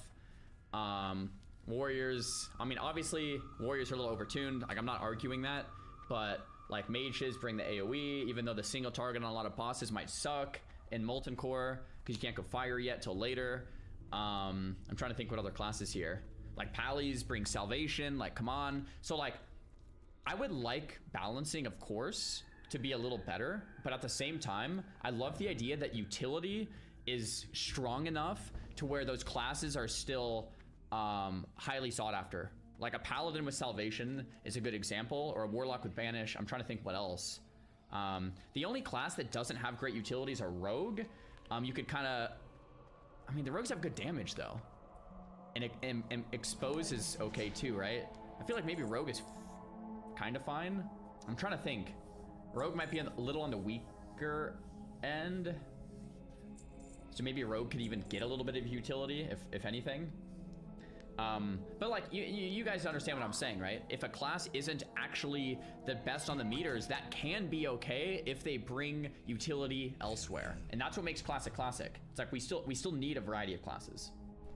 Warriors, I mean, obviously warriors are a little overtuned. Like I'm not arguing that, but like mages bring the AoE, even though the single target on a lot of bosses might suck in Molten Core because you can't go fire yet till later. I'm trying to think what other classes here. Like Pallies bring salvation. Like come on. So like, I would like balancing, of course, to be a little better, but at the same time, I love the idea that utility is strong enough to where those classes are still highly sought after. Like a Paladin with Salvation is a good example, or a Warlock with Banish. I'm trying to think what else. The only class that doesn't have great utilities are Rogue. You could kind of... I mean, the Rogues have good damage, though. And Expose is okay, too, right? I feel like maybe Rogue is kind of fine. I'm trying to think. Rogue might be a little on the weaker end, so maybe Rogue could even get a little bit of utility, if anything. But like you guys understand what I'm saying, right? If a class isn't actually the best on the meters, that can be okay if they bring utility elsewhere, and that's what makes Classic classic. It's like we still need a variety of classes.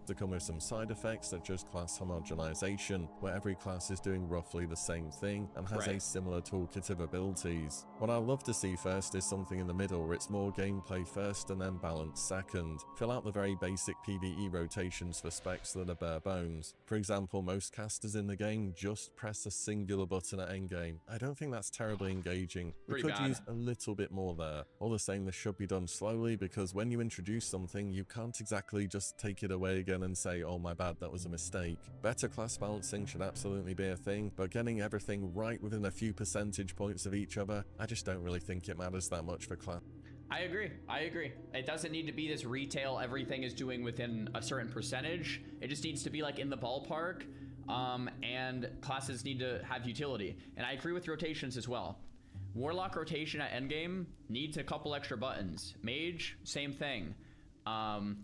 To come with some side effects such as class homogenization, where every class is doing roughly the same thing and has a similar toolkit of abilities. What I'd love to see first is something in the middle where it's more gameplay first and then balance second. Fill out the very basic PvE rotations for specs that are bare bones. For example, most casters in the game just press a singular button at endgame. I don't think that's terribly engaging. We could use a little bit more there. All the same, this should be done slowly, because when you introduce something, you can't exactly just take it away again and say, oh my bad, that was a mistake. Better class balancing should absolutely be a thing, but getting everything right within a few percentage points of each other, I just don't really think it matters that much for class. I agree. It doesn't need to be this retail, everything is doing within a certain percentage. It just needs to be like in the ballpark, and classes need to have utility. And I agree with rotations as well. Warlock rotation at endgame needs a couple extra buttons. Mage, same thing.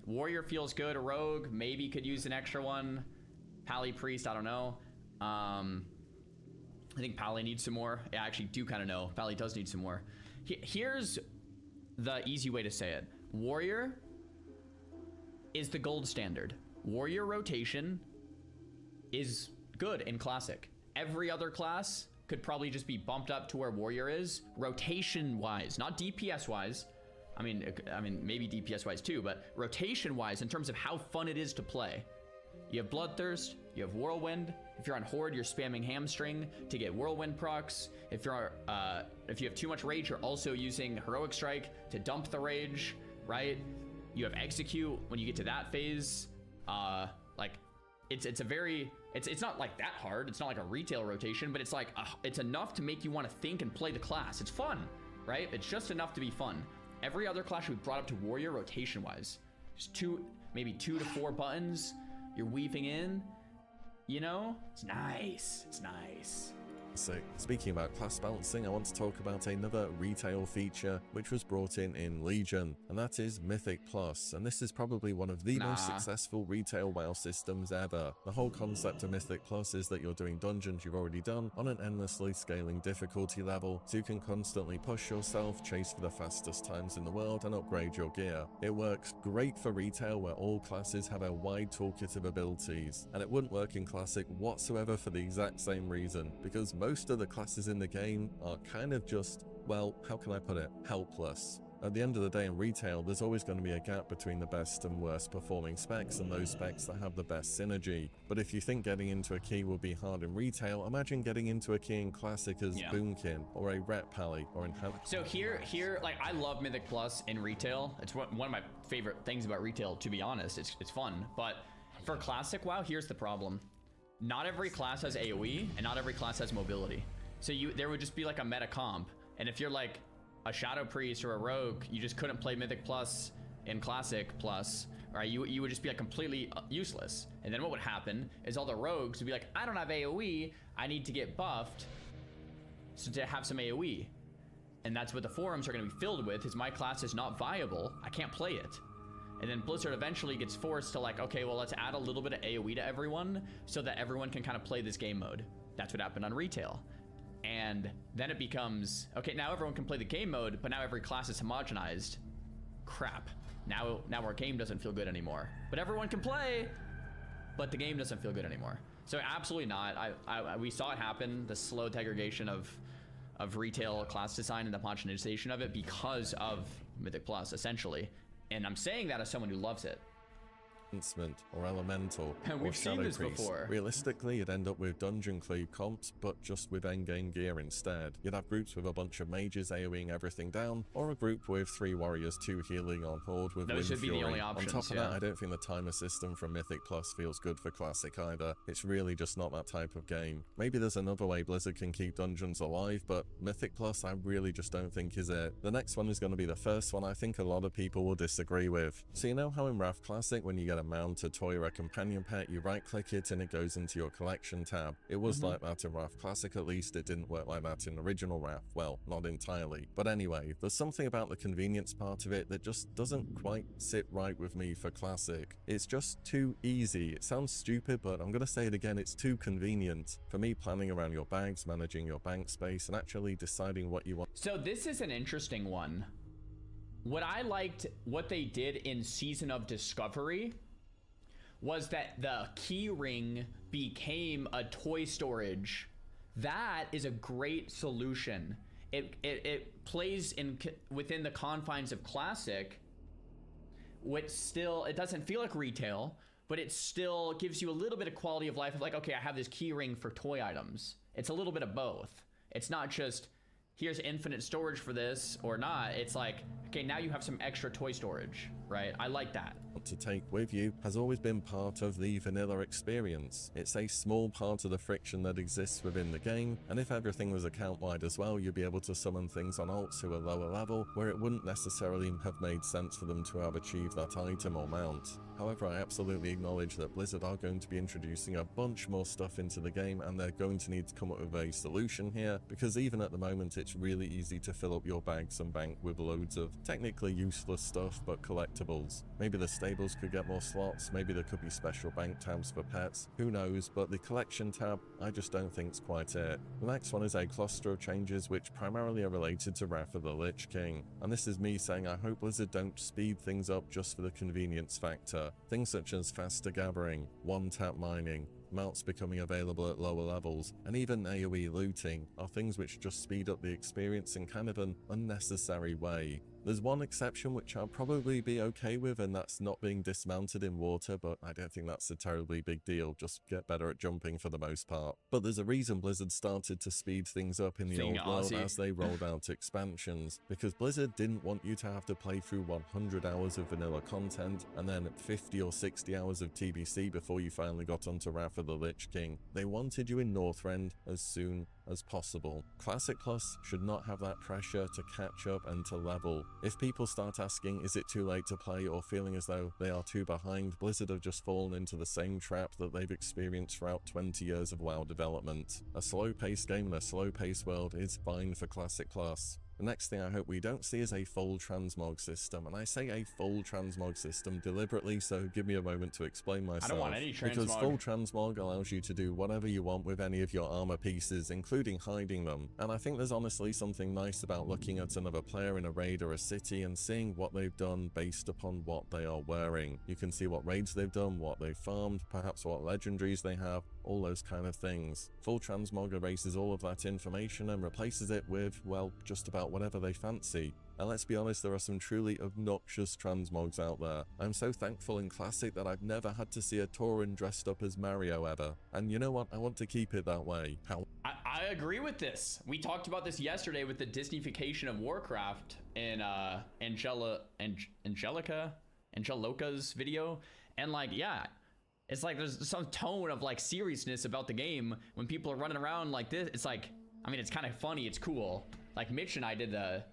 Warrior feels good. Rogue maybe could use an extra one. Pally Priest, I don't know. I think Pally needs some more. Yeah, I actually do kind of know. Pally does need some more. Here's the easy way to say it. Warrior is the gold standard. Warrior rotation is good in Classic. Every other class could probably just be bumped up to where Warrior is, rotation-wise, not DPS-wise. I mean, maybe DPS-wise too, but rotation-wise, in terms of how fun it is to play. You have Bloodthirst, you have Whirlwind. If you're on Horde, you're spamming Hamstring to get Whirlwind procs. If you have too much Rage, you're also using Heroic Strike to dump the Rage, right? You have Execute when you get to that phase. Like, it's not like that hard. It's not like a retail rotation, but it's like, it's enough to make you want to think and play the class. It's fun, right? It's just enough to be fun. Every other class we brought up to Warrior rotation-wise. Just maybe 2 to 4 buttons you're weaving in, you know? It's nice. It's nice. Speaking about class balancing, I want to talk about another retail feature which was brought in Legion, and that is Mythic Plus, and this is probably one of the most successful retail WoW systems ever. The whole concept of Mythic Plus is that you're doing dungeons you've already done on an endlessly scaling difficulty level, so you can constantly push yourself, chase for the fastest times in the world, and upgrade your gear. It works great for retail where all classes have a wide toolkit of abilities, and it wouldn't work in Classic whatsoever for the exact same reason, because most of the classes in the game are kind of just, well, how can I put it, helpless. At the end of the day in retail, there's always going to be a gap between the best and worst performing specs and those specs that have the best synergy. But if you think getting into a key would be hard in retail, imagine getting into a key in Classic as Boomkin, or a Rep Pally, or in So here, like, I love Mythic Plus in retail. It's one of my favorite things about retail, to be honest. It's fun. But for Classic WoW, here's the problem. Not every class has AoE, and not every class has mobility. So there would just be like a meta comp, and if you're like a Shadow Priest or a Rogue, you just couldn't play Mythic Plus in Classic Plus, right? You would just be like completely useless. And then what would happen is all the rogues would be like, I don't have AoE, I need to get buffed so to have some AoE. And that's what the forums are going to be filled with, is my class is not viable, I can't play it. And then Blizzard eventually gets forced to like, okay, well, let's add a little bit of AoE to everyone so that everyone can kind of play this game mode. That's what happened on retail. And then it becomes, okay, now everyone can play the game mode, but now every class is homogenized. Crap. Now our game doesn't feel good anymore. But everyone can play, but the game doesn't feel good anymore. So absolutely not. We saw it happen, the slow degradation of retail class design and the homogenization of it because of Mythic Plus, essentially. And I'm saying that as someone who loves it. Or Elemental, and or we've Shadow seen this Priest. before. Realistically, you'd end up with Dungeon Cleave comps, but just with endgame gear instead. You'd have groups with a bunch of mages AoEing everything down, or a group with 3 warriors, 2 healing on Horde with Those Wind should be Fury. the only options, On top of that, I don't think the timer system from Mythic Plus feels good for Classic either. It's really just not that type of game. Maybe there's another way Blizzard can keep dungeons alive, but Mythic Plus I really just don't think is it. The next one is going to be the first one I think a lot of people will disagree with. So you know how in Wrath Classic, when you get a mount, a toy, or a companion pet, you right click it and it goes into your collection tab. It was like that in Wrath Classic, at least. It didn't work like that in original Wrath. Well, not entirely. But anyway, there's something about the convenience part of it that just doesn't quite sit right with me for Classic. It's just too easy. It sounds stupid, but I'm gonna say it again, it's too convenient. For me, planning around your bags, managing your bank space, and actually deciding what you want. So this is an interesting one. What I liked, what they did in Season of Discovery, was that the key ring became a toy storage. That is a great solution. It plays within the confines of Classic, which still, it doesn't feel like retail, but it still gives you a little bit of quality of life of like, okay, I have this key ring for toy items. It's a little bit of both. It's not just, here's infinite storage for this or not. It's like, okay, now you have some extra toy storage, right? I like that. To take with you has always been part of the vanilla experience. It's a small part of the friction that exists within the game, and if everything was account-wide as well, you'd be able to summon things on alts who are lower level, where it wouldn't necessarily have made sense for them to have achieved that item or mount. However, I absolutely acknowledge that Blizzard are going to be introducing a bunch more stuff into the game, and they're going to need to come up with a solution here, because even at the moment it's really easy to fill up your bags and bank with loads of technically useless stuff but collectibles. Maybe the stables could get more slots, maybe there could be special bank tabs for pets, who knows, but the collection tab I just don't think's quite it. The next one is a cluster of changes which primarily are related to Wrath of the Lich King, and this is me saying I hope Blizzard don't speed things up just for the convenience factor. Things such as faster gathering, one-tap mining, mounts becoming available at lower levels, and even AoE looting are things which just speed up the experience in kind of an unnecessary way. There's one exception which I'll probably be okay with, and that's not being dismounted in water, but I don't think that's a terribly big deal, just get better at jumping for the most part. But there's a reason Blizzard started to speed things up in the old world as they rolled out expansions, because Blizzard didn't want you to have to play through 100 hours of vanilla content and then 50 or 60 hours of TBC before you finally got onto Wrath of the Lich King. They wanted you in Northrend as soon as possible. Classic Plus should not have that pressure to catch up and to level. If people start asking, is it too late to play, or feeling as though they are too behind, Blizzard have just fallen into the same trap that they've experienced throughout 20 years of WoW development. A slow-paced game in a slow-paced world is fine for Classic Plus. The next thing I hope we don't see is a full transmog system, and I say a full transmog system deliberately, so give me a moment to explain myself. I don't want any transmog. Because full transmog allows you to do whatever you want with any of your armor pieces, including hiding them. And I think there's honestly something nice about looking at another player in a raid or a city and seeing what they've done based upon what they are wearing. You can see what raids they've done, what they've farmed, perhaps what legendaries they have, all those kind of things. Full transmog erases all of that information and replaces it with, well, just about whatever they fancy. And let's be honest, there are some truly obnoxious transmogs out there. I'm so thankful in Classic that I've never had to see a Tauren dressed up as Mario ever. And you know what? I want to keep it that way. I agree with this. We talked about this yesterday with the Disneyfication of Warcraft in Angelica's video. And like, yeah, it's like there's some tone of like seriousness about the game when people are running around like this. It's like, I mean, it's kind of funny. It's cool. Like Mitch and I did the,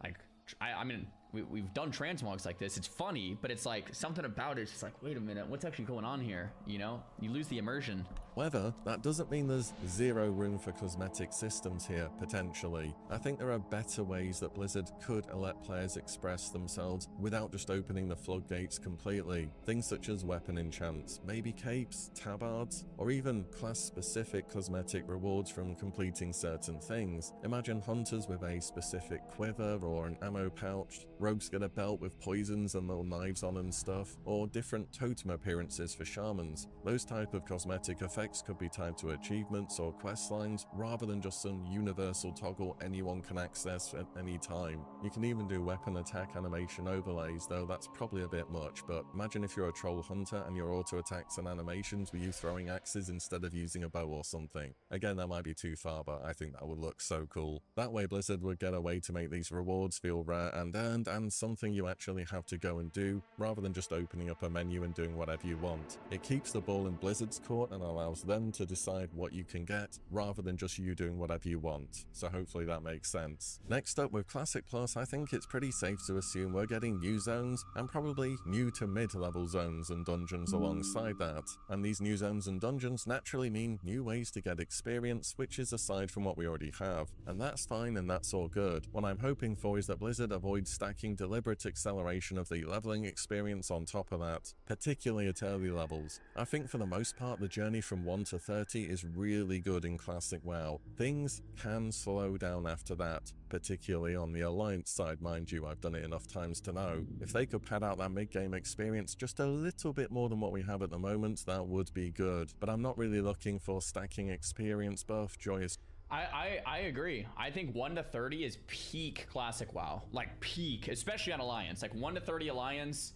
like, I mean, we've done transmogs like this. It's funny, but it's like something about it's just like, wait a minute, what's actually going on here? You know, you lose the immersion. However, that doesn't mean there's zero room for cosmetic systems here, potentially. I think there are better ways that Blizzard could let players express themselves without just opening the floodgates completely. Things such as weapon enchants, maybe capes, tabards, or even class-specific cosmetic rewards from completing certain things. Imagine hunters with a specific quiver or an ammo pouch, rogues get a belt with poisons and little knives on and stuff, or different totem appearances for shamans. Those type of cosmetic effects could be tied to achievements or quest lines rather than just some universal toggle anyone can access at any time. You can even do weapon attack animation overlays, though that's probably a bit much, but imagine if you're a troll hunter and your auto attacks and animations were you throwing axes instead of using a bow or something. Again, that might be too far, but I think that would look so cool. That way Blizzard would get a way to make these rewards feel rare and earned and something you actually have to go and do rather than just opening up a menu and doing whatever you want. It keeps the ball in Blizzard's court and allows them to decide what you can get rather than just you doing whatever you want. So hopefully that makes sense. Next up with Classic Plus, I think it's pretty safe to assume we're getting new zones and probably new to mid-level zones and dungeons alongside that. And these new zones and dungeons naturally mean new ways to get experience, which is aside from what we already have. And that's fine and that's all good. What I'm hoping for is that Blizzard avoids stacking deliberate acceleration of the leveling experience on top of that, particularly at early levels. I think for the most part the journey from 1 to 30 is really good in Classic WoW. Things can slow down after that, particularly on the Alliance side, mind you. I've done it enough times to know. If they could pad out that mid-game experience just a little bit more than what we have at the moment, that would be good. But I'm not really looking for stacking experience buff, joyous. I agree. I think 1 to 30 is peak Classic WoW. Like peak, especially on Alliance. Like 1 to 30 Alliance,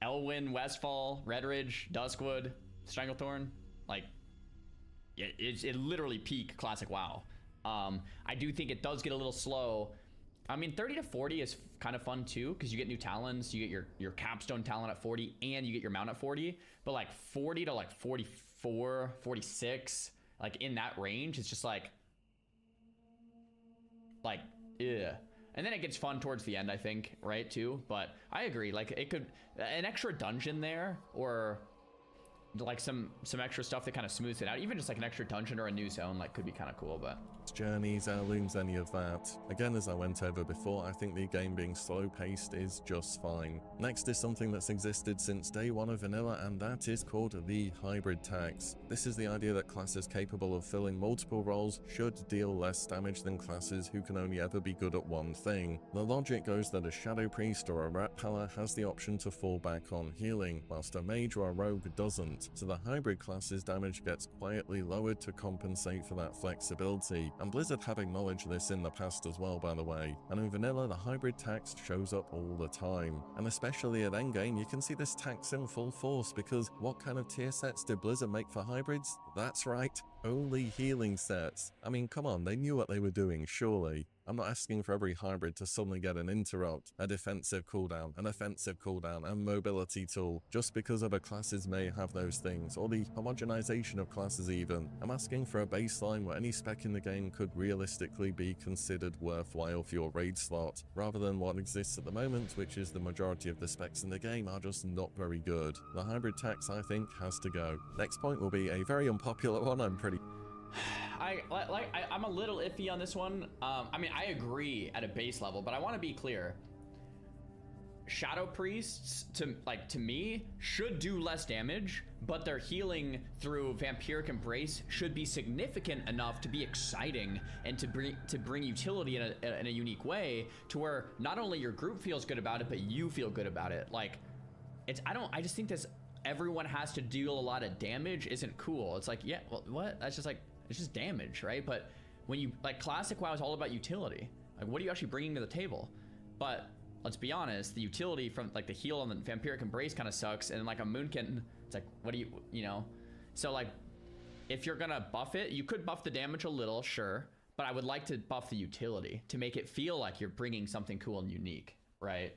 Elwyn, Westfall, Redridge, Duskwood, Stranglethorn. Like, it's literally peak Classic WoW. I do think it does get a little slow. I mean, 30 to 40 is kind of fun too, because you get new talents, you get your capstone talent at 40, and you get your mount at 40. But like 40 to like 44, 46, like in that range, it's just like, yeah. And then it gets fun towards the end, I think, right, too? But I agree, like, it could, an extra dungeon there, or like some extra stuff that kind of smooths it out, even just like an extra dungeon or a new zone, like, could be kind of cool. But journeys, heirlooms, any of that. Again, as I went over before, I think the game being slow paced is just fine. Next is something that's existed since day one of vanilla, and that is called the hybrid tax. This is the idea that classes capable of filling multiple roles should deal less damage than classes who can only ever be good at one thing. The logic goes that a shadow priest or a rat pala has the option to fall back on healing, whilst a mage or a rogue doesn't. So the hybrid class's damage gets quietly lowered to compensate for that flexibility. And Blizzard have acknowledged this in the past as well, by the way. And in vanilla, the hybrid tax shows up all the time. And especially at endgame, you can see this tax in full force, because what kind of tier sets did Blizzard make for hybrids? That's right, only healing sets. I mean, come on, they knew what they were doing, surely. I'm not asking for every hybrid to suddenly get an interrupt, a defensive cooldown, an offensive cooldown, and mobility tool, just because other classes may have those things, or the homogenization of classes even. I'm asking for a baseline where any spec in the game could realistically be considered worthwhile for your raid slot, rather than what exists at the moment, which is the majority of the specs in the game are just not very good. The hybrid tax, I think, has to go. Next point will be a very unpopular one, I'm pretty... I'm a little iffy on this one. I mean, I agree at a base level, but I want to be clear. Shadow Priests, to me, should do less damage, but their healing through Vampiric Embrace should be significant enough to be exciting and to bring utility in a unique way, to where not only your group feels good about it, but you feel good about it. Like, I just think this everyone has to deal a lot of damage isn't cool. It's like, yeah, well, what? That's just like, it's just damage, right? But when you, like, classic WoW is all about utility. Like, what are you actually bringing to the table? But let's be honest, the utility from, like, the heal on the Vampiric Embrace kind of sucks, and like a Moonkin, it's like, what do you know? So, like, if you're gonna buff it, you could buff the damage a little, sure, but I would like to buff the utility to make it feel like you're bringing something cool and unique, right?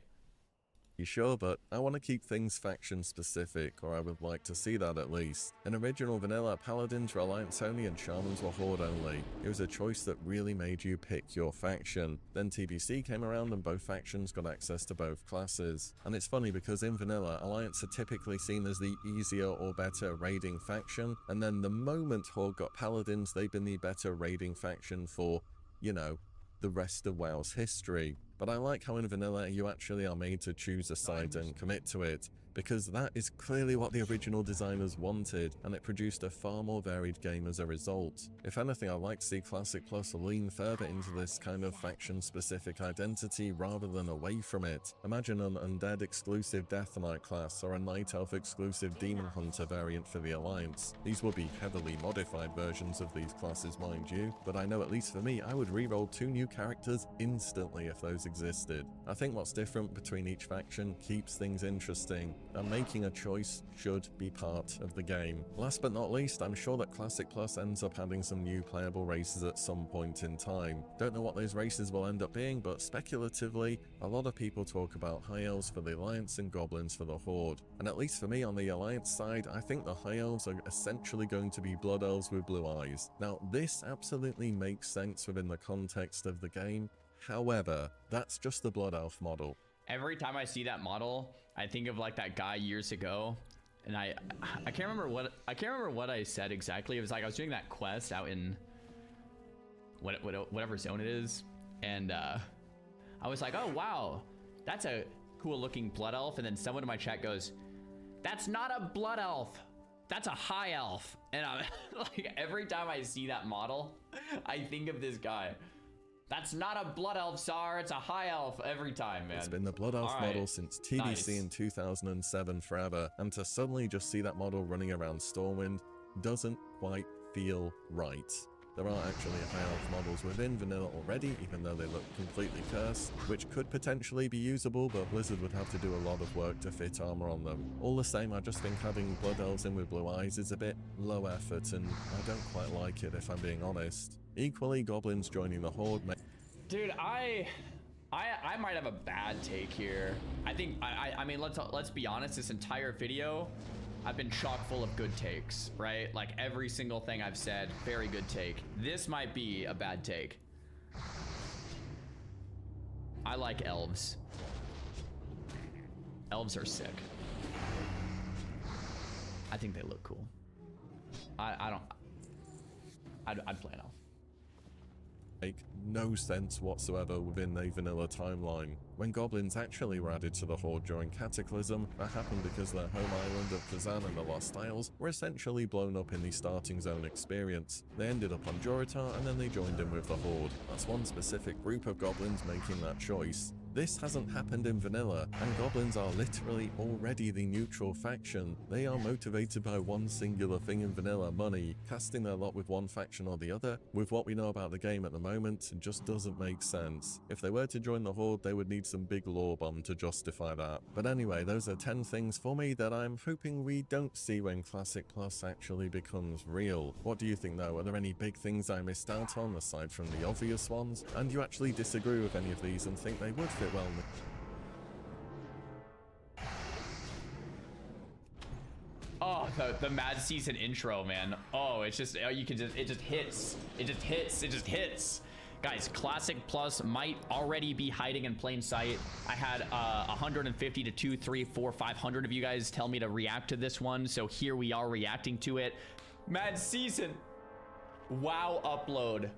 You sure, but I want to keep things faction specific, or I would like to see that at least. In original vanilla, paladins were alliance only and shamans were horde only. It was a choice that really made you pick your faction. Then TBC came around and both factions got access to both classes. And it's funny because in vanilla, alliance are typically seen as the easier or better raiding faction, and then the moment horde got paladins, they've been the better raiding faction for, you know, the rest of WoW's history. But I like how in vanilla you actually are made to choose a side and commit to it, because that is clearly what the original designers wanted, and it produced a far more varied game as a result. If anything, I'd like to see Classic Plus lean further into this kind of faction-specific identity rather than away from it. Imagine an undead exclusive Death Knight class, or a Night Elf exclusive Demon Hunter variant for the Alliance. These will be heavily modified versions of these classes, mind you, but I know at least for me, I would reroll 2 new characters instantly if those existed. I think what's different between each faction keeps things interesting, and making a choice should be part of the game. Last but not least, I'm sure that Classic Plus ends up adding some new playable races at some point in time. Don't know what those races will end up being, but speculatively, a lot of people talk about High Elves for the Alliance and Goblins for the Horde. And at least for me on the Alliance side, I think the High Elves are essentially going to be Blood Elves with blue eyes. Now, this absolutely makes sense within the context of the game. However, that's just the Blood Elf model. Every time I see that model, I think of like that guy years ago, and I can't remember what I said exactly. It was like I was doing that quest out in whatever zone it is, and I was like, oh wow, that's a cool looking blood elf. And then someone in my chat goes, that's not a blood elf, that's a high elf. And I'm like, every time I see that model, I think of this guy. That's not a blood elf, Sar. It's a high elf every time, man. It's been the blood elf model since TBC in 2007 forever, and to suddenly just see that model running around Stormwind doesn't quite feel right. There are actually high elf models within vanilla already, even though they look completely cursed, which could potentially be usable, but Blizzard would have to do a lot of work to fit armor on them. All the same, I just think having blood elves in with blue eyes is a bit low effort, and I don't quite like it if I'm being honest. Equally, goblins joining the horde may— Dude, I might have a bad take here. I think I mean let's be honest, this entire video I've been chock full of good takes, right? Like every single thing I've said, very good take. This might be a bad take. I like elves. Elves are sick. I think they look cool. I'd play an elf. Make no sense whatsoever within the vanilla timeline. When goblins actually were added to the horde during Cataclysm, that happened because their home island of Crusade and the Lost Isles were essentially blown up in the starting zone experience. They ended up on Joritar and then they joined in with the horde. That's one specific group of goblins making that choice. This hasn't happened in vanilla, and goblins are literally already the neutral faction. They are motivated by one singular thing in vanilla, money. Casting their lot with one faction or the other, with what we know about the game at the moment, just doesn't make sense. If they were to join the Horde, they would need some big lore bomb to justify that. But anyway, those are 10 things for me that I'm hoping we don't see when Classic Plus actually becomes real. What do you think though? Are there any big things I missed out on aside from the obvious ones? And do you actually disagree with any of these and think they would fit well? Oh, the Mad Season intro, man. Oh, it's just, you can just, it just hits. It just hits. It just hits. Guys, Classic Plus might already be hiding in plain sight. I had 150 to 2, 3, 4, 500 of you guys tell me to react to this one. So here we are reacting to it. Mad Season. WoW upload.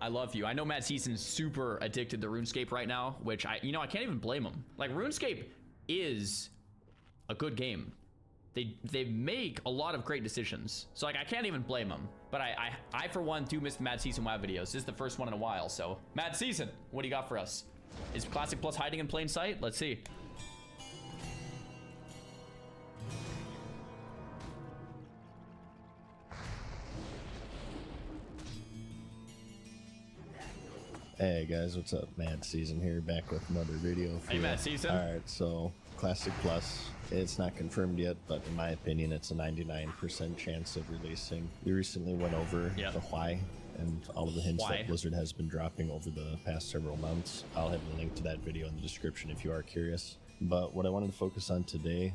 I love you. I know Mad Season's super addicted to RuneScape right now, which I can't even blame him. Like, RuneScape is a good game. They make a lot of great decisions. So like, I can't even blame them. But I for one do miss Mad Season WoW videos. This is the first one in a while. So Mad Season, what do you got for us? Is Classic Plus hiding in plain sight? Let's see. Hey guys, what's up? Mad Season here, back with another video for Hey, Mad Season. Alright, so Classic Plus, it's not confirmed yet, but in my opinion, it's a 99% chance of releasing. We recently went over the why and all of the hints that Blizzard has been dropping over the past several months. I'll have a link to that video in the description if you are curious. But what I wanted to focus on today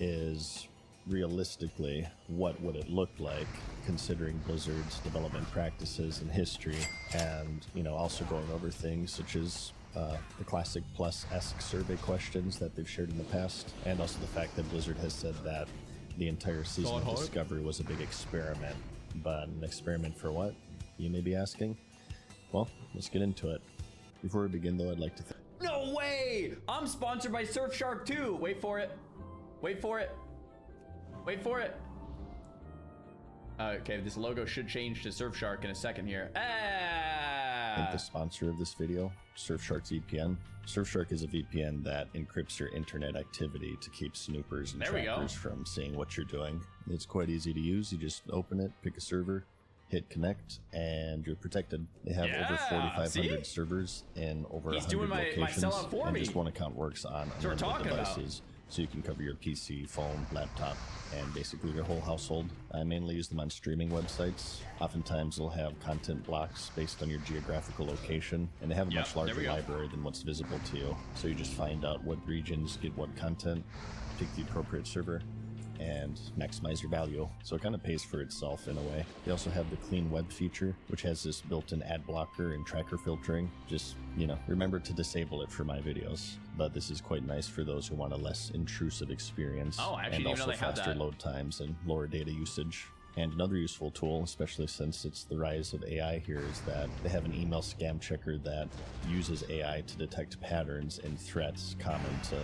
is realistically, what would it look like considering Blizzard's development practices and history, and also going over things such as the Classic Plus-esque survey questions that they've shared in the past, and also the fact that Blizzard has said that the entire season of Discovery was a big experiment. But an experiment for what, you may be asking? Well, let's get into it. Before we begin though, I'd like to No way! I'm sponsored by Surfshark too. Wait for it. Wait for it. Wait for it. Okay, this logo should change to Surfshark in a second here. thank the sponsor of this video, Surfshark's VPN. Surfshark is a VPN that encrypts your internet activity to keep snoopers and trackers from seeing what you're doing. It's quite easy to use. You just open it, pick a server, hit connect, and you're protected. They have over 4,500 servers in over 100 locations, and just one account works on a number of devices. So you can cover your PC, phone, laptop, and basically your whole household. I mainly use them on streaming websites. Oftentimes they'll have content blocks based on your geographical location, and they have a much larger library than what's visible to you. So you just find out what regions get what content, pick the appropriate server, and maximize your value. So it kind of pays for itself in a way. They also have the clean web feature, which has this built-in ad blocker and tracker filtering. Just, remember to disable it for my videos. But this is quite nice for those who want a less intrusive experience. Oh, I actually didn't know they had that. And also faster load times and lower data usage. And another useful tool, especially since it's the rise of AI here, is that they have an email scam checker that uses AI to detect patterns and threats common to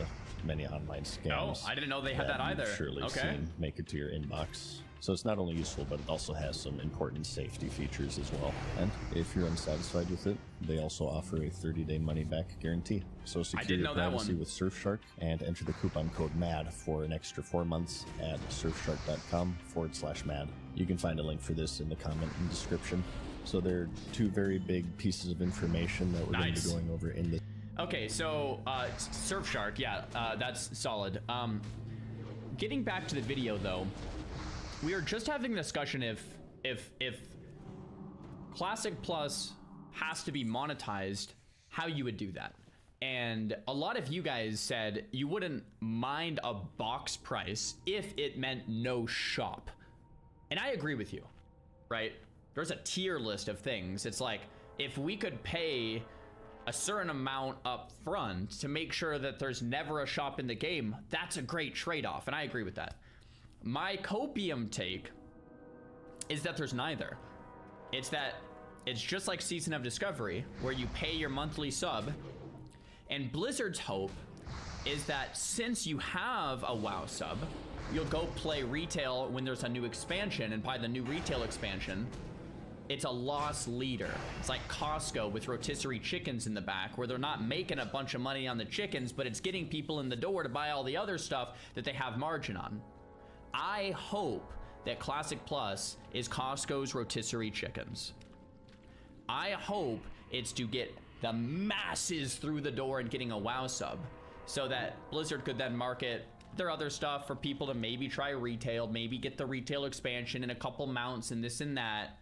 many online scams. Oh, I didn't know they had that either. You've surely seen make it to your inbox. So it's not only useful, but it also has some important safety features as well. And if you're unsatisfied with it, they also offer a 30-day money-back guarantee. So secure your privacy with Surfshark and enter the coupon code MAD for an extra 4 months at surfshark.com/MAD. You can find a link for this in the comment and description. So there are two very big pieces of information that we're going to be going over in this. Okay, so Surfshark, that's solid. Getting back to the video though, we are just having a discussion if Classic Plus has to be monetized, how you would do that. And a lot of you guys said you wouldn't mind a box price if it meant no shop. And I agree with you, right? There's a tier list of things. It's like, if we could pay a certain amount up front to make sure that there's never a shop in the game, that's a great trade-off, and I agree with that. My copium take is that there's neither. It's just like Season of Discovery, where you pay your monthly sub, and Blizzard's hope is that since you have a WoW sub, you'll go play retail when there's a new expansion, and buy the new retail expansion, it's a loss leader. It's like Costco with rotisserie chickens in the back, where they're not making a bunch of money on the chickens, but it's getting people in the door to buy all the other stuff that they have margin on. I hope that Classic Plus is Costco's rotisserie chickens. I hope it's to get the masses through the door and getting a WoW sub, so that Blizzard could then market their other stuff for people to maybe try retail, maybe get the retail expansion and a couple mounts and this and that,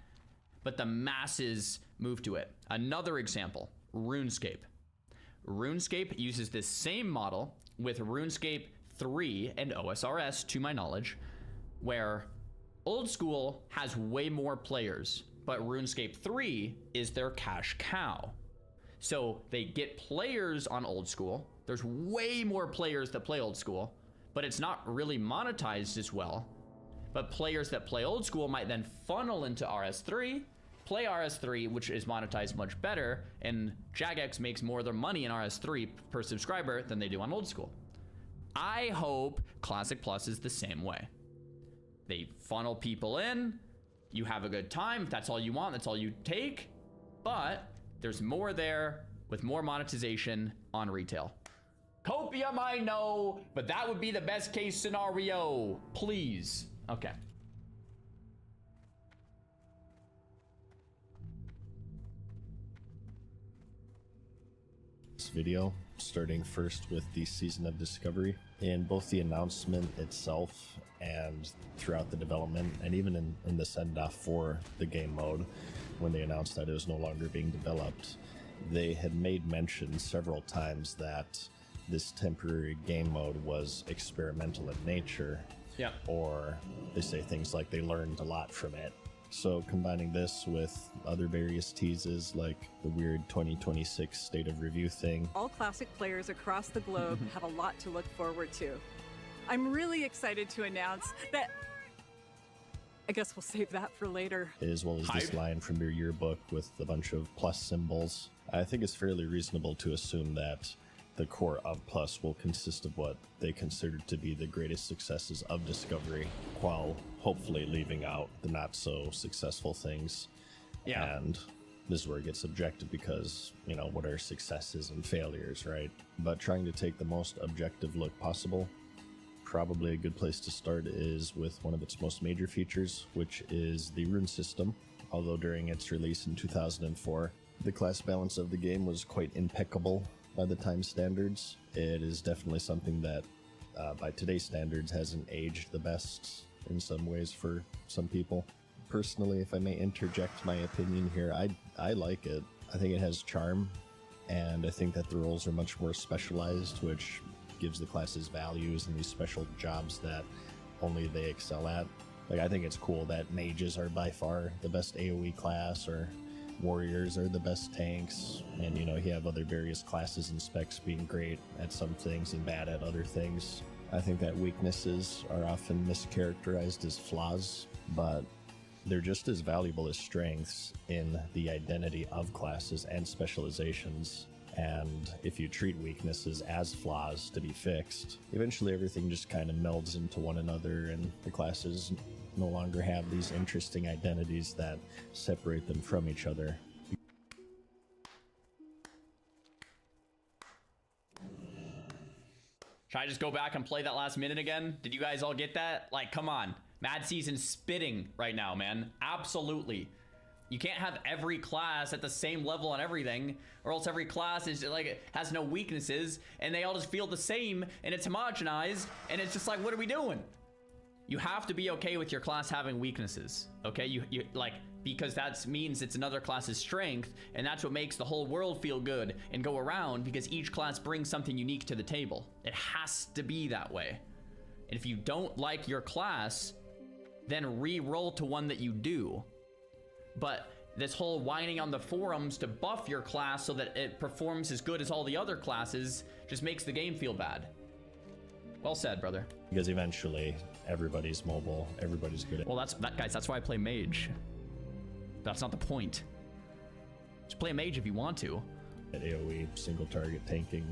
but the masses move to it. Another example, RuneScape. RuneScape uses this same model with RuneScape 3 and OSRS, to my knowledge, where Old School has way more players, but RuneScape 3 is their cash cow. So they get players on Old School. There's way more players that play Old School, but it's not really monetized as well. But players that play Old School might then funnel into RS3, play RS3, which is monetized much better, and Jagex makes more of their money in RS3 per subscriber than they do on Old School. I hope Classic Plus is the same way. They funnel people in, you have a good time, if that's all you want, that's all you take, but there's more there with more monetization on retail. Copium, I know, but that would be the best case scenario. Please. Okay. This video, starting first with the Season of Discovery. In both the announcement itself and throughout the development, and even in the send-off for the game mode, when they announced that it was no longer being developed, they had made mention several times that this temporary game mode was experimental in nature. Yeah. Or they say things like they learned a lot from it. So combining this with other various teases like the weird 2026 state of review thing. All Classic players across the globe have a lot to look forward to. I'm really excited to announce that... I guess we'll save that for later. As well as this line from your yearbook with a bunch of plus symbols. I think it's fairly reasonable to assume that the core of Plus will consist of what they consider to be the greatest successes of Discovery, while hopefully leaving out the not so successful things. Yeah. And this is where it gets subjective because, you know, what are successes and failures, right? But trying to take the most objective look possible, probably a good place to start is with one of its most major features, which is the rune system. Although during its release in 2004, the class balance of the game was quite impeccable by the time standards. It is definitely something that by today's standards hasn't aged the best in some ways for some people. Personally, if I may interject my opinion here, I like it. I think it has charm, and I think that the roles are much more specialized, which gives the classes values and these special jobs that only they excel at. Like, I think it's cool that mages are by far the best AoE class, or warriors are the best tanks, and you know, you have other various classes and specs being great at some things and bad at other things. I think that weaknesses are often mischaracterized as flaws, but they're just as valuable as strengths in the identity of classes and specializations. And if you treat weaknesses as flaws to be fixed, eventually everything just kind of melds into one another, and the classes no longer have these interesting identities that separate them from each other. Should I just go back and play that last minute again? Did you guys all get that? Like, come on. Mad Season's spitting right now, man. Absolutely. You can't have every class at the same level on everything, or else every class is like, has no weaknesses, and they all just feel the same, and it's homogenized, and it's just like, what are we doing? You have to be okay with your class having weaknesses, okay? You like, because that means it's another class's strength, and that's what makes the whole world feel good and go around, because each class brings something unique to the table. It has to be that way. And if you don't like your class, then re-roll to one that you do. But this whole whining on the forums to buff your class so that it performs as good as all the other classes just makes the game feel bad. Well said, brother. Because eventually everybody's mobile, everybody's good at... Well, guys, that's why I play mage. That's not the point. Just play a mage if you want to. At AoE, single target tanking,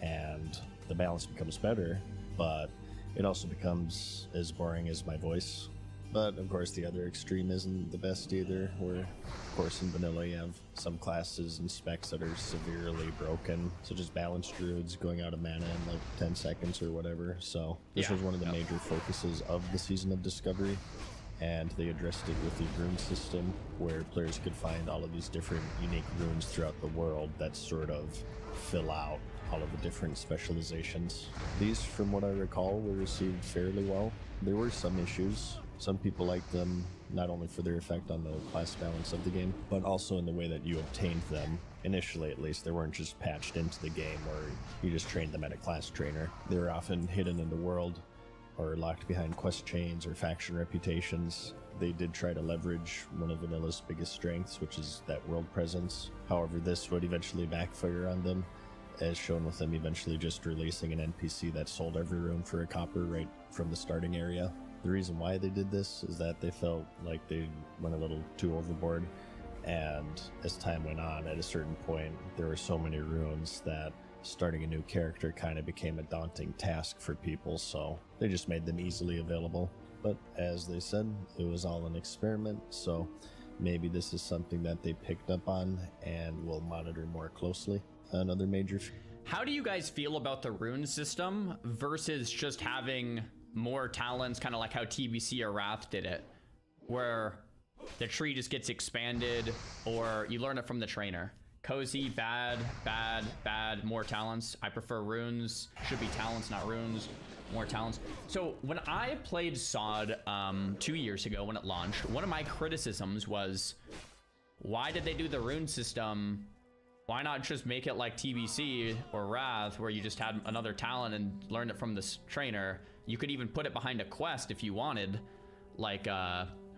and the balance becomes better, but it also becomes as boring as my voice But of course the other extreme isn't the best either, where of course in vanilla you have some classes and specs that are severely broken, such as balanced druids going out of mana in like 10 seconds or whatever. So this was one of the major focuses of the Season of Discovery, and they addressed it with the rune system, where players could find all of these different unique runes throughout the world that sort of fill out all of the different specializations. These, from what I recall, were received fairly well. There were some issues. Some people liked them not only for their effect on the class balance of the game, but also in the way that you obtained them. Initially, at least, they weren't just patched into the game or you just trained them at a class trainer. They were often hidden in the world or locked behind quest chains or faction reputations. They did try to leverage one of Vanilla's biggest strengths, which is that world presence. However, this would eventually backfire on them, as shown with them eventually just releasing an NPC that sold every rune for a copper right from the starting area. The reason why they did this is that they felt like they went a little too overboard, and as time went on, at a certain point, there were so many runes that starting a new character kind of became a daunting task for people, so they just made them easily available. But as they said, it was all an experiment, so maybe this is something that they picked up on and will monitor more closely. Another major... How do you guys feel about the rune system versus just having more talents, kind of like how TBC or Wrath did it, where the tree just gets expanded or you learn it from the trainer? Cozy, bad, bad, bad, more talents. I prefer runes. Should be talents, not runes. More talents. So when I played SOD 2 years ago when it launched, one of my criticisms was, why did they do the rune system? Why not just make it like TBC or Wrath, where you just had another talent and learned it from this trainer? You could even put it behind a quest if you wanted, like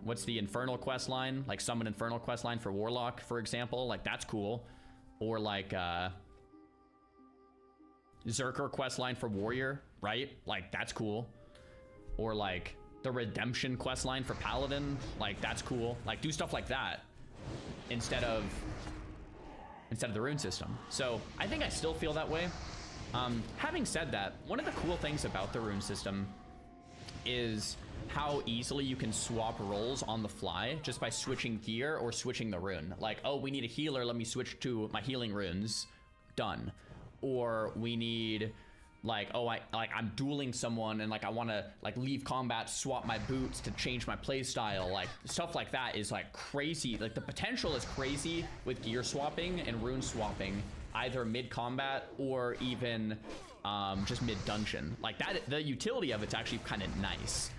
what's the Infernal quest line? Like summon Infernal quest line for Warlock, for example. Like that's cool. Or like Zerker quest line for Warrior, right? Like that's cool. Or like the Redemption quest line for Paladin, like that's cool. Like do stuff like that instead of the rune system. So I think I still feel that way. Having said that, one of the cool things about the rune system is how easily you can swap roles on the fly just by switching gear or switching the rune. Like, oh, we need a healer, let me switch to my healing runes. Done. Or we need, like, oh, I'm dueling someone and like I want to like leave combat, swap my boots to change my play style. Like stuff like that is like crazy. Like the potential is crazy with gear swapping and rune swapping, either mid combat or even just mid dungeon. Like that, the utility of it's actually kind of nice.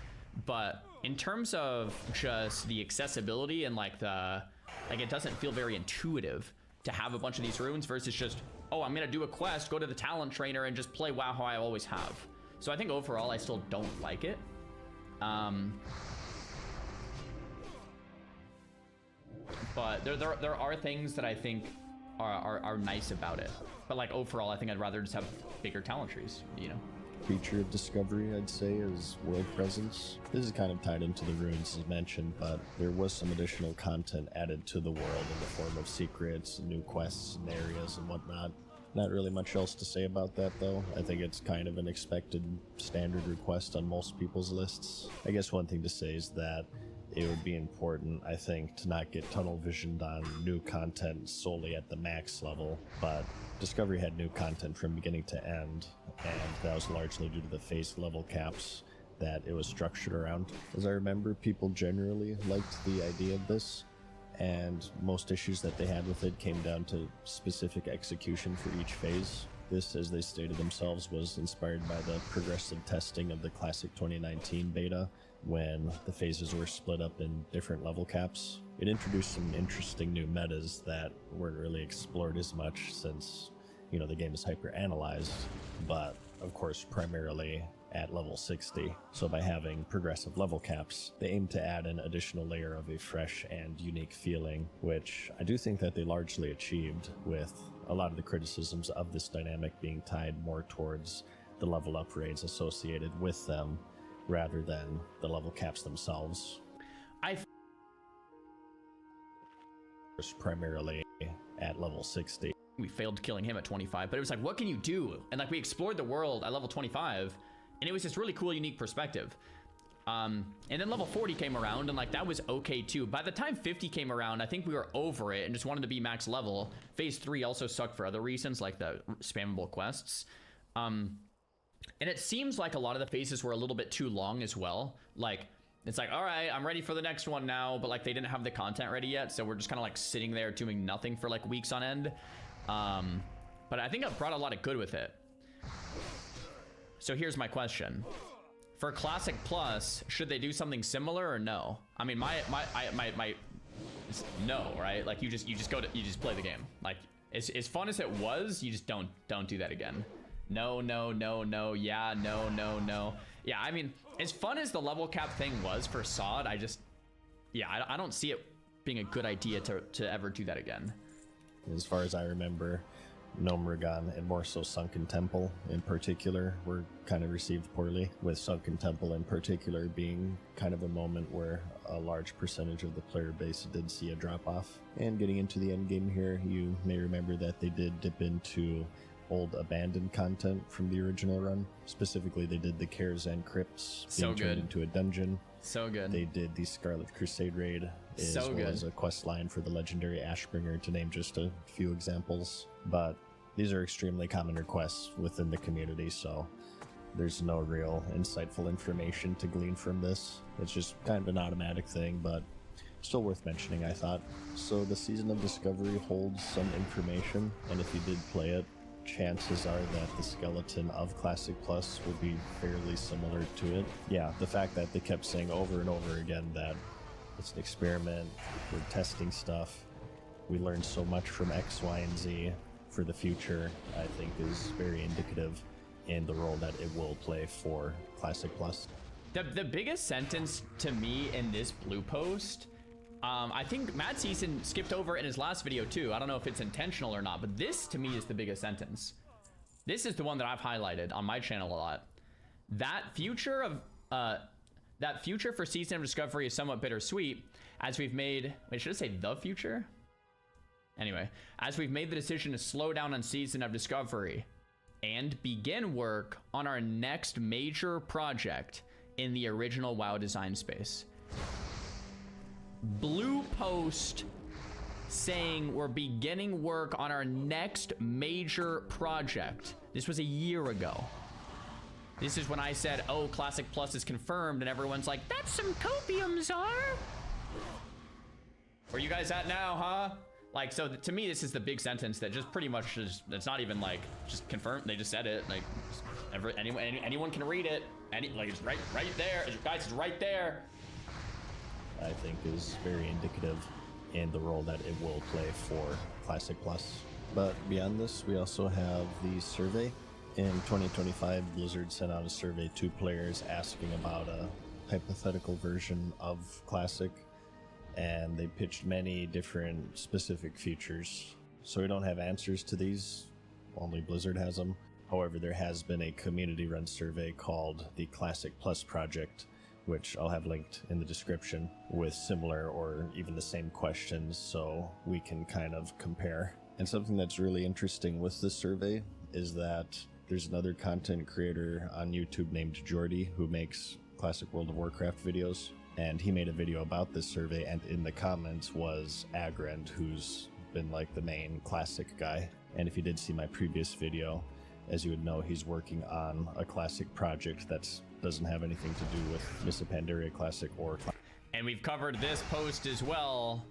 But in terms of just the accessibility and like it doesn't feel very intuitive to have a bunch of these runes versus just, oh, I'm gonna do a quest, go to the talent trainer and just play WoW how I always have. So I think overall I still don't like it. But there are things that I think are nice about it. But like overall, I think I'd rather just have bigger talent trees, you know? Feature of Discovery, I'd say, is world presence. This is kind of tied into the runes as mentioned, but there was some additional content added to the world in the form of secrets, new quests and areas and whatnot. Not really much else to say about that though. I think it's kind of an expected standard request on most people's lists. I guess one thing to say is that it would be important, I think, to not get tunnel visioned on new content solely at the max level, but Discovery had new content from beginning to end, and that was largely due to the phase level caps that it was structured around. As I remember, people generally liked the idea of this, and most issues that they had with it came down to specific execution for each phase. This, as they stated themselves, was inspired by the progressive testing of the Classic 2019 beta, when the phases were split up in different level caps. It introduced some interesting new metas that weren't really explored as much since, you know, the game is hyper-analyzed, but of course primarily at level 60. So by having progressive level caps, they aim to add an additional layer of a fresh and unique feeling, which I do think that they largely achieved, with a lot of the criticisms of this dynamic being tied more towards the level upgrades associated with them rather than the level caps themselves. Primarily at level 60. We failed killing him at 25, but it was like, what can you do? And like we explored the world at level 25, and it was this really cool, unique perspective. And then level 40 came around, and like that was okay too. By the time 50 came around, I think we were over it and just wanted to be max level. Phase 3 also sucked for other reasons, like the spammable quests. And it seems like a lot of the phases were a little bit too long as well. Like, it's like, all right, I'm ready for the next one now, but like they didn't have the content ready yet, so we're just kind of like sitting there doing nothing for like weeks on end. But I think I've brought a lot of good with it. So here's my question. For Classic Plus, should they do something similar or no? I mean, my no, right? Like you just play the game. Like as fun as it was, you just don't do that again. No, yeah, no. Yeah, I mean, as fun as the level cap thing was for SOD, I don't see it being a good idea to ever do that again. As far as I remember, Gnomragon and more so Sunken Temple in particular were kind of received poorly, with Sunken Temple in particular being kind of a moment where a large percentage of the player base did see a drop off. And getting into the end game here, you may remember that they did dip into old abandoned content from the original run. Specifically, they did the Cares and Crypts being turned into a dungeon. So good. They did the Scarlet Crusade raid, as well as a quest line for the legendary Ashbringer, to name just a few examples. But these are extremely common requests within the community, so there's no real insightful information to glean from this. It's just kind of an automatic thing, but still worth mentioning, I thought. So the Season of Discovery holds some information, and if you did play it, chances are that the skeleton of Classic Plus will be fairly similar to it. Yeah, the fact that they kept saying over and over again that it's an experiment, we're testing stuff, we learned so much from X, Y, and Z for the future, I think is very indicative in the role that it will play for Classic Plus. The biggest sentence to me in this blue post, I think Mad Season skipped over in his last video too. I don't know if it's intentional or not, but this to me is the biggest sentence. This is the one that I've highlighted on my channel a lot. That future for Season of Discovery is somewhat bittersweet, as we've made, wait, should I say the future? Anyway, as we've made the decision to slow down on Season of Discovery and begin work on our next major project in the original WoW design space. Blue post saying we're beginning work on our next major project. This was a year ago. This is when I said, oh, Classic Plus is confirmed, and everyone's like, that's some copium, Czar. Where you guys at now, huh? Like, so to me, this is the big sentence that just pretty much is, it's not even like just confirmed. They just said it. Like, anyone can read it. Like, it's right there. Guys, it's right there. I think is very indicative in the role that it will play for Classic Plus. But beyond this, we also have the survey. In 2025, Blizzard sent out a survey to players asking about a hypothetical version of Classic, and they pitched many different specific features. So we don't have answers to these, only Blizzard has them. However, there has been a community-run survey called the Classic Plus Project, which I'll have linked in the description, with similar or even the same questions so we can kind of compare. And something that's really interesting with this survey is that there's another content creator on YouTube named Jordy who makes classic World of Warcraft videos, and he made a video about this survey, and in the comments was Agrand, who's been like the main classic guy. And if you did see my previous video, as you would know, he's working on a classic project that's doesn't have anything to do with Miss Pandaria Classic or... And we've covered this post as well,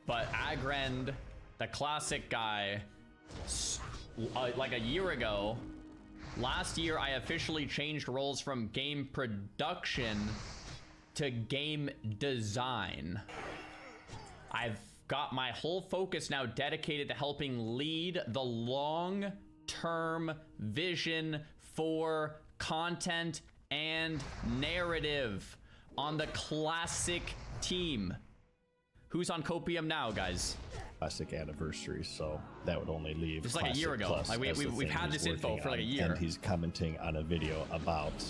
but Agrand, the classic guy, like a year ago, last year I officially changed roles from game production to game design. I've got my whole focus now dedicated to helping lead the long-term vision for content and narrative on the classic team. Who's on Copium now, guys? Classic anniversary, so that would only leave it's like a year ago. Plus like we've had this info for like a year. And he's commenting on a video about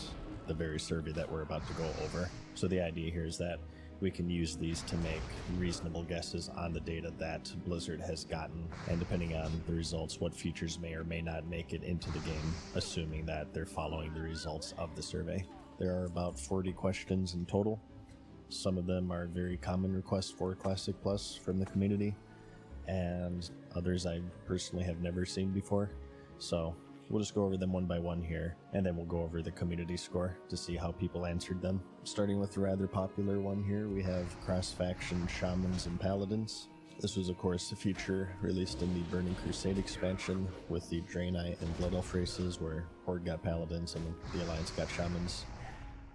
the very survey that we're about to go over. So the idea here is that we can use these to make reasonable guesses on the data that Blizzard has gotten, and depending on the results, what features may or may not make it into the game, assuming that they're following the results of the survey. There are about 40 questions in total. Some of them are very common requests for Classic Plus from the community, and others I personally have never seen before. So we'll just go over them one by one here, and then we'll go over the community score to see how people answered them. Starting with the rather popular one here, we have cross-faction Shamans and Paladins. This was, of course, a feature released in the Burning Crusade expansion with the Draenei and Blood Elf races, where Horde got Paladins and the Alliance got Shamans.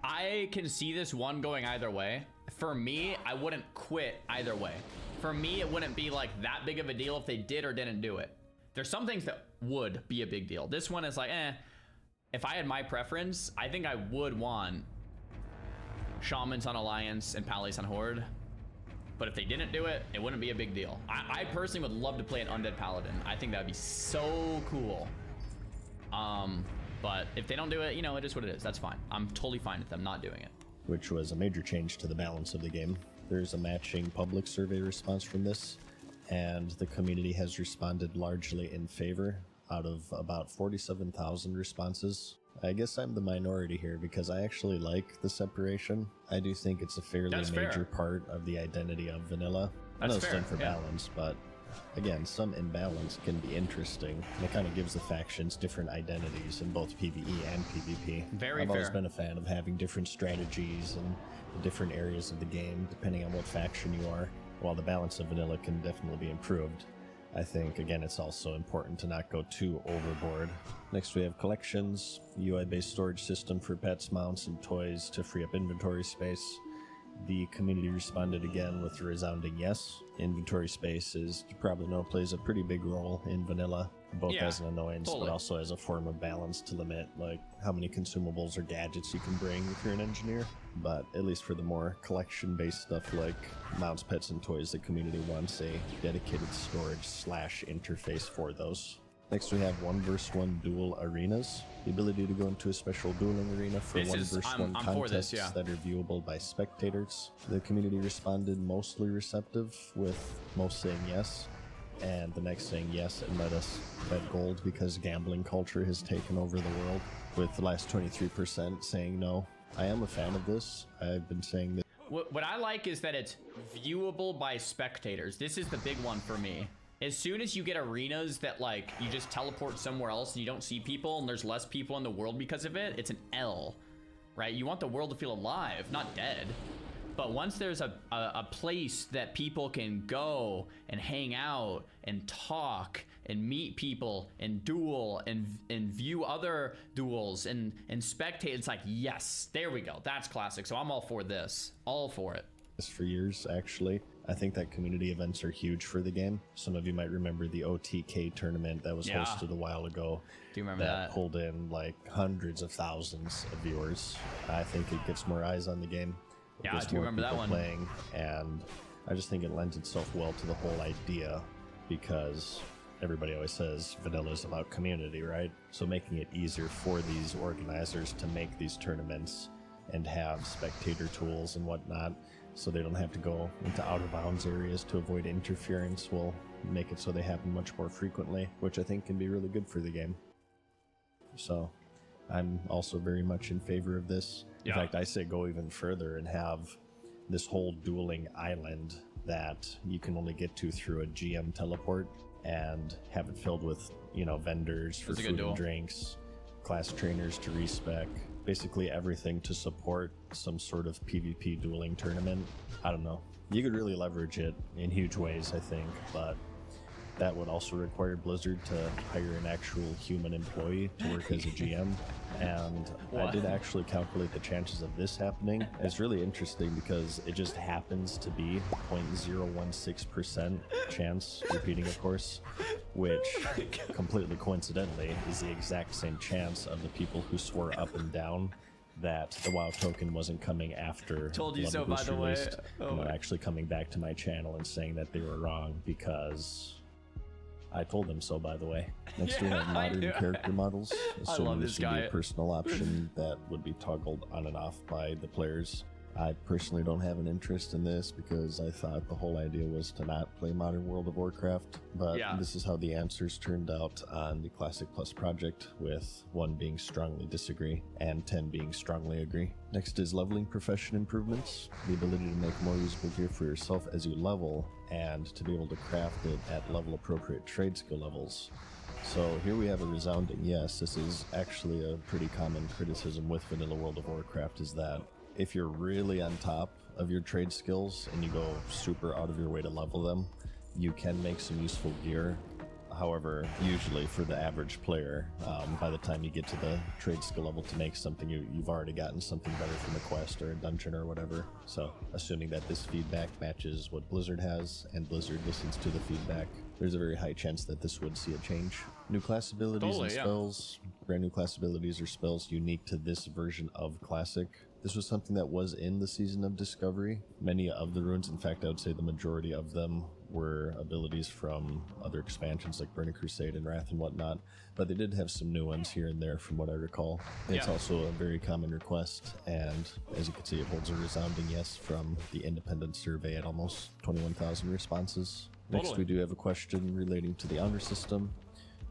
I can see this one going either way. For me, I wouldn't quit either way. For me, it wouldn't be like that big of a deal if they did or didn't do it. There's some things that would be a big deal. This one is like, if I had my preference, I think I would want Shamans on Alliance and Pallies on Horde. But if they didn't do it, it wouldn't be a big deal. I personally would love to play an Undead Paladin. I think that'd be so cool. But if they don't do it, you know, it is what it is. That's fine. I'm totally fine with them not doing it. Which was a major change to the balance of the game. There's a matching public survey response from this, and the community has responded largely in favor out of about 47,000 responses. I guess I'm the minority here because I actually like the separation. I do think it's a fairly major part of the identity of vanilla. I know it's done for balance, but again, some imbalance can be interesting, and it kind of gives the factions different identities in both PvE and PvP. I've always been a fan of having different strategies and the different areas of the game, depending on what faction you are. While the balance of vanilla can definitely be improved, I think, again, it's also important to not go too overboard. Next, we have collections, UI-based storage system for pets, mounts, and toys to free up inventory space. The community responded again with a resounding yes. Inventory space, as you probably know, plays a pretty big role in vanilla, both as an annoyance, but also as a form of balance to limit like how many consumables or gadgets you can bring if you're an engineer. But at least for the more collection-based stuff like mounts, pets, and toys, the community wants a dedicated storage / interface for those. Next, we have 1v1 duel arenas. The ability to go into a special dueling arena for 1v1 contests that are viewable by spectators. The community responded mostly receptive, with most saying yes, and the next saying yes and let us bet gold because gambling culture has taken over the world, with the last 23% saying no. I am a fan of this. I've been saying that. What I like is that it's viewable by spectators. This is the big one for me. As soon as you get arenas that like you just teleport somewhere else and you don't see people and there's less people in the world because of it, it's an L, right? You want the world to feel alive, not dead. But once there's a place that people can go and hang out and talk and meet people and duel and view other duels and spectate, it's like, yes, there we go. That's classic. So I'm all for this. All for it. For years, actually. I think that community events are huge for the game. Some of you might remember the OTK tournament that was hosted a while ago. Do you remember that? Pulled in like hundreds of thousands of viewers. I think it gets more eyes on the game. Yeah, I do remember that one. Playing, and I just think it lends itself well to the whole idea because everybody always says vanilla is about community, right? So making it easier for these organizers to make these tournaments and have spectator tools and whatnot, so they don't have to go into out-of-bounds areas to avoid interference, will make it so they happen much more frequently, which I think can be really good for the game. So I'm also very much in favor of this. In fact, I say go even further and have this whole dueling island that you can only get to through a GM teleport, and have it filled with, you know, vendors for food and drinks, class trainers to respec, basically everything to support some sort of PvP dueling tournament. I don't know. You could really leverage it in huge ways, I think, but that would also require Blizzard to hire an actual human employee to work as a GM. And I did actually calculate the chances of this happening. It's really interesting because it just happens to be 0.016% chance, repeating of course, which completely coincidentally is the exact same chance of the people who swore up and down that the WoW token wasn't coming after Told you so, by the way. Actually coming back to my channel and saying that they were wrong because I told them so, by the way. Next we have modern character models. So this would be a personal option that would be toggled on and off by the players. I personally don't have an interest in this because I thought the whole idea was to not play Modern World of Warcraft, but this is how the answers turned out on the Classic Plus project, with 1 being strongly disagree and 10 being strongly agree. Next is leveling profession improvements, the ability to make more usable gear for yourself as you level, and to be able to craft it at level appropriate trade skill levels. So here we have a resounding yes. This is actually a pretty common criticism with Vanilla World of Warcraft, is that if you're really on top of your trade skills and you go super out of your way to level them, you can make some useful gear. However, usually for the average player, by the time you get to the trade skill level to make something, you've already gotten something better from a quest or a dungeon or whatever. So assuming that this feedback matches what Blizzard has and Blizzard listens to the feedback, there's a very high chance that this would see a change. New class abilities and spells, brand new class abilities or spells unique to this version of Classic. This was something that was in the Season of Discovery. Many of the runes, in fact I would say the majority of them, were abilities from other expansions like Burning Crusade and Wrath and whatnot, but they did have some new ones here and there from what I recall. It's also a very common request, and as you can see, it holds a resounding yes from the independent survey at almost 21,000 responses. Next, we do have a question relating to the honor system.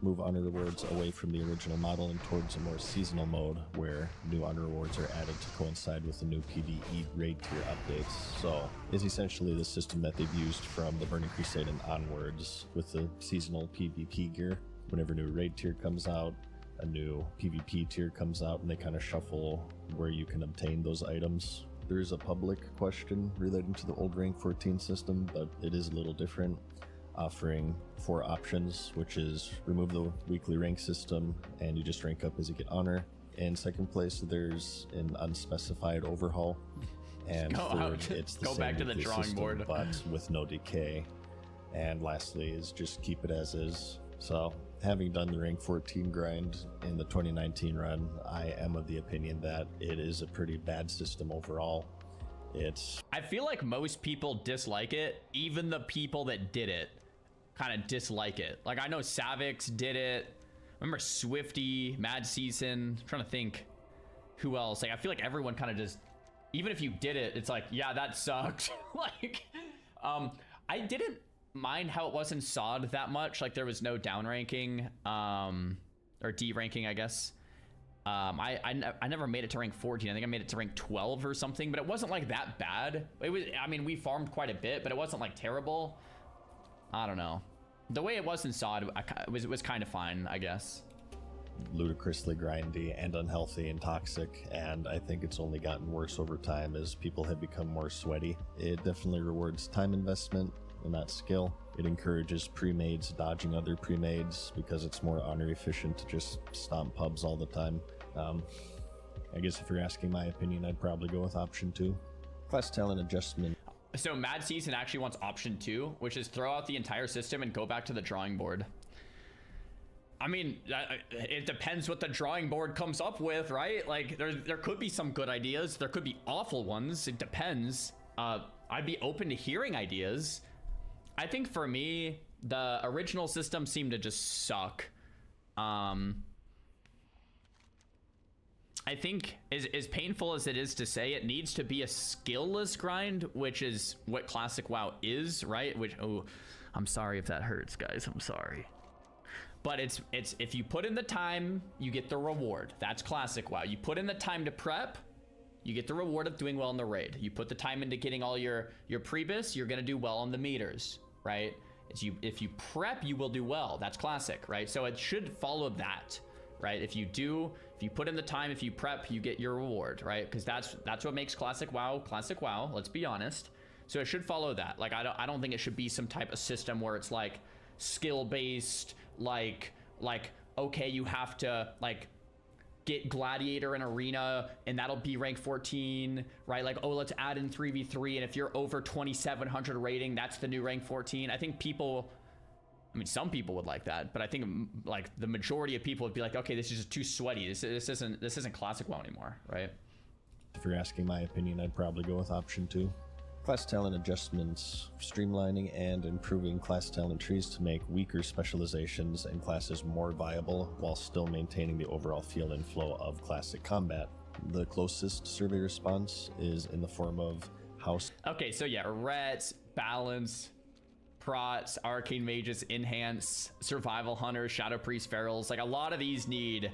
Move honor rewards away from the original model and towards a more seasonal mode where new honor rewards are added to coincide with the new PvE raid tier updates. So it's essentially the system that they've used from the Burning Crusade and onwards with the seasonal PvP gear. Whenever new raid tier comes out, a new PvP tier comes out, and they kind of shuffle where you can obtain those items. There is a public question relating to the old rank 14 system, but it is a little different, offering 4 options, which is remove the weekly rank system and you just rank up as you get honor. In second place, there's an unspecified overhaul, and third, it's the same back to the weekly drawing system, board, but with no decay. And lastly is just keep it as is. So having done the rank 14 grind in the 2019 run, I am of the opinion that it is a pretty bad system overall. I feel like most people dislike it. Even the people that did it kind of dislike it. Like, I know Savix did it. Remember Swifty, Mad Season. I'm trying to think who else. Like, I feel like everyone kind of just, even if you did it, it's like, yeah, that sucked. Like, I didn't mind how it wasn't SOD that much. Like, there was no downranking, or D-ranking, I guess. I never made it to rank 14. I think I made it to rank 12 or something, but it wasn't like that bad. It was, I mean, we farmed quite a bit, but it wasn't like terrible. I don't know. The way it was in SOD it was kind of fine, I guess. Ludicrously grindy and unhealthy and toxic, and I think it's only gotten worse over time as people have become more sweaty. It definitely rewards time investment and not skill. It encourages pre-mades dodging other pre-mades because it's more honor efficient to just stomp pubs all the time. I guess if you're asking my opinion, I'd probably go with option 2. Class talent adjustment. So Mad Season actually wants option 2, which is throw out the entire system and go back to the drawing board. I mean, it depends what the drawing board comes up with, right? Like, there could be some good ideas. There could be awful ones. It depends. I'd be open to hearing ideas. I think for me, the original system seemed to just suck. I think as painful as it is to say, it needs to be a skill-less grind, which is what Classic WoW is, right? Which, oh, I'm sorry if that hurts, guys. I'm sorry. But it's if you put in the time, you get the reward. That's Classic WoW. You put in the time to prep, you get the reward of doing well in the raid. You put the time into getting all your prebis, you're gonna do well on the meters, right? If you prep, you will do well. That's Classic, right? So it should follow that, right? If you put in the time, if you prep, you get your reward, right? Because that's what makes Classic WoW Classic WoW. Let's be honest. So it should follow that. Like, I don't think it should be some type of system where it's like skill based, like okay, you have to like get Gladiator and Arena and that'll be rank 14, right? Like, oh, let's add in 3v3, and if you're over 2700 rating, that's the new rank 14. I think people, I mean, some people would like that, but I think like the majority of people would be like, okay, this is just too sweaty. This isn't Classic WoW anymore, right? If you're asking my opinion, I'd probably go with option 2. Class talent adjustments, streamlining and improving class talent trees to make weaker specializations and classes more viable while still maintaining the overall feel and flow of classic combat. The closest survey response is in the form of house. Okay, so yeah, Rets, Balance, Prots, Arcane Mages, Enhance, Survival Hunters, Shadow Priest, Ferals. Like, a lot of these need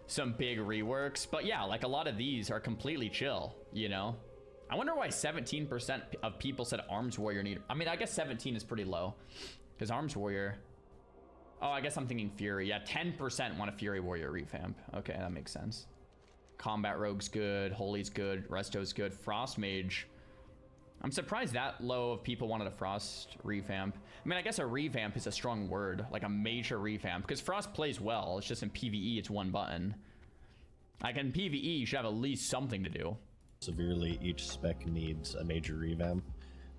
some big reworks. But yeah, like, a lot of these are completely chill, you know? I wonder why 17% of people said Arms Warrior need... I mean, I guess 17 is pretty low. Because Arms Warrior... Oh, I guess I'm thinking Fury. Yeah, 10% want a Fury Warrior revamp. Okay, that makes sense. Combat Rogue's good. Holy's good. Resto's good. Frost Mage... I'm surprised that low of people wanted a Frost revamp. I mean, I guess a revamp is a strong word, like a major revamp, because Frost plays well. It's just in PvE, it's one button. Like in PvE, you should have at least something to do. Severely, each spec needs a major revamp,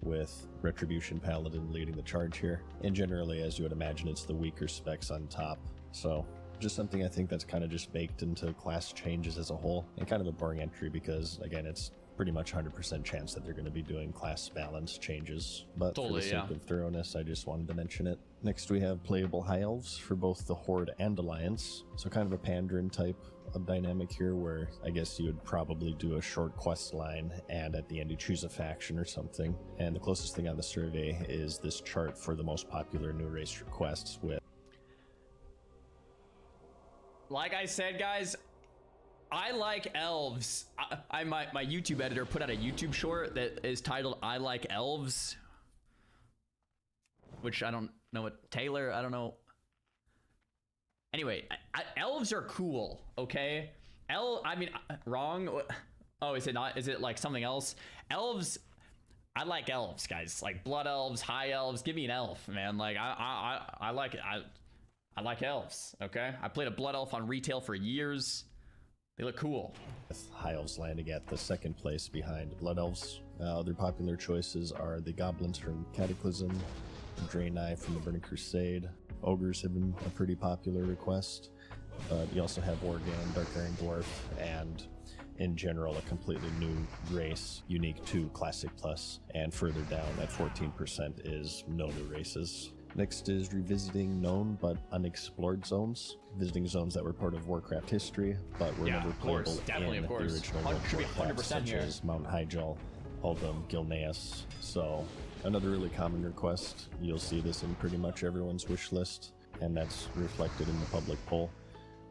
with Retribution Paladin leading the charge here. And generally, as you would imagine, it's the weaker specs on top. So just something I think that's kind of just baked into class changes as a whole, and kind of a boring entry because, again, it's pretty much 100% chance that they're going to be doing class balance changes. But for the sake of thoroughness, I just wanted to mention it. Next, we have playable High Elves for both the Horde and Alliance. So kind of a Pandaren type of dynamic here, where I guess you would probably do a short quest line, and at the end you choose a faction or something. And the closest thing on the survey is this chart for the most popular new race requests with... Like I said, guys, I like elves. My YouTube editor put out a YouTube short that is titled "I Like Elves," which I don't know what Taylor. I don't know. Anyway, elves are cool. Okay, I mean, wrong. Oh, is it not? Is it like something else? Elves. I like elves, guys. Like blood elves, high elves. Give me an elf, man. Like I like it. I like elves. Okay, I played a blood elf on retail for years. They look cool. With High Elves landing at the second place behind Blood Elves. Other popular choices are the Goblins from Cataclysm, Draenei from the Burning Crusade. Ogres have been a pretty popular request. But you also have Organ, Dark Iron Dwarf, and in general a completely new race unique to Classic Plus. And further down at 14% is no new races. Next is revisiting known but unexplored zones. Visiting zones that were part of Warcraft history, but were never playable in the original World of Warcraft, such as Mount Hyjal, Uldum, Gilneas. So another really common request. You'll see this in pretty much everyone's wish list, and that's reflected in the public poll.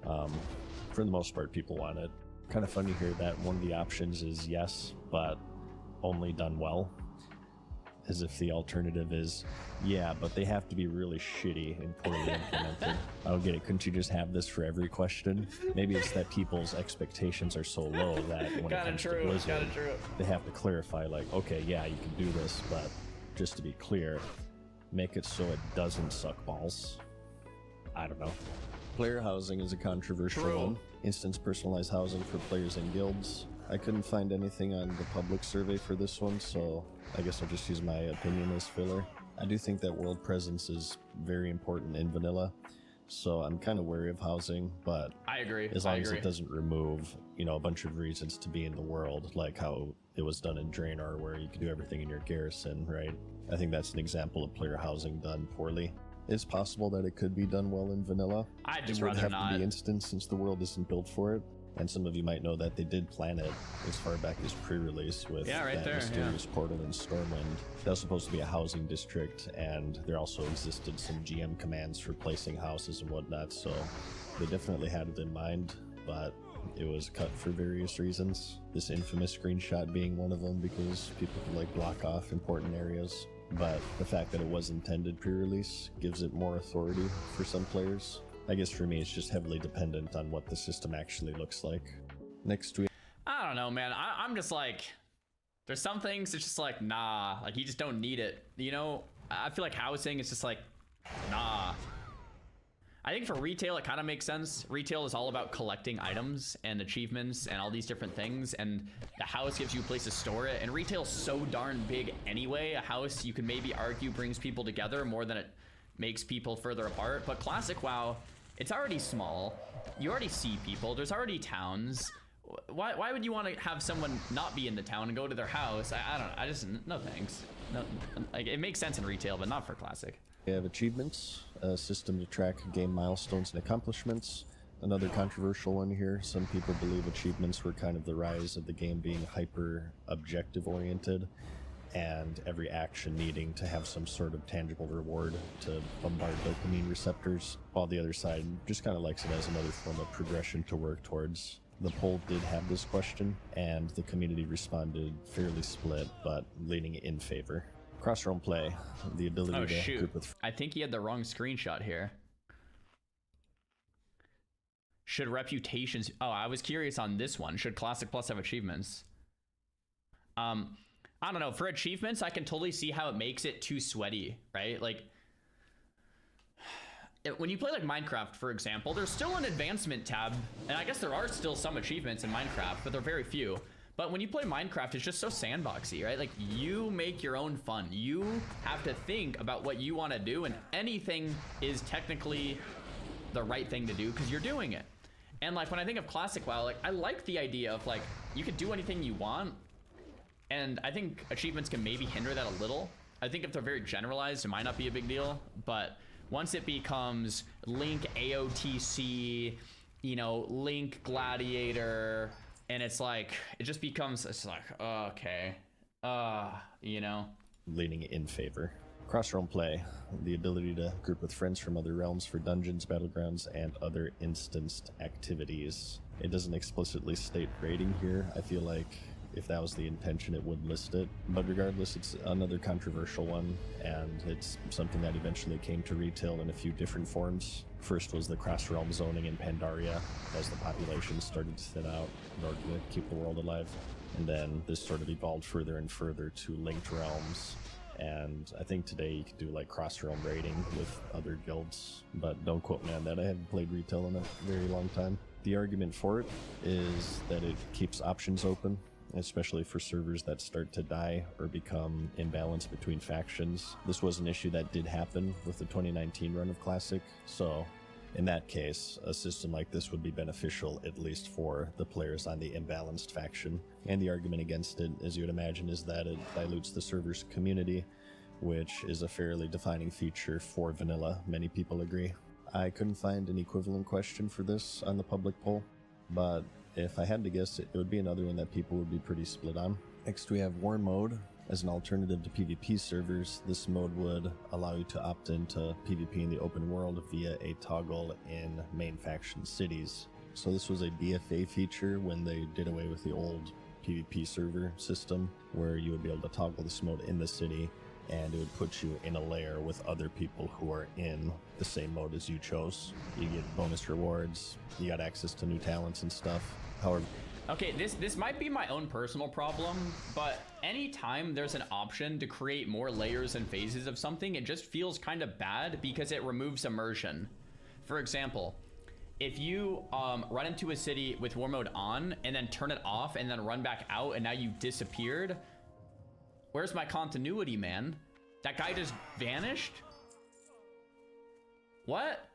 For the most part, people want it. Kind of funny here that one of the options is yes, but only done well. As if the alternative is, yeah, but they have to be really shitty and poorly implemented. I don't get it. Couldn't you just have this for every question? Maybe it's that people's expectations are so low that when it comes to Blizzard, they have to clarify, like, okay, yeah, you can do this, but just to be clear, make it so it doesn't suck balls. I don't know. Player housing is a controversial one. Instance personalized housing for players and guilds. I couldn't find anything on the public survey for this one, so I guess I'll just use my opinion as filler. I do think that world presence is very important in vanilla, so I'm kind of wary of housing, but I agree. As long as it doesn't remove, you know, a bunch of reasons to be in the world, like how it was done in Draenor, where you can do everything in your garrison, right? I think that's an example of player housing done poorly. It's possible that it could be done well in vanilla. I'd just it would rather have not. to be instant since the world isn't built for it. And some of you might know that they did plan it as far back as pre-release with that mysterious portal in Stormwind. That was supposed to be a housing district, and there also existed some GM commands for placing houses and whatnot, so they definitely had it in mind, but it was cut for various reasons. This infamous screenshot being one of them, because people could like block off important areas. But the fact that it was intended pre-release gives it more authority for some players. I guess for me, it's just heavily dependent on what the system actually looks like. Next we... I don't know, man. I'm just like, there's some things it's just like, nah, like you just don't need it. You know, I feel like housing is just like, nah. I think for retail, it kind of makes sense. Retail is all about collecting items and achievements and all these different things, and the house gives you a place to store it. And retail's so darn big anyway. A house, you can maybe argue, brings people together more than it makes people further apart. But classic WoW, it's already small. You already see people. There's already towns. Why would you want to have someone not be in the town and go to their house? I don't know. I just, no thanks. No, like, it makes sense in retail, but not for classic. We have achievements, a system to track game milestones and accomplishments, Another controversial one here. Some people believe achievements were kind of the rise of the game being hyper objective oriented, and every action needing to have some sort of tangible reward to bombard dopamine receptors, while the other side just kind of likes it as another form of progression to work towards. The poll did have this question, and the community responded fairly split, but leaning in favor. Cross-realm play, the ability to group with... I think he had the wrong screenshot here. Should reputations... Oh, I was curious on this one. Should Classic Plus have achievements? I don't know. For achievements, I can totally see how it makes it too sweaty, right? Like, when you play like Minecraft, for example, there's still an advancement tab, and I guess there are still some achievements in Minecraft, but they're very few. But when you play Minecraft, it's just so sandboxy, right? Like, you make your own fun. You have to think about what you want to do, and anything is technically the right thing to do because you're doing it. And like, when I think of Classic WoW, like, I like the idea of like, you could do anything you want. And I think achievements can maybe hinder that a little. I think if they're very generalized, it might not be a big deal. But once it becomes Link AOTC, you know, Link Gladiator, and it's like, it just becomes, it's like, okay, you know. Leaning in favor. Cross-realm play, the ability to group with friends from other realms for dungeons, battlegrounds, and other instanced activities. It doesn't explicitly state rating here. I feel like if that was the intention, it would list it. But regardless, it's another controversial one, and it's something that eventually came to retail in a few different forms. First was the cross-realm zoning in Pandaria, as the population started to thin out in order to keep the world alive. And then this sort of evolved further and further to linked realms. And I think today you can do like cross-realm raiding with other guilds, but don't quote me on that. I haven't played retail in a very long time. The argument for it is that it keeps options open, especially for servers that start to die or become imbalanced between factions. This was an issue that did happen with the 2019 run of Classic, so in that case, a system like this would be beneficial, at least for the players on the imbalanced faction. And the argument against it, as you would imagine, is that it dilutes the server's community, which is a fairly defining feature for vanilla. Many people agree. I couldn't find an equivalent question for this on the public poll, but if I had to guess, it would be another one that people would be pretty split on. Next, we have War Mode. As an alternative to PvP servers, this mode would allow you to opt into PvP in the open world via a toggle in main faction cities. So this was a BFA feature when they did away with the old PvP server system, where you would be able to toggle this mode in the city, and it would put you in a layer with other people who are in the same mode as you chose. You get bonus rewards, you got access to new talents and stuff. However, okay, this might be my own personal problem, but anytime there's an option to create more layers and phases of something, it just feels kind of bad because it removes immersion. For example, if you run into a city with war mode on and then turn it off and then run back out and now you disappeared, where's my continuity, man? That guy just vanished? What?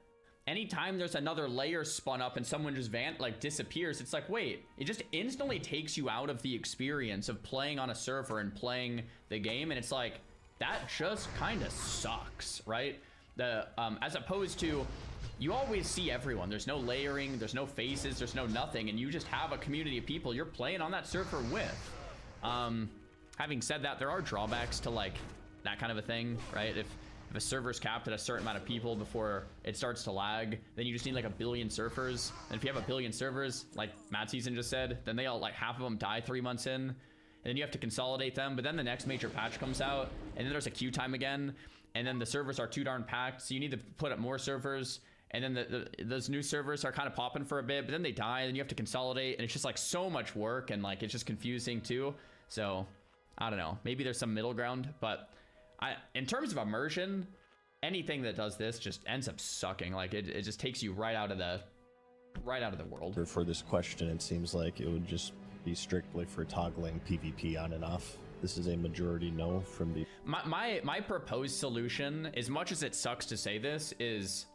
Anytime there's another layer spun up and someone just disappears, it's like, wait, it just instantly takes you out of the experience of playing on a server and playing the game, and it's like, that just kind of sucks, right? As opposed to, you always see everyone. There's no layering, there's no faces, there's no nothing, and you just have a community of people you're playing on that server with. Having said that, there are drawbacks to like that kind of a thing, right? If a server's capped at a certain amount of people before it starts to lag, then you just need like 1 billion surfers. And if you have 1 billion servers, like Matt Season just said, then they all, like, half of them die 3 months in, and then you have to consolidate them. But then the next major patch comes out, and then there's a queue time again, and then the servers are too darn packed, so you need to put up more servers, and then those new servers are kind of popping for a bit, but then they die, and then you have to consolidate, and it's just like so much work, and like it's just confusing too. So I don't know, maybe there's some middle ground, but in terms of immersion, anything that does this just ends up sucking. Like it just takes you right out of the world. For this question, it seems like it would just be strictly for toggling PvP on and off. This is a majority no from the... My proposed solution, as much as it sucks to say this, is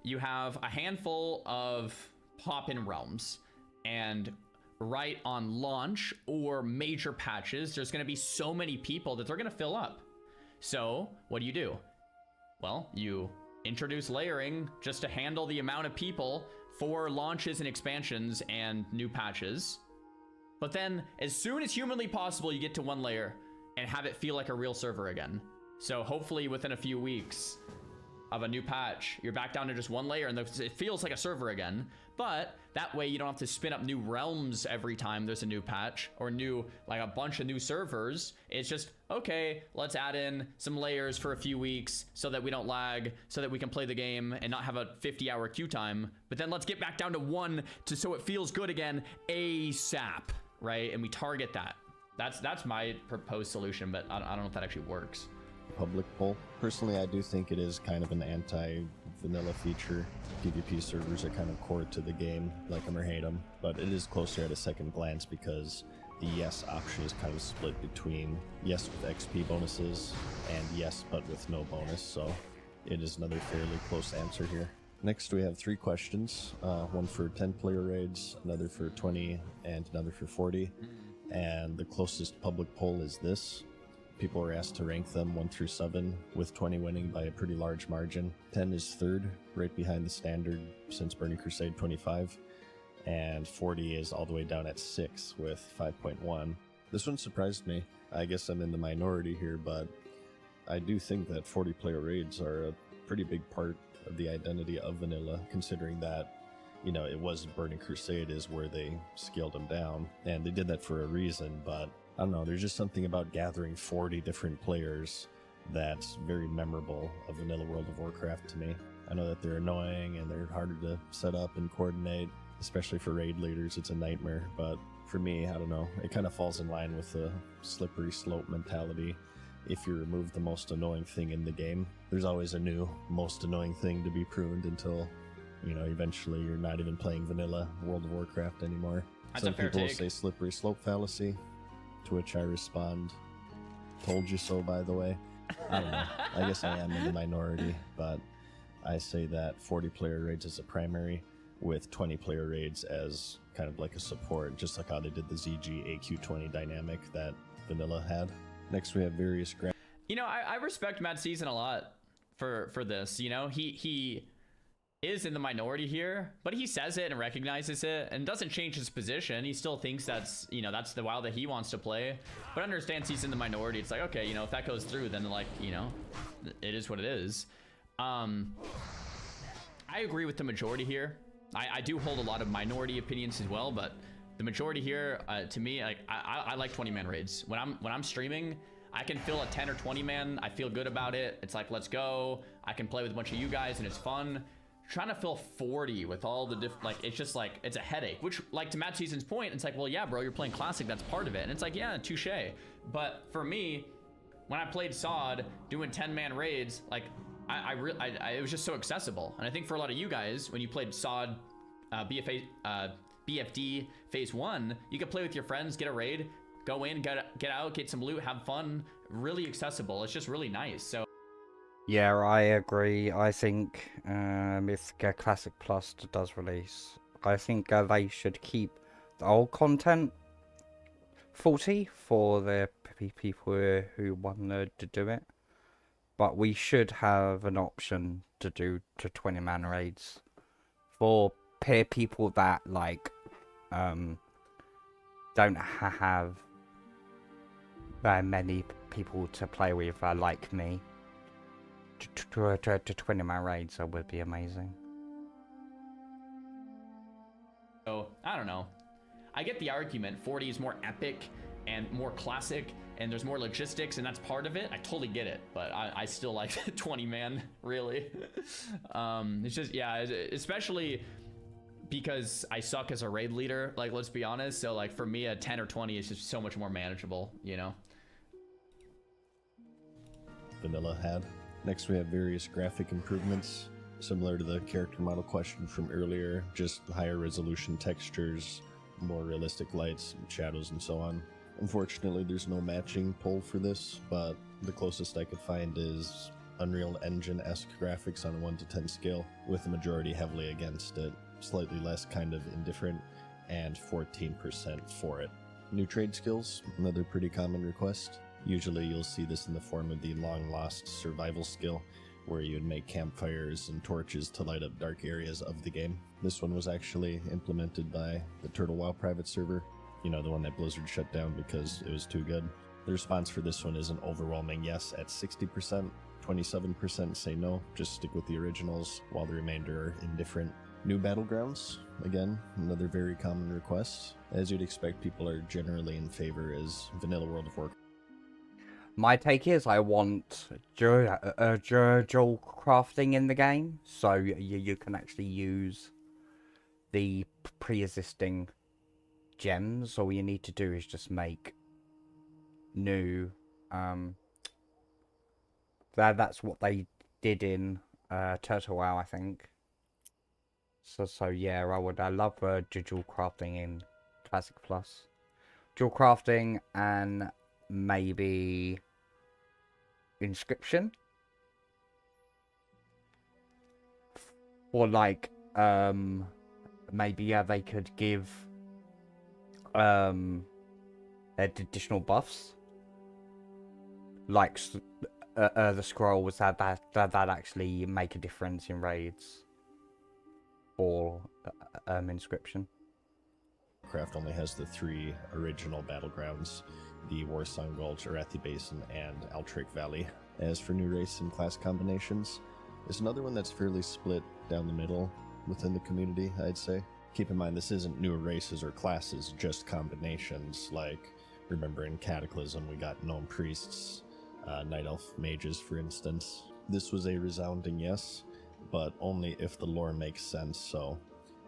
you have a handful of pop-in realms, and right on launch or major patches, there's going to be so many people that they're going to fill up. So what do? Well, you introduce layering just to handle the amount of people for launches and expansions and new patches. But then as soon as humanly possible, you get to 1 layer and have it feel like a real server again. So hopefully within a few weeks of a new patch, you're back down to just 1 layer and it feels like a server again. But that way you don't have to spin up new realms every time there's a new patch or like a bunch of new servers. It's just, okay, let's add in some layers for a few weeks so that we don't lag, so that we can play the game and not have a 50-hour queue time. But then let's get back down to 1 so it feels good again ASAP, right? And we target that. That's my proposed solution, but I don't know if that actually works. Public poll. Personally, I do think it is kind of an anti-vanilla feature. PvP servers are kind of core to the game, like them or hate them, but it is closer at a second glance because the yes option is kind of split between yes with XP bonuses and yes but with no bonus, so it is another fairly close answer here. Next we have 3 questions, one for 10-player raids, another for 20, and another for 40, and the closest public poll is this. People were asked to rank them 1 through 7, with 20 winning by a pretty large margin. 10 is third, right behind the standard since Burning Crusade 25, and 40 is all the way down at 6 with 5.1. This one surprised me. I guess I'm in the minority here, but I do think that 40-player raids are a pretty big part of the identity of vanilla, considering that, you know, it was Burning Crusade is where they scaled them down, and they did that for a reason, but I don't know, there's just something about gathering 40 different players that's very memorable of vanilla World of Warcraft to me. I know that they're annoying and they're harder to set up and coordinate, especially for raid leaders, it's a nightmare, but for me, I don't know, it kind of falls in line with the slippery slope mentality. If you remove the most annoying thing in the game, there's always a new most annoying thing to be pruned until, you know, eventually you're not even playing vanilla World of Warcraft anymore. That's Some a fair people take. say slippery slope fallacy, to which I respond, told you so, by the way. I don't know. I guess I am in the minority, but I say that 40-player raids as a primary with 20-player raids as kind of like a support, just like how they did the ZG AQ20 dynamic that vanilla had. Next, we have various You know, I respect Mad Season a lot for this. You know, he is in the minority here, but he says it and recognizes it and doesn't change his position. He still thinks that's, you know, that's the WoW that he wants to play, but understands he's in the minority. It's like, okay, you know, if that goes through, then like, you know, it is what it is. I agree with the majority here. I do hold a lot of minority opinions as well, but the majority here, to me, like I like 20-man raids. When I'm streaming, I can fill a 10 or 20 man. I feel good about it. It's like, let's go. I can play with a bunch of you guys and it's fun. Trying to fill 40 with all the different, like, it's just like, it's a headache, which, like, to Matt Season's point, it's like, well, yeah, bro, you're playing Classic, that's part of it. And it's like, yeah, touche. But for me, when I played SOD, doing 10-man raids, like, it was just so accessible. And I think for a lot of you guys, when you played SOD, BFD Phase 1, you could play with your friends, get a raid, go in, get out, get some loot, have fun. Really accessible. It's just really nice. So. Yeah, I agree. I think if Classic Plus does release, I think they should keep the old content 40 for the people who want to do it. But we should have an option to do 20-man raids for people that like don't have very many people to play with, like me. To 20-man raids, that would be amazing. So, I don't know. I get the argument. 40 is more epic and more classic, and there's more logistics, and that's part of it. I totally get it, but I still like 20-man, really. It's just, yeah, especially because I suck as a raid leader, like, let's be honest. So, like, for me, a 10 or 20 is just so much more manageable, you know? Vanilla had. Next, we have various graphic improvements, similar to the character model question from earlier, just higher resolution textures, more realistic lights, shadows, and so on. Unfortunately, there's no matching poll for this, but the closest I could find is Unreal Engine-esque graphics on a 1 to 10 scale, with the majority heavily against it, slightly less kind of indifferent, and 14% for it. New trade skills, another pretty common request. Usually you'll see this in the form of the long-lost survival skill, where you'd make campfires and torches to light up dark areas of the game. This one was actually implemented by the Turtle WoW private server, you know, the one that Blizzard shut down because it was too good. The response for this one is an overwhelming yes at 60%. 27% say no, just stick with the originals, while the remainder are indifferent. New battlegrounds, again, another very common request. As you'd expect, people are generally in favor as vanilla World of Warcraft. My take is I want dual crafting in the game, so you can actually use the pre-existing gems. All you need to do is just make new. That's what they did in Turtle WoW, I think. So yeah, I love dual crafting in Classic Plus. Dual crafting and maybe inscription, or like maybe they could give additional buffs, like the scrolls that actually make a difference in raids, or inscription. Craft only has the 3 original battlegrounds, the Warsong Gulch, Arathi Basin, and Altric Valley. As for new race and class combinations, it's another one that's fairly split down the middle within the community, I'd say. Keep in mind, this isn't new races or classes, just combinations. Like, remember in Cataclysm, we got Gnome Priests, Night Elf Mages, for instance. This was a resounding yes, but only if the lore makes sense, so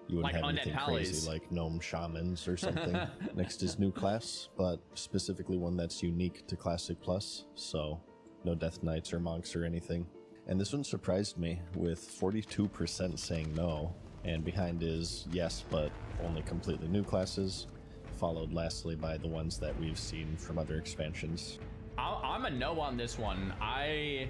you wouldn't like have anything crazy like Gnome Shamans or something next is new class, but specifically one that's unique to Classic Plus, so no Death Knights or Monks or anything. And this one surprised me, with 42% saying no, and behind is yes, but only completely new classes, followed lastly by the ones that we've seen from other expansions. I'm a no on this one. I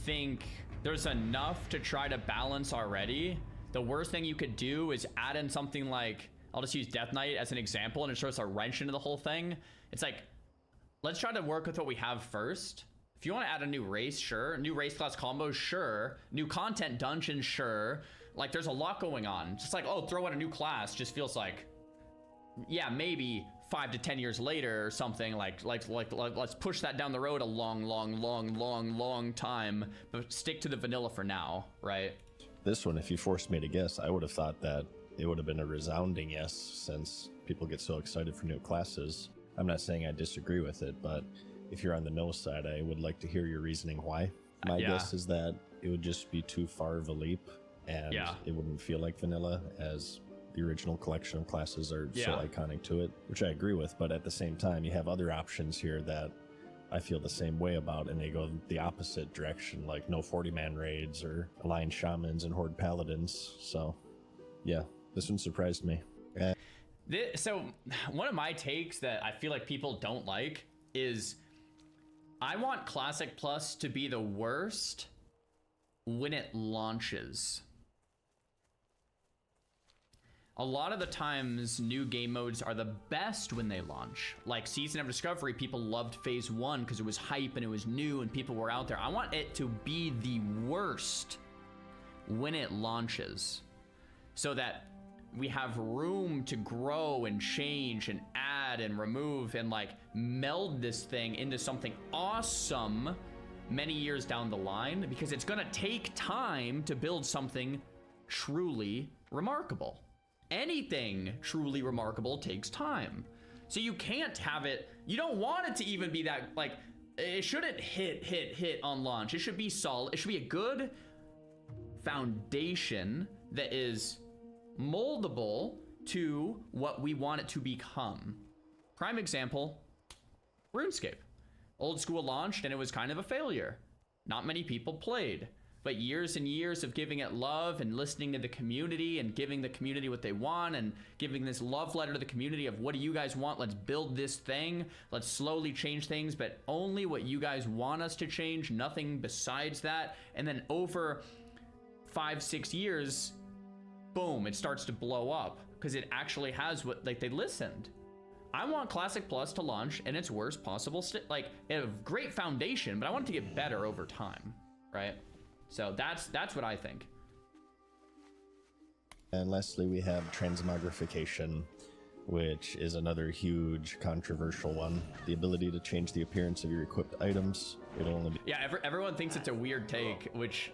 think there's enough to try to balance already. The worst thing you could do is add in something like, I'll just use Death Knight as an example, and it throws a wrench into the whole thing. It's like, let's try to work with what we have first. If you want to add a new race, sure. New race class combos, sure. New content dungeon, sure. Like, there's a lot going on. Just like, oh, throw out a new class just feels like, yeah, maybe 5 to 10 years later or something. Like let's push that down the road a long time, but stick to the vanilla for now, right? This one, if you forced me to guess, I would have thought that it would have been a resounding yes, since people get so excited for new classes. I'm not saying I disagree with it, but if you're on the no side, I would like to hear your reasoning why. My guess is that it would just be too far of a leap, and it wouldn't feel like vanilla, as the original collection of classes are so iconic to it, which I agree with, but at the same time, you have other options here that I feel the same way about, and they go the opposite direction, like no 40-man raids or Alliance Shamans and Horde Paladins. So, yeah, this one surprised me. So, one of my takes that I feel like people don't like is I want Classic Plus to be the worst when it launches. A lot of the times, new game modes are the best when they launch. Like Season of Discovery, people loved Phase 1 because it was hype and it was new and people were out there. I want it to be the worst when it launches, so that we have room to grow and change and add and remove and like meld this thing into something awesome many years down the line, because it's gonna take time to build something truly remarkable. Anything truly remarkable takes time. So you can't have it, you don't want it to even be that, like, it shouldn't hit on launch. It should be solid. It should be a good foundation that is moldable to what we want it to become. Prime example, RuneScape. Old school launched and it was kind of a failure. Not many people played. But years and years of giving it love and listening to the community and giving the community what they want and giving this love letter to the community of, what do you guys want? Let's build this thing. Let's slowly change things, but only what you guys want us to change, nothing besides that. And then over 5-6 years, boom, it starts to blow up because it actually has what, like, they listened. I want Classic Plus to launch in its worst possible like a great foundation, but I want it to get better over time. right? So that's what I think. And lastly, we have transmogrification, which is another huge controversial one. The ability to change the appearance of your equipped items. It'll only be... Yeah, everyone thinks it's a weird take, which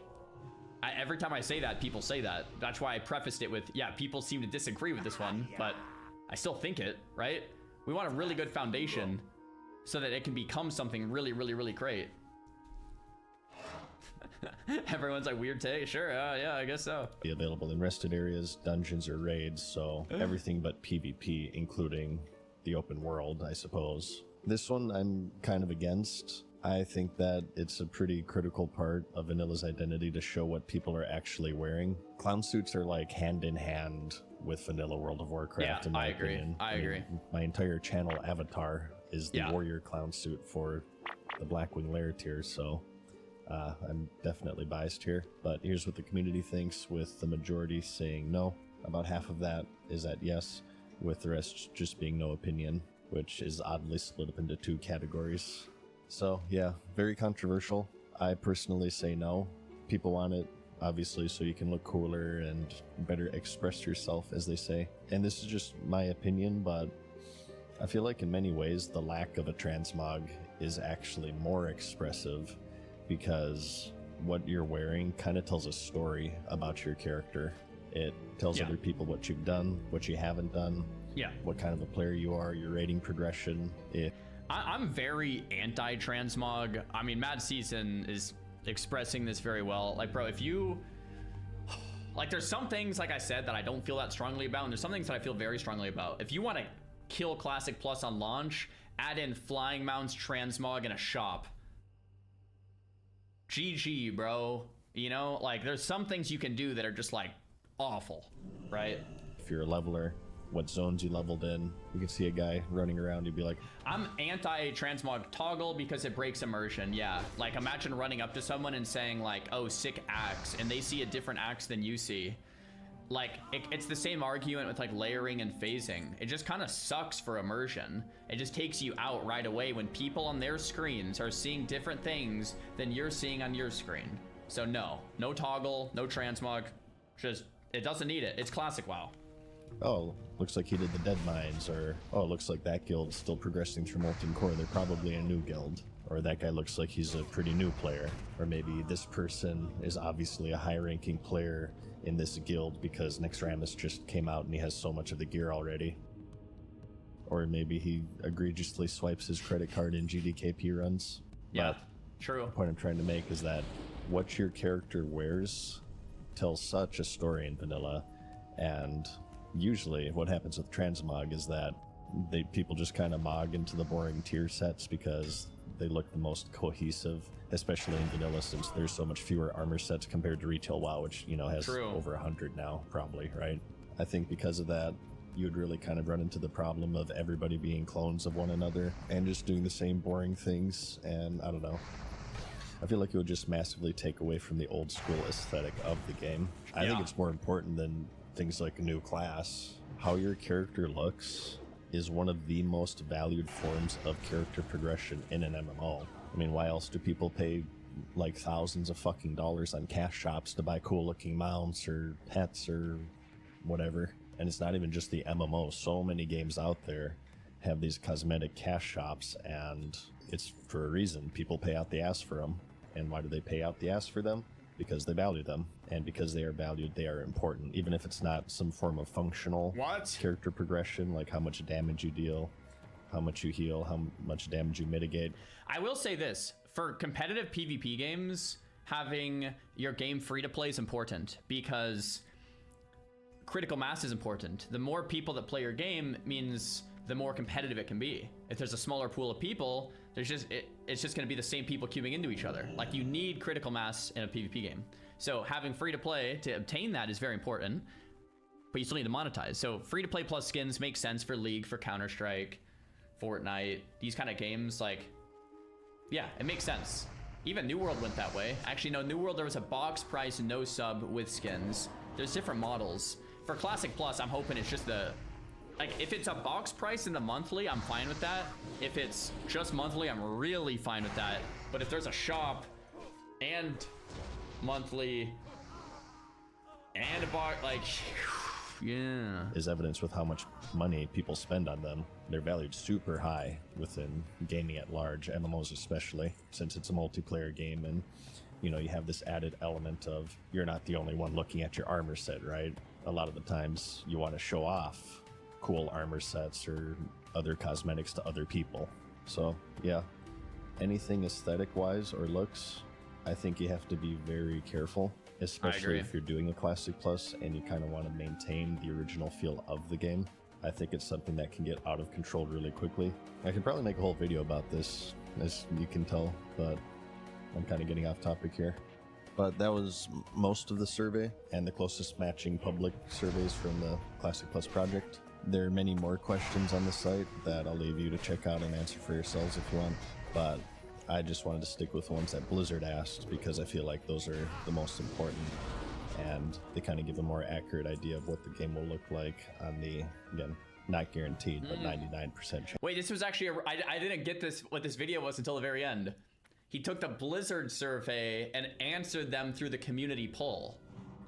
every time I say that, people say that. That's why I prefaced it with, yeah, people seem to disagree with this one, but I still think it, right? We want a really good foundation so that it can become something really, really, really great. Everyone's like, weird take? Sure, yeah, I guess so. Be available in rested areas, dungeons, or raids, so everything but PvP, including the open world, I suppose. This one I'm kind of against. I think that it's a pretty critical part of Vanilla's identity to show what people are actually wearing. Clown suits are like hand in hand with Vanilla World of Warcraft, in my opinion. I agree. My entire channel avatar is the warrior clown suit for the Blackwing Lair tier, so I'm definitely biased here. But here's what the community thinks, with the majority saying no. About half of that is at yes, with the rest just being no opinion, which is oddly split up into two categories. So yeah, very controversial. I personally say no. People want it, obviously, so you can look cooler and better express yourself, as they say. And this is just my opinion, but I feel like in many ways the lack of a transmog is actually more expressive, because what you're wearing kind of tells a story about your character. It tells other people what you've done, what you haven't done, what kind of a player you are, your rating progression. I'm very anti-transmog. I mean, Mad Season is expressing this very well. Like, bro, if you... Like, there's some things, like I said, that I don't feel that strongly about, and there's some things that I feel very strongly about. If you want to kill Classic Plus on launch, add in flying mounts, transmog, and a shop. GG, bro. You know, like, there's some things you can do that are just, like, awful, right? If you're a leveler, what zones you leveled in. You can see a guy running around, you'd be like, I'm anti-transmog toggle because it breaks immersion. Yeah, like imagine running up to someone and saying like, oh, sick axe, and they see a different axe than you see. Like, it's the same argument with like layering and phasing. It just kind of sucks for immersion. It just takes you out right away when people on their screens are seeing different things than you're seeing on your screen. So no toggle, no transmog. Just, it doesn't need it. It's classic WoW. oh, looks like he did the Dead Mines, or oh, looks like that guild's still progressing through Molten Core, they're probably a new guild. Or that guy looks like he's a pretty new player. Or maybe this person is obviously a high-ranking player in this guild because Nexramus just came out and he has so much of the gear already. Or maybe he egregiously swipes his credit card in GDKP runs. Yeah, true. The point I'm trying to make is that what your character wears tells such a story in vanilla, and usually what happens with transmog is that people just kind of mog into the boring tier sets because they look the most cohesive, especially in vanilla, since there's so much fewer armor sets compared to retail WoW, which, you know, has over 100 now, probably, right? I think because of that, you would really kind of run into the problem of everybody being clones of one another and just doing the same boring things, and I don't know. I feel like it would just massively take away from the old school aesthetic of the game. I think it's more important than things like a new class. How your character looks is one of the most valued forms of character progression in an MMO. I mean, why else do people pay like thousands of fucking dollars on cash shops to buy cool looking mounts or pets or whatever? And it's not even just the MMO. So many games out there have these cosmetic cash shops, and it's for a reason. People pay out the ass for them. And why do they pay out the ass for them? Because they value them, and because they are valued, they are important, even if it's not some form of functional character progression, like how much damage you deal, how much you heal, how much damage you mitigate. I will say this, for competitive PvP games, having your game free to play is important, because critical mass is important. The more people that play your game means the more competitive it can be. If there's a smaller pool of people, it's just going to be the same people queuing into each other. Like, you need critical mass in a PvP game. So having free to play to obtain that is very important, but you still need to monetize. So free to play plus skins makes sense for League, for Counter-Strike, Fortnite, these kind of games. Like, yeah, it makes sense. Even New World went that way. Actually, no, New World, there was a box price, no sub with skins. There's different models. For Classic Plus, I'm hoping it's just the... Like, if it's a box price in the monthly, I'm fine with that. If it's just monthly, I'm really fine with that. But if there's a shop and monthly and like, yeah, is evidence with how much money people spend on them. They're valued super high within gaming at large, MMOs especially, since it's a multiplayer game, and you know, you have this added element of you're not the only one looking at your armor set, right? A lot of the times you want to show off cool armor sets or other cosmetics to other people. So yeah, anything aesthetic wise or looks, I think you have to be very careful, especially if you're doing a Classic Plus and you kind of want to maintain the original feel of the game. I think it's something that can get out of control really quickly. I could probably make a whole video about this, as you can tell, but I'm kind of getting off topic here. But that was most of the survey and the closest matching public surveys from the Classic Plus project. There are many more questions on the site that I'll leave you to check out and answer for yourselves if you want, but I just wanted to stick with the ones that Blizzard asked because I feel like those are the most important, and they kind of give a more accurate idea of what the game will look like on the, again, not guaranteed, but 99% chance. Wait, this was actually I didn't get this, what this video was, until the very end. He took the Blizzard survey and answered them through the community poll,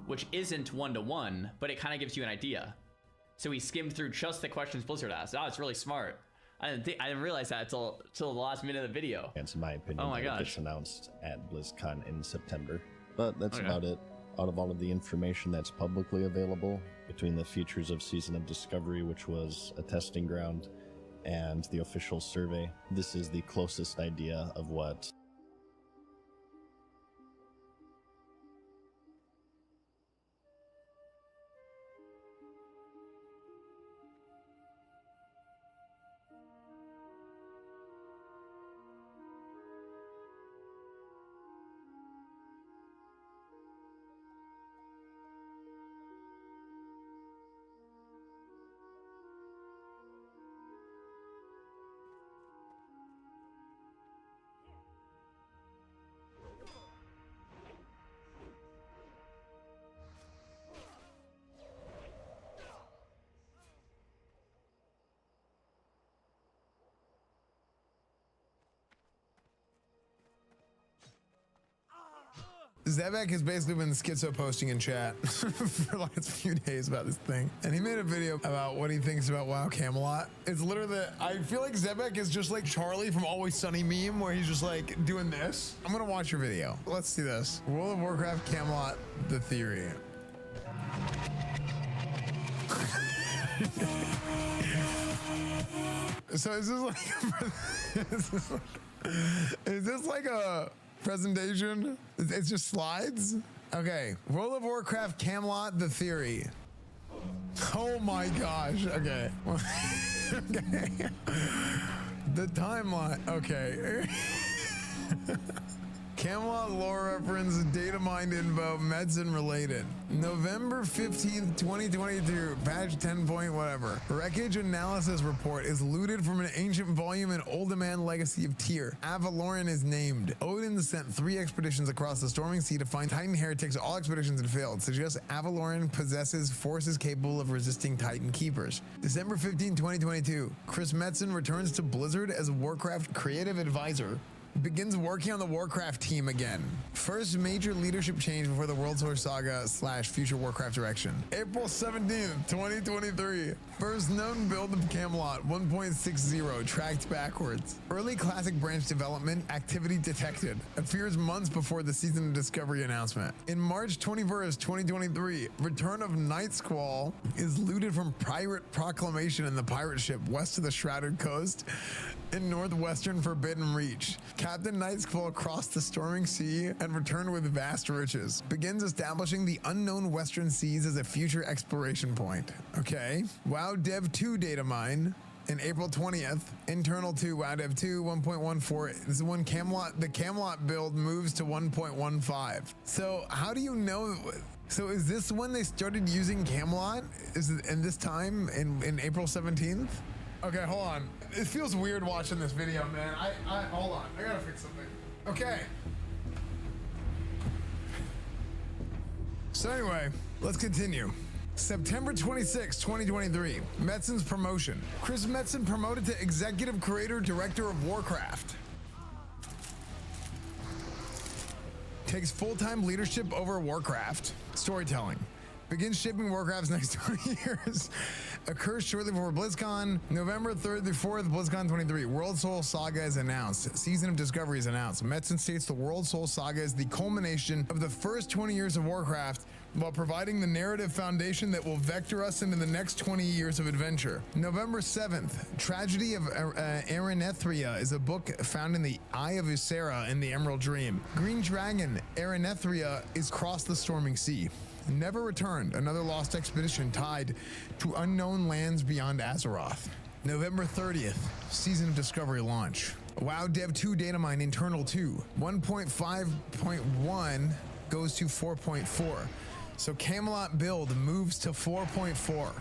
which isn't one-to-one, but it kind of gives you an idea. So he skimmed through just the questions Blizzard asked. Oh, it's really smart. I didn't realize that till the last minute of the video. And in my opinion, oh my gosh, it gets announced at BlizzCon in September. But that's about it. Out of all of the information that's publicly available, between the features of Season of Discovery, which was a testing ground, and the official survey, this is the closest idea of what Zebek has basically been schizo posting in chat for the last few days about this thing. And he made a video about what he thinks about WoW Camelot. It's literally I feel like Zebek is just like Charlie from Always Sunny meme, where he's just like doing this. I'm gonna watch your video. Let's see this. World of Warcraft Camelot, the theory. So is this like a presentation? It's just slides? Okay. World of Warcraft Camelot, the theory. Oh my gosh. Okay. Okay. The timeline. Okay. Camelot lore reference, data mined info, medicine related. November 15th, 2022, patch 10 point whatever. Wreckage analysis report is looted from an ancient volume in Old-Man Legacy of Tyr. Avaloran is named. Odin sent 3 expeditions across the Storming Sea to find Titan heretics. All expeditions had failed. Suggests Avaloran possesses forces capable of resisting Titan keepers. December 15, 2022, Chris Metzen returns to Blizzard as Warcraft creative advisor. Begins working on the Warcraft team again. First major leadership change before the World Tour Saga / future Warcraft direction. April 17th, 2023. First known build of Camelot 1.60 tracked backwards. Early classic branch development activity detected. Appears months before the Season of Discovery announcement. In March 21st, 2023, return of Night Squall is looted from Pirate Proclamation in the pirate ship west of the Shrouded Coast in northwestern Forbidden Reach. Captain Nightsquall crossed the Storming Sea and returned with vast riches. Begins establishing the unknown Western Seas as a future exploration point. Okay. WoW Dev 2 data mine in April 20th. Internal to WoW Dev 2 1.14. This is when the Camelot build moves to 1.15. So how do you know? So is this when they started using Camelot? Is it in this time in April 17th? Okay, hold on. It feels weird watching this video, man. Hold on. I gotta fix something. Okay. So anyway, let's continue. September 26, 2023. Metzen's promotion. Chris Metzen promoted to Executive Creator Director of Warcraft. Takes full-time leadership over Warcraft. Storytelling. Begins shaping Warcraft's next 20 years. Occurs shortly before BlizzCon. November 3rd through 4th, BlizzCon 23. World Soul Saga is announced. Season of Discovery is announced. Metzen states the World Soul Saga is the culmination of the first 20 years of Warcraft while providing the narrative foundation that will vector us into the next 20 years of adventure. November 7th, Tragedy of Aranethria is a book found in the Eye of Ysera in the Emerald Dream. Green Dragon, Aranethria is crossed the storming sea. Never returned, another lost expedition tied to unknown lands beyond Azeroth. November 30th, Season of Discovery launch. WoW Dev 2 data mine internal 2. 1.5.1 goes to 4.4. So Camelot build moves to 4.4.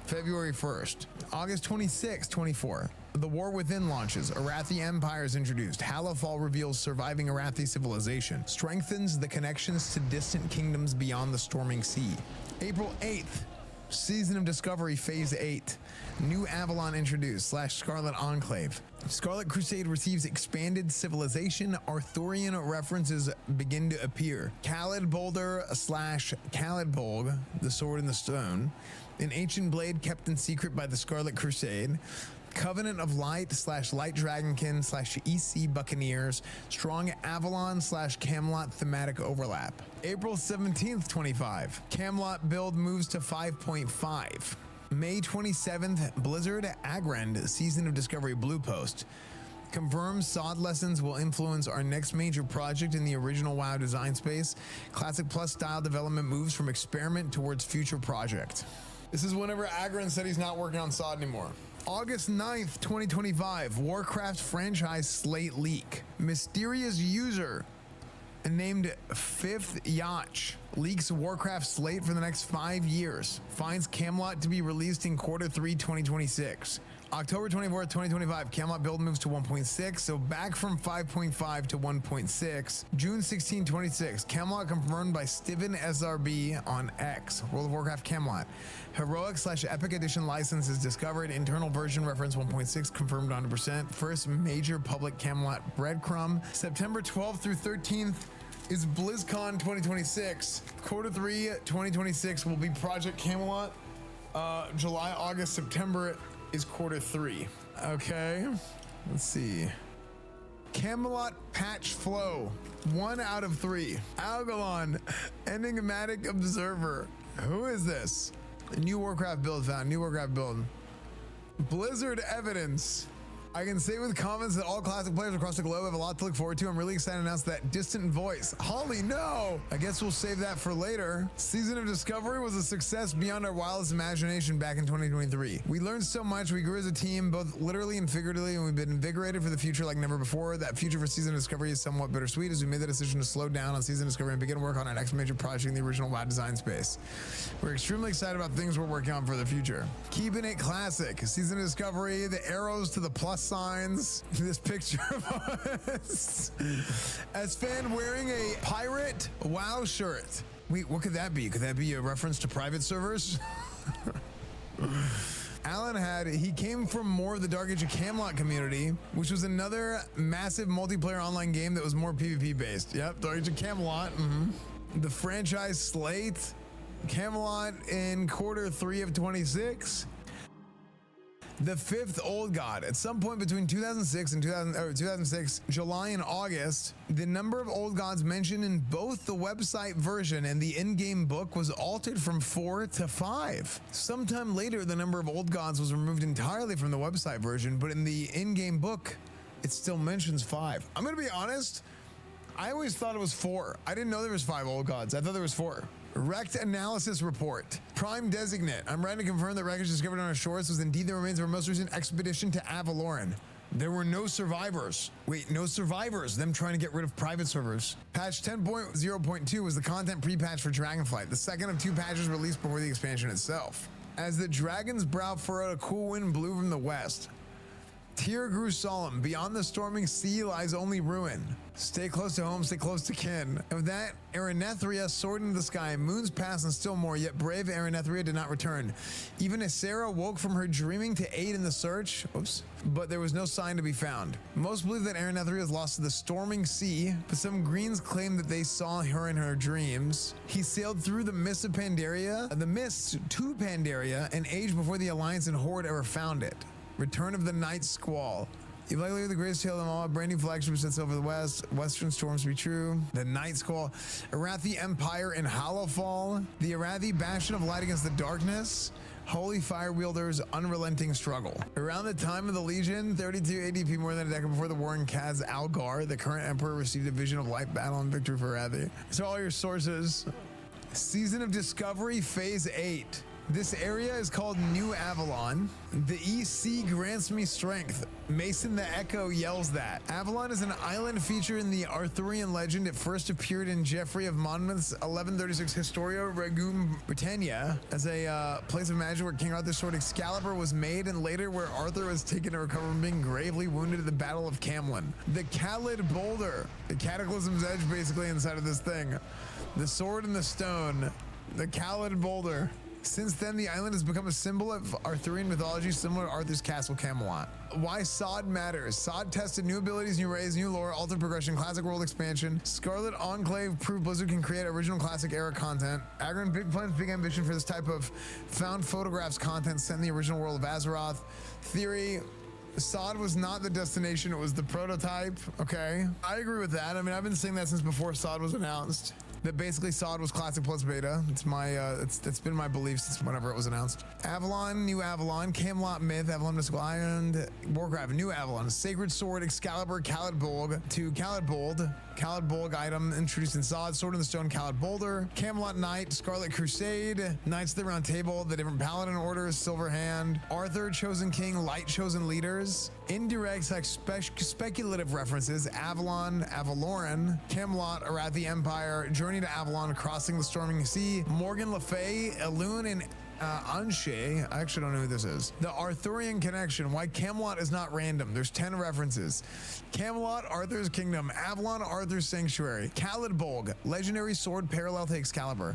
February 1st. August 26, 24. The War Within launches. Arathi Empire is introduced. Halifal reveals surviving Arathi civilization. Strengthens the connections to distant kingdoms beyond the storming sea. April 8th. Season of Discovery Phase 8. New Avalon introduced / Scarlet Enclave. Scarlet Crusade receives expanded civilization. Arthurian references begin to appear. Khalid Boulder / Khalid Bolg, the Sword in the Stone. An ancient blade kept in secret by the Scarlet Crusade. Covenant of Light / Light Dragonkin / EC Buccaneers. Strong Avalon / Camelot thematic overlap. April 17th, 25. Camelot build moves to 5.5. May 27th, Blizzard Agrand Season of Discovery Blue Post. Confirms SOD lessons will influence our next major project in the original WoW design space. Classic Plus style development moves from experiment towards future project. This is whenever Agrand said he's not working on SOD anymore. August 9th, 2025, Warcraft franchise slate leak. Mysterious user named Fifth Yacht leaks Warcraft slate for the next 5 years. Finds Camelot to be released in Q3 2026. October 24th, 2025, Camelot build moves to 1.6, so back from 5.5 to 1.6. June 16, 26, Camelot confirmed by Steven SRB on X. World of Warcraft Camelot. Heroic / Epic Edition license is discovered. Internal version reference 1.6 confirmed 100%. First major public Camelot breadcrumb. September 12th through 13th is BlizzCon 2026. Q3 2026 will be Project Camelot. July, August, September is Q3. Okay, let's see. Camelot patch flow, 1 out of 3. Algalon, enigmatic observer. Who is this? New Warcraft build found. New Warcraft build. Blizzard evidence. I can say with confidence that all classic players across the globe have a lot to look forward to. I'm really excited to announce that distant voice. Holly, no! I guess we'll save that for later. Season of Discovery was a success beyond our wildest imagination back in 2023. We learned so much, we grew as a team, both literally and figuratively, and we've been invigorated for the future like never before. That future for Season of Discovery is somewhat bittersweet as we made the decision to slow down on Season of Discovery and begin work on our next major project in the original WoW design space. We're extremely excited about things we're working on for the future. Keeping it classic. Season of Discovery, the arrows to the plus signs, this picture of us as fan wearing a pirate WoW shirt. Wait, what could that be? Could that be a reference to private servers? Alan he came from more of the Dark Age of Camelot community, which was another massive multiplayer online game that was more PvP based. Yep, Dark Age of Camelot. The franchise slate, Camelot in Q3 of 26. The 5th Old God. At some point between 2006 and 2006, July and August, the number of Old Gods mentioned in both the website version and the in-game book was altered from 4 to 5. Sometime later, the number of Old Gods was removed entirely from the website version, but in the in-game book, it still mentions 5. I'm gonna be honest, I always thought it was 4. I didn't know there was 5 Old Gods. I thought there was 4. Wrecked analysis report. Prime designate. I'm ready to confirm that wreckage discovered on our shores was indeed the remains of our most recent expedition to Avaloran. There were no survivors. Wait, no survivors. Them trying to get rid of private servers. Patch 10.0.2 was the content pre-patch for Dragonflight, the second of 2 patches released before the expansion itself. As the dragon's brow furrowed, a cool wind blew from the west. Tear grew solemn. Beyond the storming sea lies only ruin. Stay close to home, stay close to kin. And with that, Aranethria soared into the sky. Moons passed and still more, yet brave Aranethria did not return. Even as Sarah woke from her dreaming to aid in the search, but there was no sign to be found. Most believe that Aranethria is lost to the storming sea, but some Greens claim that they saw her in her dreams. He sailed through the mists of Pandaria, the mists to Pandaria, and aged before the Alliance and Horde ever found it. Return of the Night Squall. You likely the greatest tale of them all. Branding flagship sets over the west. Western storms be true. The Night Squall. Arathi Empire in Hollowfall. The Arathi Bastion of light against the darkness. Holy Fire Wielder's unrelenting struggle. Around the time of the Legion, 32 ADP, more than a decade before the war in Kaz Algar, the current emperor received a vision of light, battle, and victory for Arathi. So all your sources. Season of Discovery, Phase 8. This area is called New Avalon. The EC grants me strength. Mason the Echo yells that. Avalon is an island featured in the Arthurian legend. It first appeared in Geoffrey of Monmouth's 1136 Historia Regum Britannia as a place of magic where King Arthur's sword Excalibur was made, and later where Arthur was taken to recover from being gravely wounded at the Battle of Camlin. The Khalid Boulder, the Cataclysm's edge basically inside of this thing. The sword and the stone, the Khalid Boulder. Since then, the island has become a symbol of Arthurian mythology, similar to Arthur's Castle Camelot. Why Sod matters. Sod tested new abilities, new raids, new lore, altered progression, classic world expansion. Scarlet Enclave proved Blizzard can create original classic era content. Agron big plans, big ambition for this type of found photographs content set in the original world of Azeroth. Theory. Sod was not the destination, it was the prototype. Okay, I agree with that. I mean, I've been saying that since before Sod was announced. That basically Sod was classic plus beta. It's my it's been my belief since whenever it was announced. Avalon, New Avalon, Camelot Myth, Avalon Mystical Island, Warcraft, New Avalon, Sacred Sword, Excalibur, Khalid Bolg to Khalid Bold. Khalid Bolg item introduced in Sod, Sword in the Stone, Khalid Boulder, Camelot Knight, Scarlet Crusade, Knights of the Round Table, the different Paladin orders, Silver Hand, Arthur, Chosen King, Light Chosen Leaders, indirect like speculative references, Avalon, Avaloran, Camelot, Arathi Empire, Journey to Avalon, Crossing the Storming Sea, Morgan Le Fay, Elune, and Anshe. I actually don't know who this is. The Arthurian Connection. Why Camelot is not random. There's 10 references. Camelot, Arthur's Kingdom. Avalon, Arthur's Sanctuary. Khalid Bolg, legendary sword parallel to Excalibur.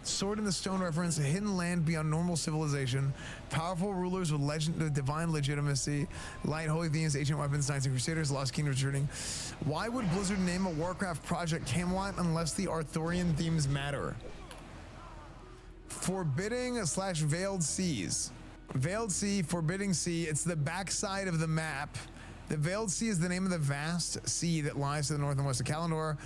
Sword in the Stone reference, a hidden land beyond normal civilization, powerful rulers with divine legitimacy, light holy themes, ancient weapons, knights and crusaders, lost kingdoms returning. Why would Blizzard name a Warcraft project Camelot unless the Arthurian themes matter? Forbidding / Veiled Seas. Veiled Sea, Forbidding Sea, it's the backside of the map. The Veiled Sea is the name of the vast sea that lies to the north and west of Kalimdor.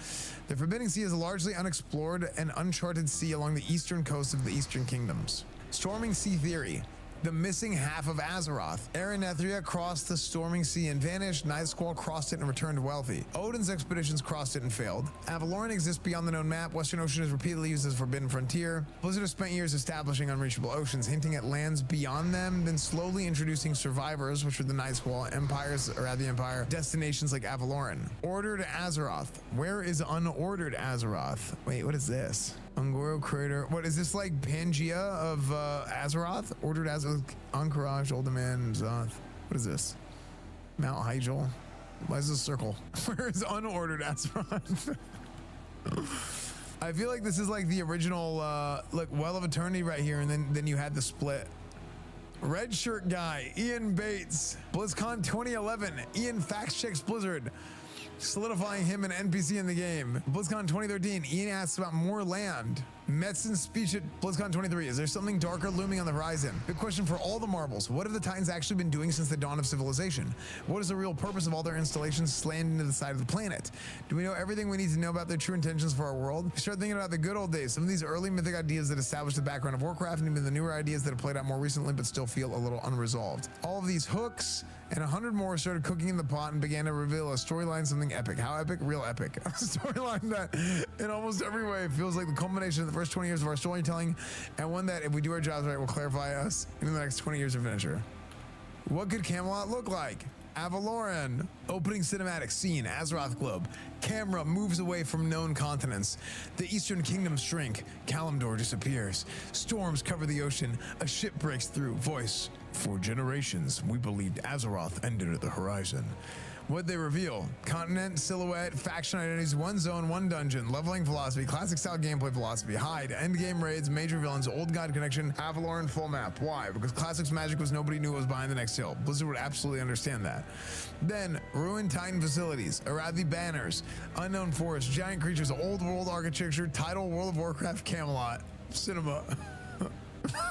The Forbidding Sea is a largely unexplored and uncharted sea along the eastern coast of the Eastern Kingdoms. Storming Sea Theory. The missing half of Azeroth. Aranethria crossed the Storming Sea and vanished. Night Squall crossed it and returned wealthy. Odin's expeditions crossed it and failed. Avaloran exists beyond the known map. Western Ocean is repeatedly used as a forbidden frontier. Blizzard has spent years establishing unreachable oceans, hinting at lands beyond them, then slowly introducing survivors, which are the Night Squall, empires, or Arathi Empire, destinations like Avaloran. Ordered Azeroth. Where is unordered Azeroth? Wait, what is this? Ungoro Crater. What is this, like Pangea of Azeroth? Ordered Azeroth, Anchorage, Uldaman, Zoth. What is this? Mount Hyjal. Why is this a circle? Where is unordered Azeroth? I feel like this is like the original like Well of Eternity right here, and then you had the split. Red Shirt Guy, Ian Bates. BlizzCon 2011. Ian fact checks Blizzard, solidifying him an NPC in the game. BlizzCon 2013, Ian asks about more land. Metz's speech at BlizzCon 23, is there something darker looming on the horizon? Big question for all the marbles. What have the Titans actually been doing since the dawn of civilization? What is the real purpose of all their installations slammed into the side of the planet? Do we know everything we need to know about their true intentions for our world? We start thinking about the good old days, some of these early mythic ideas that established the background of Warcraft, and even the newer ideas that have played out more recently but still feel a little unresolved. All of these hooks and 100 more started cooking in the pot and began to reveal a storyline, something epic. How epic? Real epic. A storyline that in almost every way feels like the culmination of the first 20 years of our storytelling, and one that, if we do our jobs right, will clarify us in the next 20 years of adventure. What could Camelot look like? Avaloran. Opening cinematic scene, Azeroth globe. Camera moves away from known continents. The Eastern Kingdoms shrink. Kalimdor disappears. Storms cover the ocean. A ship breaks through. Voice. For generations, we believed Azeroth ended at the horizon. What'd they reveal? Continent, silhouette, faction identities, one zone, one dungeon, leveling philosophy, classic style gameplay philosophy, hide, endgame raids, major villains, old god connection, Avaloran full map. Why? Because classics magic was nobody knew what was behind the next hill. Blizzard would absolutely understand that. Then, ruined Titan facilities, Arathi banners, unknown forest, giant creatures, old world architecture, title World of Warcraft, Camelot, cinema.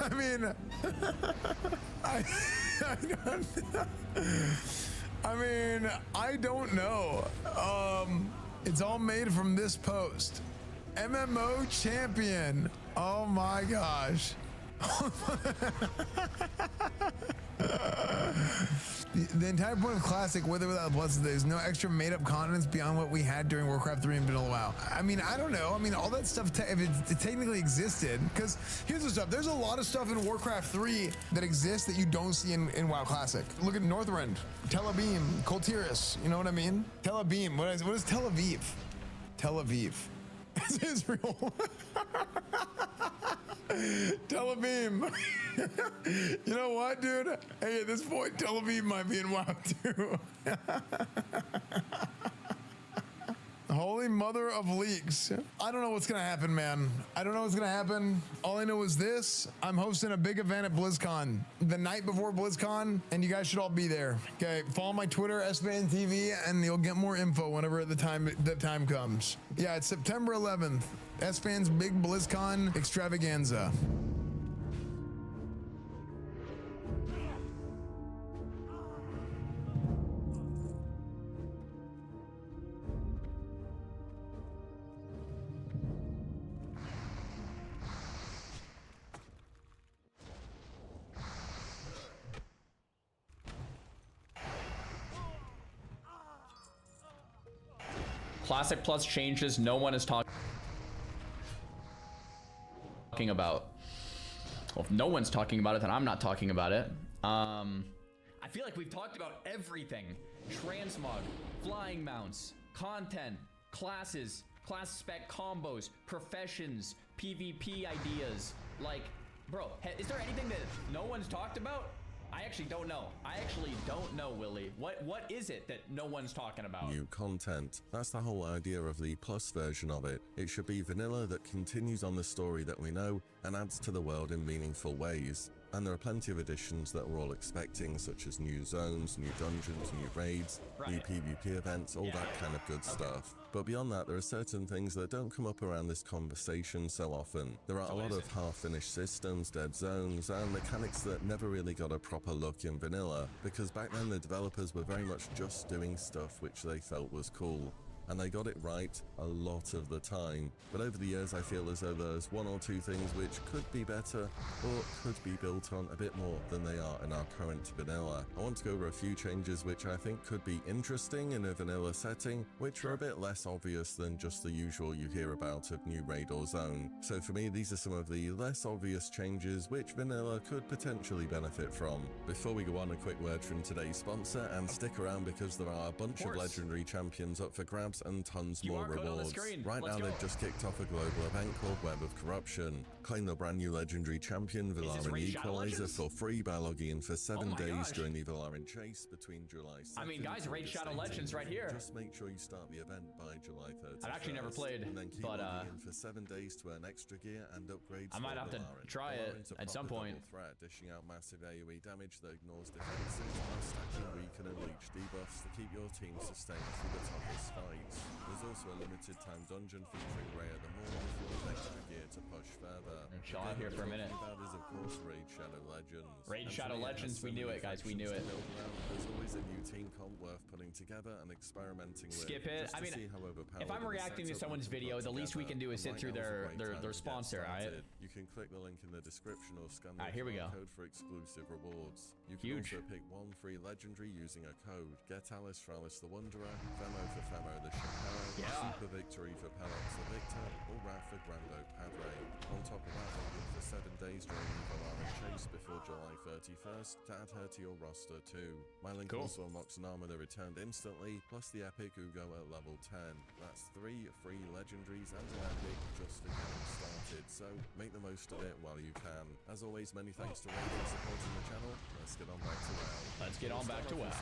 I mean, I don't know. It's all made from this post. MMO champion. Oh my gosh. The entire point of Classic, with or without Bloods, there's no extra made-up continents beyond what we had during Warcraft 3 and Vanilla WoW. I mean, I don't know. I mean, all that stuff, if it technically existed, because here's the stuff. There's a lot of stuff in Warcraft 3 that exists that you don't see in WoW Classic. Look at Northrend, Tel Aviv, Koltiris. You know what I mean? Tel Aviv. What is Tel Aviv? Tel Aviv. It's Israel. Tel Aviv. You know what, dude? Hey, at this point, Tel Aviv might be in WoW too. Holy mother of leaks. I don't know what's gonna happen, man. I don't know what's gonna happen. All I know is this. I'm hosting a big event at BlizzCon the night before BlizzCon, and you guys should all be there. Okay, follow my Twitter, SBAN TV, and you'll get more info whenever the time comes. Yeah, it's September 11th. SBAN's big BlizzCon extravaganza. Classic Plus changes no one is talking about. Well, if no one's talking about it, then I'm not talking about it. I feel like we've talked about everything. Transmog, flying mounts, content, classes, class spec combos, professions, PvP ideas. Like, bro, is there anything that no one's talked about? I actually don't know. I actually don't know, Willie. What is it that no one's talking about? New content. That's the whole idea of the plus version of it. It should be vanilla that continues on the story that we know and adds to the world in meaningful ways. And there are plenty of additions that we're all expecting, such as new zones, new dungeons, new raids, new PvP events, all that kind of good stuff. But beyond that, there are certain things that don't come up around this conversation so often. There are a lot of half-finished systems, dead zones, and mechanics that never really got a proper look in vanilla, because back then the developers were very much just doing stuff which they felt was cool. And they got it right a lot of the time. But over the years, I feel as though there's one or two things which could be better or could be built on a bit more than they are in our current vanilla. I want to go over a few changes which I think could be interesting in a vanilla setting, which are a bit less obvious than just the usual you hear about of new raid or zone. So for me, these are some of the less obvious changes which vanilla could potentially benefit from. Before we go on, a quick word from today's sponsor, and stick around because there are a bunch of legendary champions up for grabs and tons more rewards. Right now they've just kicked off a global event called Web of Corruption. Claim the brand new legendary champion Valarin Equalizer for free by logging in for 7 days during the Valarin Chase between July 2nd. I mean, guys, Raid Shadow Legends right here. Just make sure you start the event by July 3rd. I've actually never played, and then keep but logging in for 7 days to earn extra gear and upgrades. I might have to try it at some point. Threat, dishing out massive AoE damage that ignores defenses while stacking weaken and leech debuffs to keep your team sustained through the toughest fights. There's also a limited time dungeon featuring Ray of the Moon with extra gear to push further. Chill out here for a minute. About is of course Raid Shadow Legends. Raid Shadow Legends, we knew it, guys. We knew it. There's always a new team comp worth putting together and experimenting with. Skip it. I mean, if I'm reacting to someone's video, the least we can do is sit through their sponsor, alright? You can click the link in the description or scan the here we go. code for exclusive rewards. You can also pick one free legendary using a code. Get Alice for Alice the Wanderer, Femo for Femo the Shapero, super victory for Pelops the Victor or Rafa Grando Padre. On top of that, they give for 7 days during Valana Chase before July 31st to add her to your roster too. My link also unlocks an armor that returned instantly, plus the epic Ugo at level 10. That's 3 free legendaries and an epic just for getting started, so make the most of it while you can. As always, many thanks to Ray for supporting the channel. Let's get on back to WoW. Let's get on back to WoW.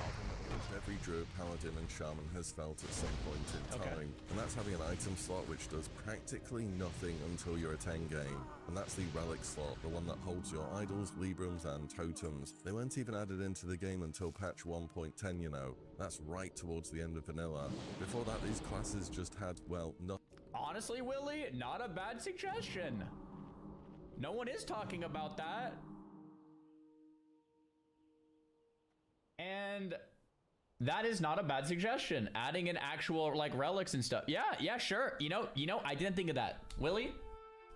Every druid, paladin and shaman has felt at some point in time, and that's having an item slot which does practically nothing until you're at endgame, and that's the relic slot, the one that holds your idols, librams and totems. They weren't even added into the game until patch 1.10, you know. That's right towards the end of vanilla. Before that, these classes just had, well, nothing. Honestly, Willie, not a bad suggestion. No one is talking about that. And that is not a bad suggestion. Adding in actual like relics and stuff. Yeah, sure. You know, I didn't think of that. Willie,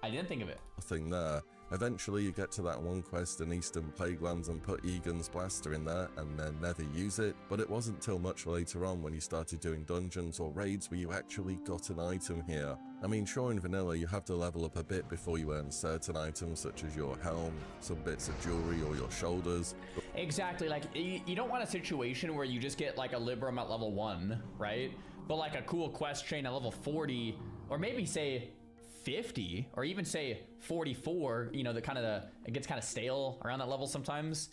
I didn't think of it. Nothing there. Eventually you get to that one quest in Eastern Plaguelands and put Egan's blaster in there and then never use it, but it wasn't till much later on when you started doing dungeons or raids where you actually got an item here. I mean, sure, in vanilla you have to level up a bit before you earn certain items such as your helm, some bits of jewelry or your shoulders. Exactly, like you don't want a situation where you just get like a Libram at level 1, right? But like a cool quest chain at level 40, or maybe say 50, or even say 44, you know, it gets kind of stale around that level sometimes.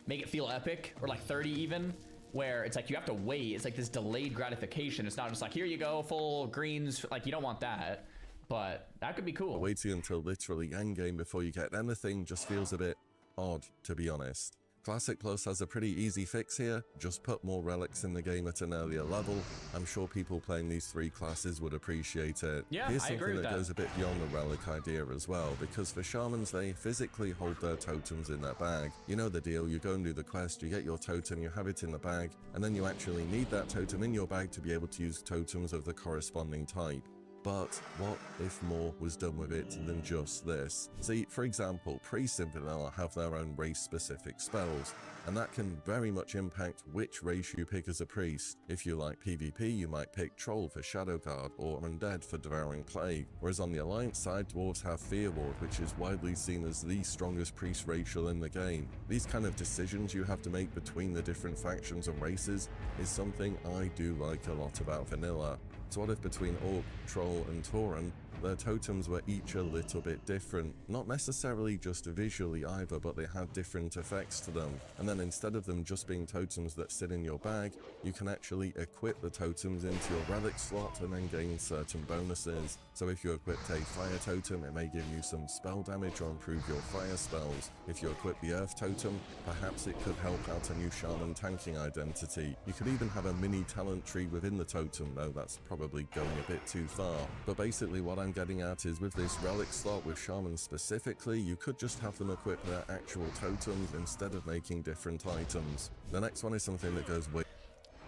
Make it feel epic, or like 30 even, where it's like you have to wait. It's like this delayed gratification. It's not just like, here you go, full greens. Like, you don't want that, but that could be cool. Waiting until literally endgame before you get anything just feels a bit odd, to be honest. Classic Plus has a pretty easy fix here. Just put more relics in the game at an earlier level. I'm sure people playing these 3 classes would appreciate it. Yeah, here's I something agree with that that goes a bit beyond the relic idea as well, because for shamans, they physically hold their totems in their bag. You know the deal, you go and do the quest, you get your totem, you have it in the bag, and then you actually need that totem in your bag to be able to use totems of the corresponding type. But what if more was done with it than just this? See, for example, priests in vanilla have their own race-specific spells, and that can very much impact which race you pick as a priest. If you like PvP, you might pick Troll for Shadow Guard or Undead for Devouring Plague, whereas on the Alliance side, Dwarves have Fear Ward, which is widely seen as the strongest priest racial in the game. These kind of decisions you have to make between the different factions and races is something I do like a lot about vanilla. So what if between Orc, Troll and Tauren, their totems were each a little bit different? Not necessarily just visually either, but they had different effects to them. And then instead of them just being totems that sit in your bag, you can actually equip the totems into your relic slot and then gain certain bonuses. So if you equipped a fire totem, it may give you some spell damage or improve your fire spells. If you equip the earth totem, perhaps it could help out a new shaman tanking identity. You could even have a mini talent tree within the totem, though that's probably going a bit too far. But basically what I'm getting at is with this relic slot with shamans specifically, you could just have them equip their actual totems instead of making different items. The next one is something that goes way...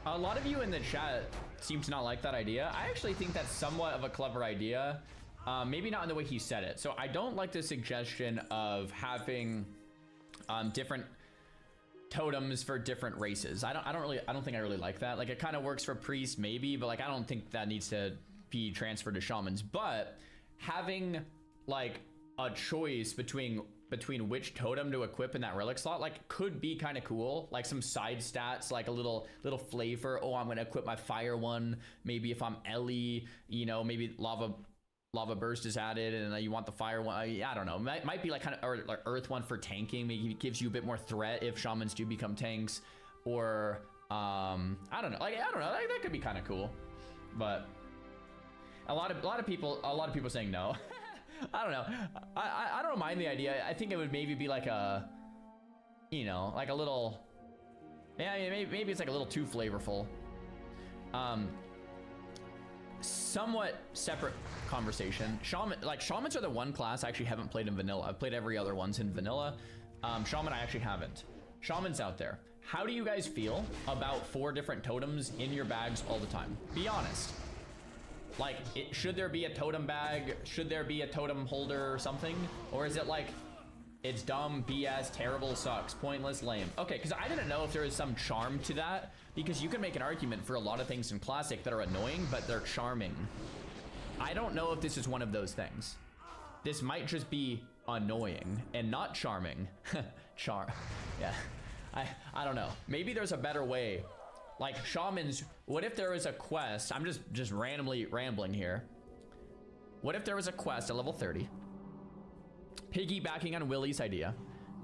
A lot of you in the chat seem to not like that idea. I actually think that's somewhat of a clever idea. Maybe not in the way he said it. So I don't like the suggestion of having different totems for different races. I don't think I really like that. Like, it kind of works for priests maybe, but like I don't think that needs to be transferred to shamans. But having like a choice between which totem to equip in that relic slot, like, could be kind of cool. Like some side stats, like a little flavor. Oh, I'm gonna equip my fire one. Maybe if I'm Ellie, you know, maybe lava burst is added and you want the fire one. I don't know. Might be like kind of, or like earth one for tanking. Maybe it gives you a bit more threat if shamans do become tanks. Or I don't know. Like, I don't know. That could be kind of cool. But a lot of people saying no. I don't know. I don't mind the idea. I think it would maybe be like a, you know, like a little, yeah, maybe it's like a little too flavorful. Somewhat separate conversation. Shamans are the one class I actually haven't played in vanilla. I've played every other ones in vanilla. Shaman I actually haven't. Shamans out there, how do you guys feel about 4 different totems in your bags all the time? Be honest. Like, should there be a totem bag? Should there be a totem holder or something? Or is it like It's dumb, BS, terrible, sucks, pointless, lame. Okay, because I didn't know if there was some charm to that, because you can make an argument for a lot of things in Classic that are annoying, but they're charming. I don't know if this is one of those things. This might just be annoying and not charming. Yeah. I don't know. Maybe there's a better way. Like shamans, what if there was a quest? I'm just randomly rambling here. What if there was a quest at level 30, piggybacking on Willie's idea,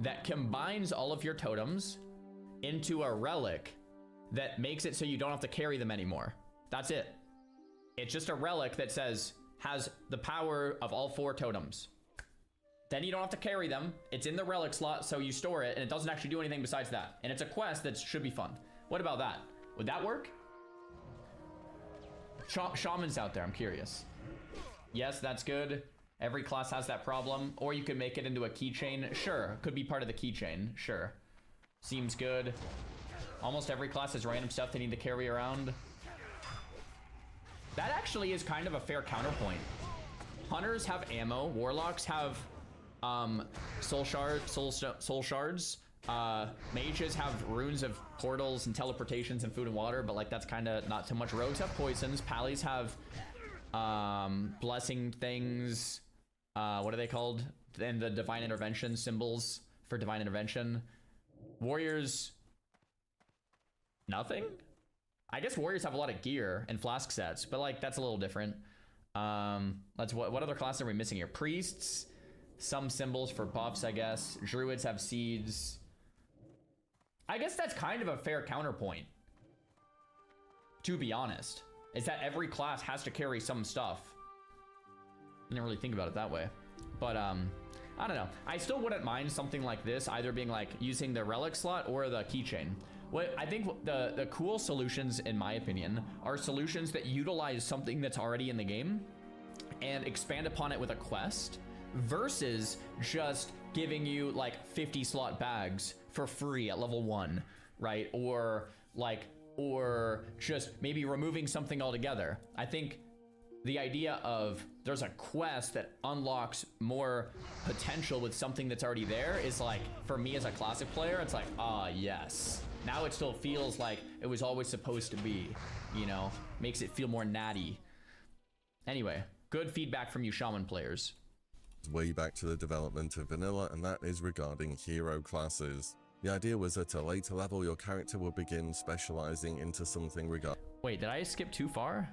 that combines all of your totems into a relic that makes it so you don't have to carry them anymore? That's it. It's just a relic that has the power of all 4 totems. Then you don't have to carry them. It's in the relic slot, so you store it, and it doesn't actually do anything besides that. And it's a quest that should be fun. What about that? Would that work? Shamans out there, I'm curious. Yes, that's good. Every class has that problem. Or you could make it into a keychain. Sure, could be part of the keychain. Sure. Seems good. Almost every class has random stuff they need to carry around. That actually is kind of a fair counterpoint. Hunters have ammo. Warlocks have soul shards. Mages have runes of portals and teleportations and food and water, but like that's kind of not too much. Rogues have poisons. Pallies have blessing things. What are they called? And the divine intervention symbols for divine intervention. Warriors, nothing. I guess warriors have a lot of gear and flask sets, but like that's a little different. What other classes are we missing here? Priests, some symbols for buffs, I guess. Druids have seeds. I guess that's kind of a fair counterpoint, to be honest, is that every class has to carry some stuff. I didn't really think about it that way, but I don't know. I still wouldn't mind something like this either being like using the relic slot or the keychain. What I think the cool solutions, in my opinion, are solutions that utilize something that's already in the game and expand upon it with a quest, versus just giving you like 50 slot bags for free at level 1, right? Or just maybe removing something altogether. I think the idea of there's a quest that unlocks more potential with something that's already there is like, for me as a classic player, it's like, ah, yes. Now it still feels like it was always supposed to be, you know? Makes it feel more natty. Anyway, good feedback from you shaman players. Way back to the development of vanilla, and that is regarding hero classes. The idea was at a later level your character would begin specializing into something regarding... Wait, did I skip too far?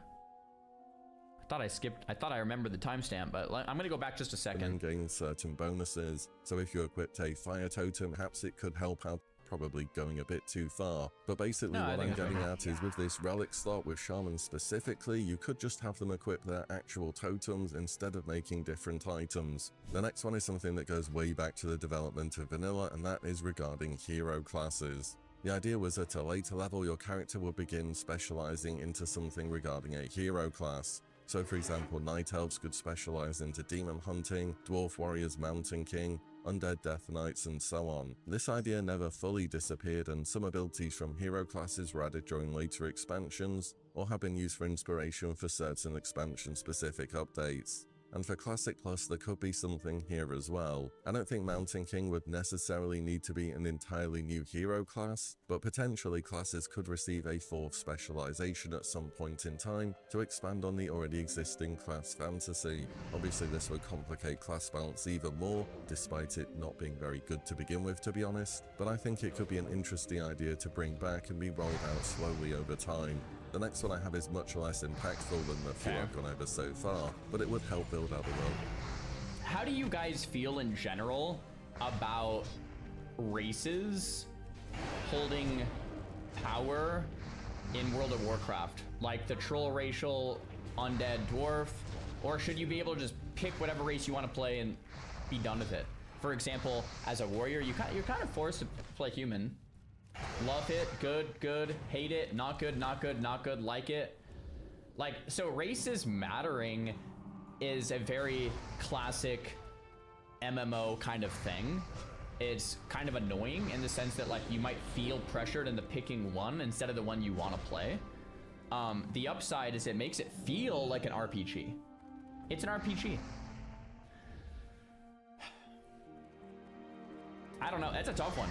I thought I remembered the timestamp, but I'm gonna go back just a second. And gain certain bonuses. So if you equipped a fire totem, perhaps it could help out. Probably going a bit too far, but basically what I'm getting at is with this relic slot with shamans specifically, you could just have them equip their actual totems instead of making different items. The next one is something that goes way back to the development of vanilla, and that is regarding hero classes. The idea was at a later level your character would begin specializing into something regarding a hero class. So for example, night elves could specialize into demon hunting, dwarf warriors mountain king, undead death knights, and so on. This idea never fully disappeared, and some abilities from hero classes were added during later expansions, or have been used for inspiration for certain expansion specific updates. And for Classic Plus there could be something here as well. I don't think Mountain King would necessarily need to be an entirely new hero class, but potentially classes could receive a 4th specialization at some point in time to expand on the already existing class fantasy. Obviously this would complicate class balance even more, despite it not being very good to begin with, to be honest, but I think it could be an interesting idea to bring back and be rolled out slowly over time. The next one I have is much less impactful than the few I've gone over so far, but it would help build out the world. How do you guys feel in general about races holding power in World of Warcraft? Like the troll racial undead dwarf? Or should you be able to just pick whatever race you want to play and be done with it? For example, as a warrior, you're kind of forced to play human. Love it, good, hate it, not good, not good, not good, like it. Like, so races mattering is a very classic MMO kind of thing. It's kind of annoying in the sense that like you might feel pressured into picking one instead of the one you want to play. The upside is it makes it feel like an RPG. It's an RPG. I don't know. That's a tough one.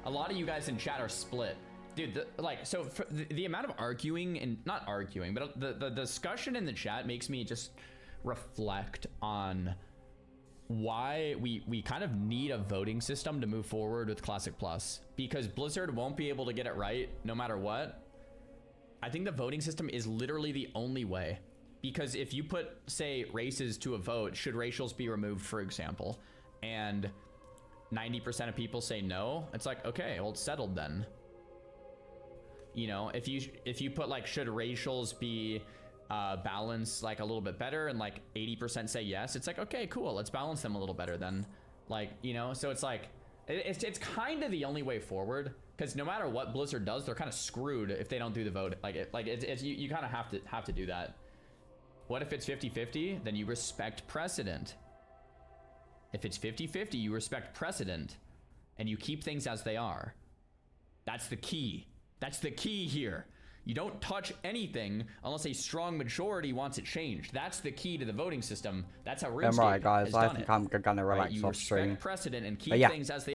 A lot of you guys in chat are split. Dude, so for the amount of arguing, and not arguing, but the discussion in the chat makes me just reflect on why we kind of need a voting system to move forward with Classic Plus, because Blizzard won't be able to get it right no matter what. I think the voting system is literally the only way, because if you put, say, races to a vote, should racials be removed, for example, and 90% of people say no, it's like, okay, well, it's settled then. You know, if you put like, should racials be balanced like a little bit better, and like 80% say yes, it's like, okay, cool, let's balance them a little better then. Like, you know, so it's like, it's kind of the only way forward, because no matter what Blizzard does, they're kind of screwed if they don't do the vote. You kind of have to do that. What if it's 50-50? Then you respect precedent. If it's 50-50, you respect precedent, and you keep things as they are. That's the key. That's the key here. You don't touch anything unless a strong majority wants it changed. That's the key to the voting system. That's how RuneScape right, guys. has I done think it. I'm gonna relax You off stream. respect precedent and keep But yeah. things as they